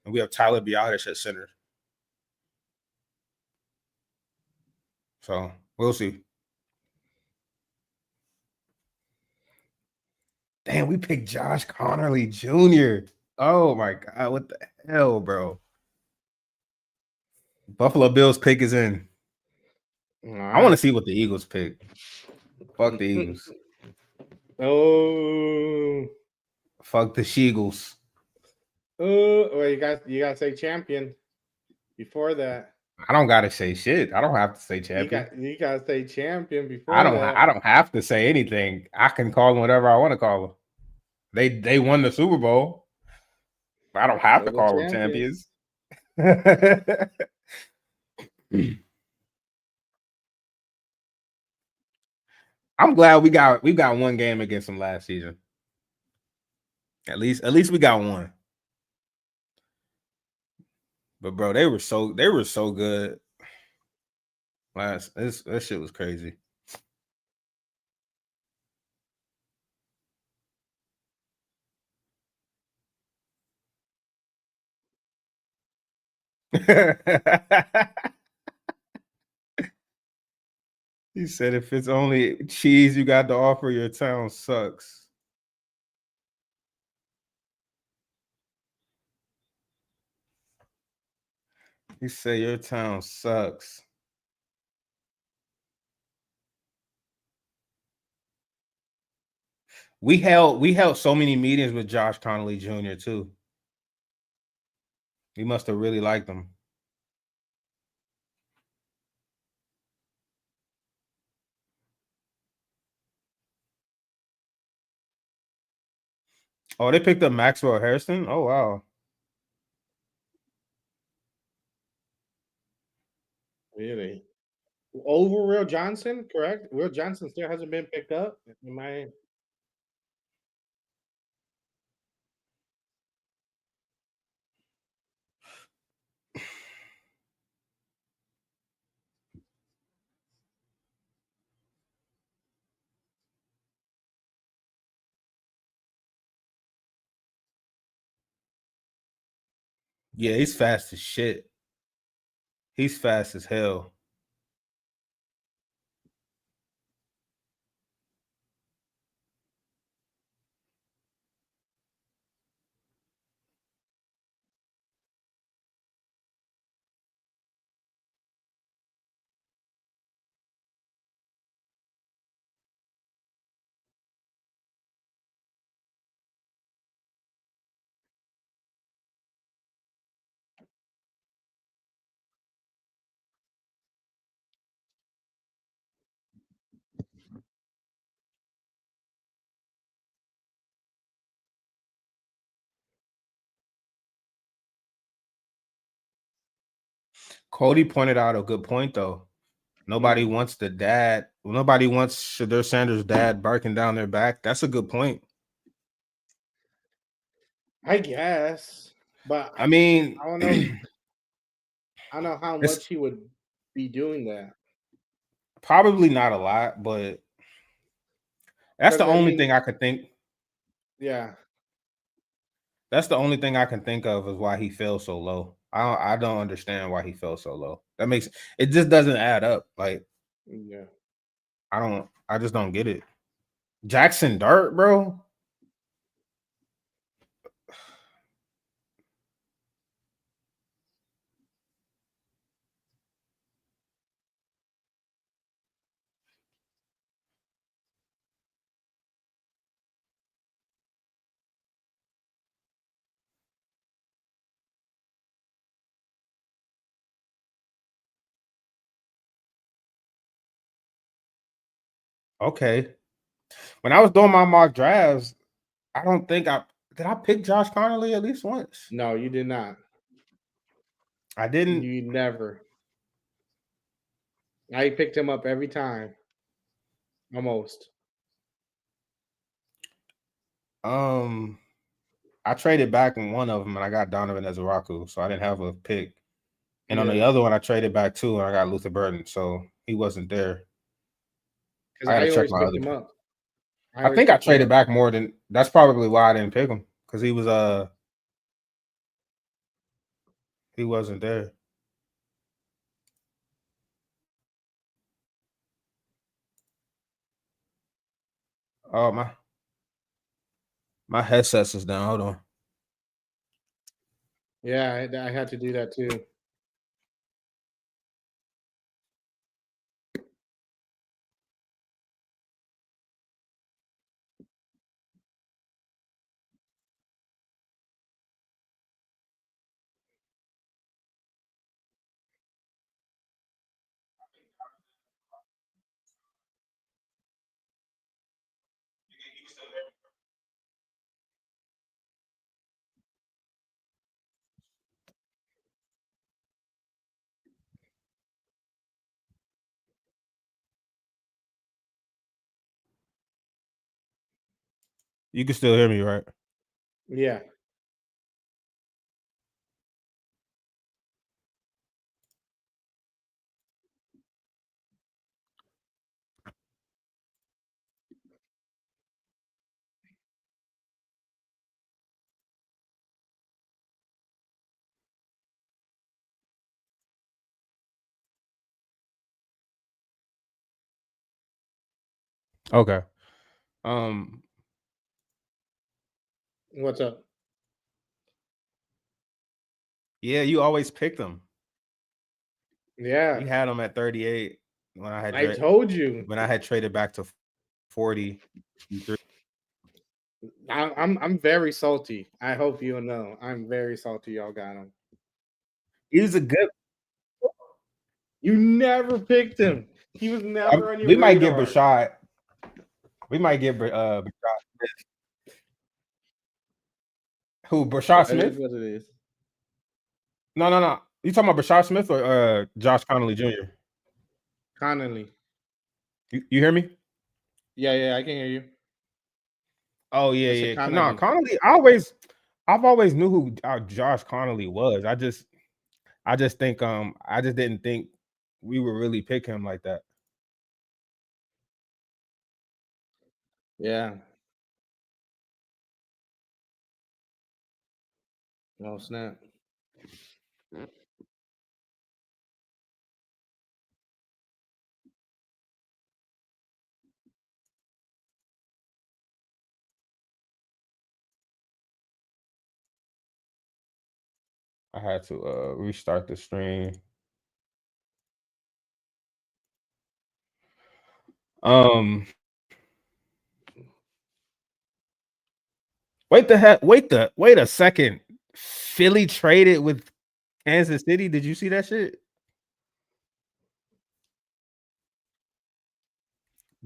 and we have Tyler Biadasz at center. So we'll see. Damn, we picked Josh Connolly Jr. Oh my God, what the hell, bro? Buffalo Bills pick is in. Right. I want to see what the Eagles pick. Fuck the Eagles. Oh. Fuck the Sheagles. Oh, well, you gotta say champion before that. I don't gotta say shit. I don't have to say champion. You gotta say champion before I that. don't have to say anything. I can call them whatever I want to call them. They won the Super Bowl. I don't have to call them champions. I'm glad we got one game against them last season. At least we got one. But bro, they were so good. This shit was crazy. He said, if it's only cheese you got to offer, your town sucks. He said, your town sucks. We held so many meetings with Josh Connolly Jr. too. He must have really liked him. Oh, they picked up Maxwell Harrison? Oh, wow. Really? over Will Johnson, correct? Will Johnson still hasn't been picked up. Am I? Yeah, he's fast as shit. He's fast as hell. Cody pointed out a good point though. Nobody wants the dad. Nobody wants Shadur Sanders' dad barking down their back. That's a good point. I guess, but I mean, I don't know. I don't know how it's much he would be doing that. probably not a lot, but that's the Because I only mean, thing I could think. yeah, That's the only thing I can think of is why he fell so low. I don't understand why he fell so low. That makes it just doesn't add up. Like yeah. I just don't get it. Jackson Dart, bro. Okay. When I was doing my mock drafts, I don't think I did I pick Josh Connolly at least once. No, you did not. I didn't. You never. I picked him up every time, almost. I traded back in one of them and I got Donovan as a Raku, so I didn't have a pick. And on the Yeah, other one, I traded back too and I got Luther Burden, so he wasn't there. because I got to I check always my picked other him pick. up. I I always think I picked him traded up. back more than that's probably why I didn't pick him because he wasn't there. Oh my headset's is down. Hold on. Yeah, I had to do that too. You can still hear me, right? Yeah. Okay. What's up? Yeah, you always picked them. Yeah, You had them at 38 when I told you. when I had traded back to 40. I'm very salty. I hope you know. I'm very salty. Y'all got him. He's a good. You never picked him. He was never on your We might get radar. Brashad. We might get Brashad. Who? Brashad It is Smith? what it is. No. You talking about Brashad Smith or Josh Connolly Jr.? Connolly. You hear me? Yeah, I can hear you. Oh yeah, I said yeah. No, Connolly. Connolly. I've always knew who Josh Connolly was. I just think I just didn't think we would really pick him like that. Yeah. No snap. I had to restart the stream. Wait a second. Philly traded with Kansas City. Did you see that shit?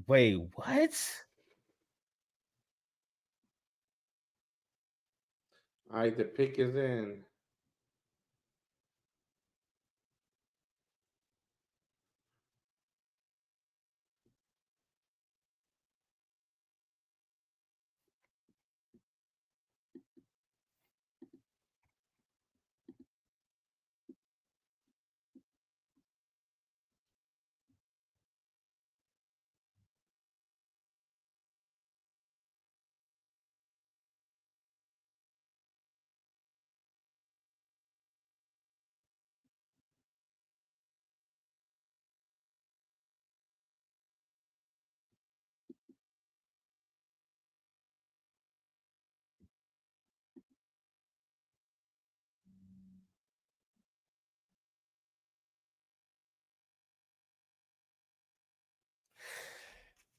Wait, what? All right, the pick is in.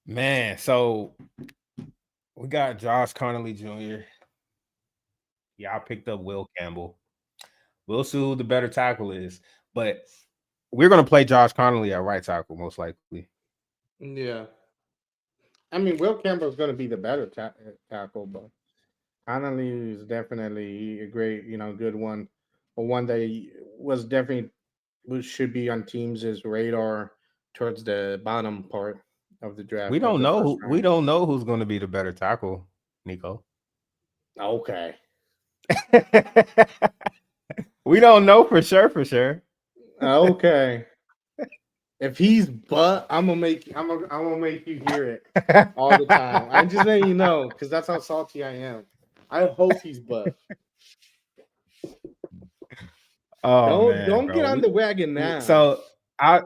Man, so we got Josh Connolly Jr. Y'all picked up Will Campbell. We'll see who the better tackle is, but we're gonna play Josh Connolly at right tackle most likely. Yeah. I mean, Will Campbell's going to be the better tackle, but Connolly is definitely a great, good one, or one that was definitely should be on teams' radar towards the bottom part of the draft of the first We round. don't know who's going to be the better tackle, Nico. Okay. We don't know for sure. Okay. If he's butt, I'm gonna make you hear it all the time. I'm just letting you know because that's how salty I am. I hope he's butt. Oh man, Don't get bro. on the wagon now. So I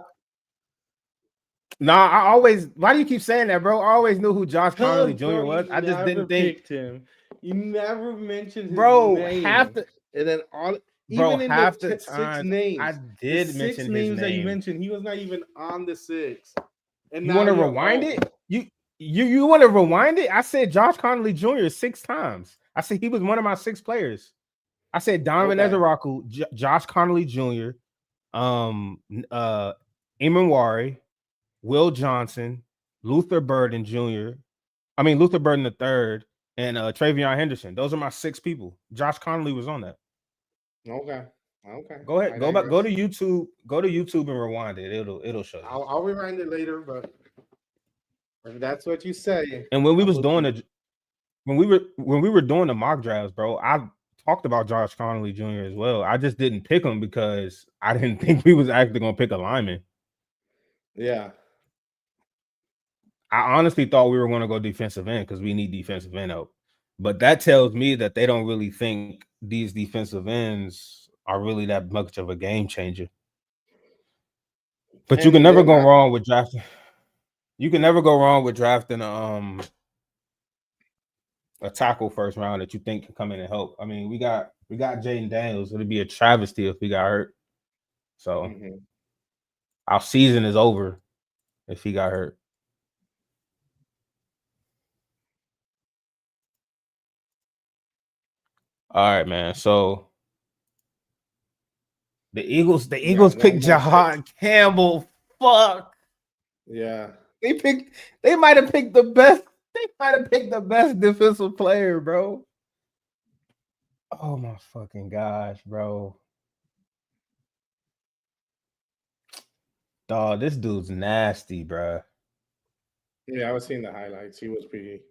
always. Why do you keep saying that, bro? I always knew who Josh Connolly Jr. was. I just didn't think picked him. You never mentioned his bro, name. And then even in half the the time six names, I did the mention six his names that you name. mentioned, he was not even on the six. And You now want to rewind it? You want to rewind it? I said Josh Connolly Jr. 6 times. I said he was one of my 6 players. I said Donovan Ezeraku, Josh Connolly Jr., Eamon Will Johnson, Luther Burden Jr. Luther Burden III, and Travion Henderson. Those are my 6 people. Josh Connolly was on that. Okay. Go ahead. Go to YouTube. Go to YouTube and rewind it. It'll show you. I'll rewind it later, but if that's what you say. And when we was doing when we were doing the mock drafts, bro, I talked about Josh Connolly Jr. as well. I just didn't pick him because I didn't think we was actually gonna pick a lineman. Yeah. I honestly thought we were going to go defensive end because we need defensive end help. But that tells me that they don't really think these defensive ends are really that much of a game changer. But you can never go wrong with drafting. You can never go wrong with drafting a tackle first round that you think can come in and help. I mean, we got Jaden Daniels. It'd be a travesty if we got hurt. So our season is over if he got hurt. All right, man. So the Eagles picked Jahan Campbell. Fuck. Yeah. They might have picked the best. They might have picked the best defensive player, bro. Oh my fucking gosh, bro. Dog, this dude's nasty, bruh. Yeah, I was seeing the highlights. He was pretty.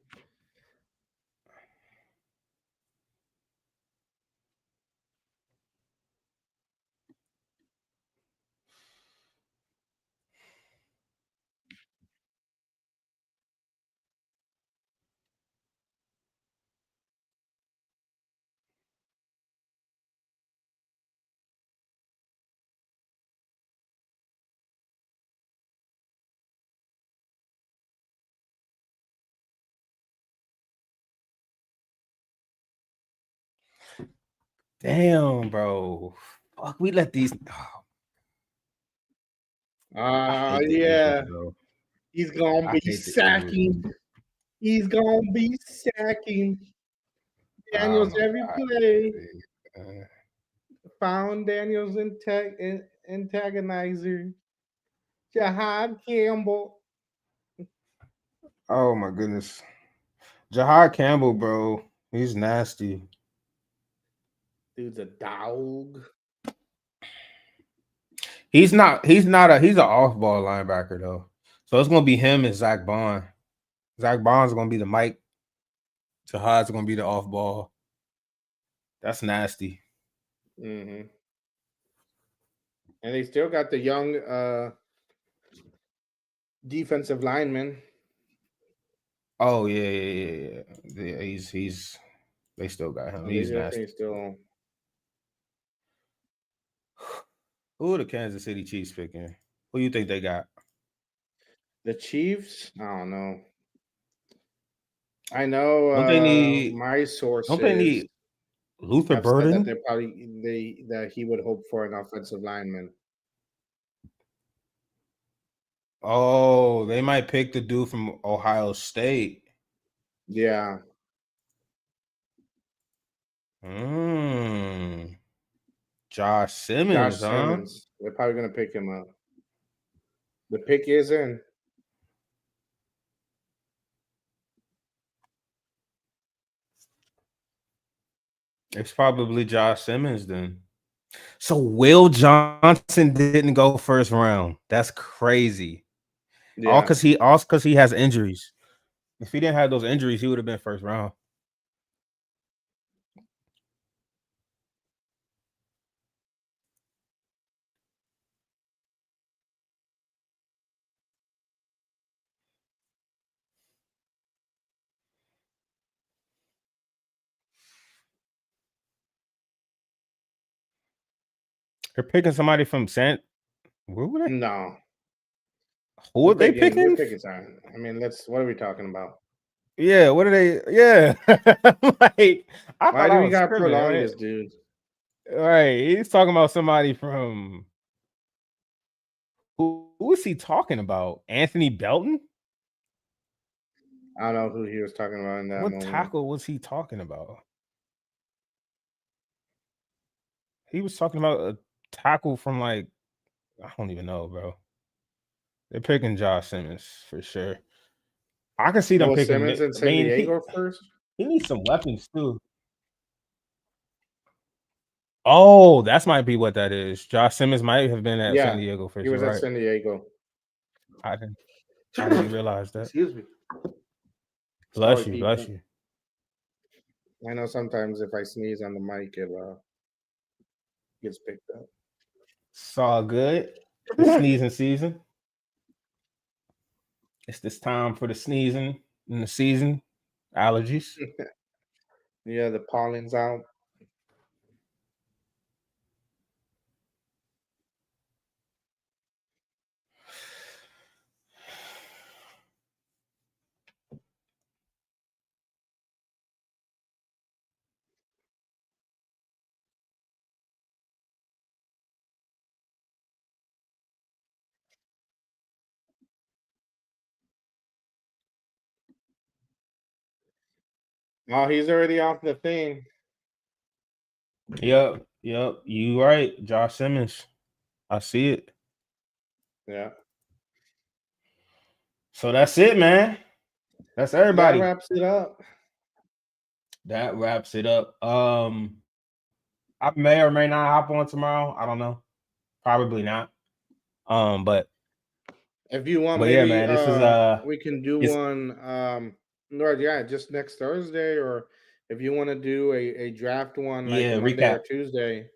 Damn, bro. Fuck, we let these. I hate the Yeah. Eagles, bro. He's gonna I be hate the sacking. He's gonna be sacking. I Daniels don't know. every play. Uh, Found Daniels antagonizer. Jahad Campbell. oh my goodness. Jahad Campbell, bro. He's nasty. Dude's a dog. He's an off-ball linebacker though. So it's gonna be him and Zach Bond. Zach Bond's gonna be the Mike. Jahad's gonna be the off-ball. That's nasty. Mm-hmm. And they still got the young defensive lineman. Oh yeah. He's they still got him. They He's definitely nasty. still. Who are the Kansas City Chiefs picking? Who you think they got? The Chiefs? I don't know. I know Don't they need my sources don't they need Luther have said that Burden? that he would hope for an offensive lineman. Oh, they might pick the dude from Ohio State. Yeah. Josh Simmons, Josh Simmons. They're probably gonna pick him up. The pick is in. It's probably Josh Simmons then. So Will Johnson didn't go first round. That's crazy. Yeah. All because he has injuries. If he didn't have those injuries, he would have been first round. They're picking somebody from where were they? No. Who are they picking? We're picking time. I mean, what are we talking about? Yeah, what are they? Yeah. Like, I Why thought do I we was got tripping, prolong right? this dude? Right. He's talking about somebody from who is he talking about? Anthony Belton? I don't know who he was talking about in that What moment. tackle was he talking about? He was talking about a tackle from I don't even know, bro. They're picking Josh Simmons for sure. I can see them Was picking. Simmons in San Diego first? He needs some weapons too. Oh, that might be what that is. Josh Simmons might have been at San Diego first. He was You're at right. San Diego. I didn't realize that. Excuse me. Bless Sorry, you. people. Bless you. I know sometimes if I sneeze on the mic, it gets picked up. It's all good. The sneezing season. It's this time for the sneezing in the season. Allergies. Yeah, the pollen's out. Oh, he's already off the thing. Yep. You right. Josh Simmons. I see it. Yeah. So that's it, man. That's everybody. That wraps it up. That wraps it up. I may or may not hop on tomorrow. I don't know. Probably not. But If you want, But yeah, maybe man, this is we can do it's one. No, yeah, just next Thursday, or if you want to do a draft one like yeah, Monday or recap. Tuesday,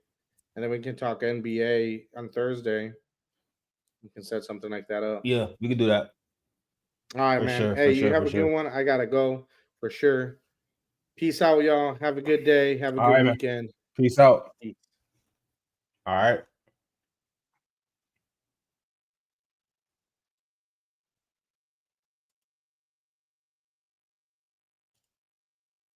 and then we can talk NBA on Thursday. We can set something like that up. Yeah, we can do that All right, for man. sure, Hey, for you sure, have for a good sure. one. I gotta go for sure. Peace out, y'all. Have a good day. Have a All good right, man. weekend. Peace out. Peace. All right.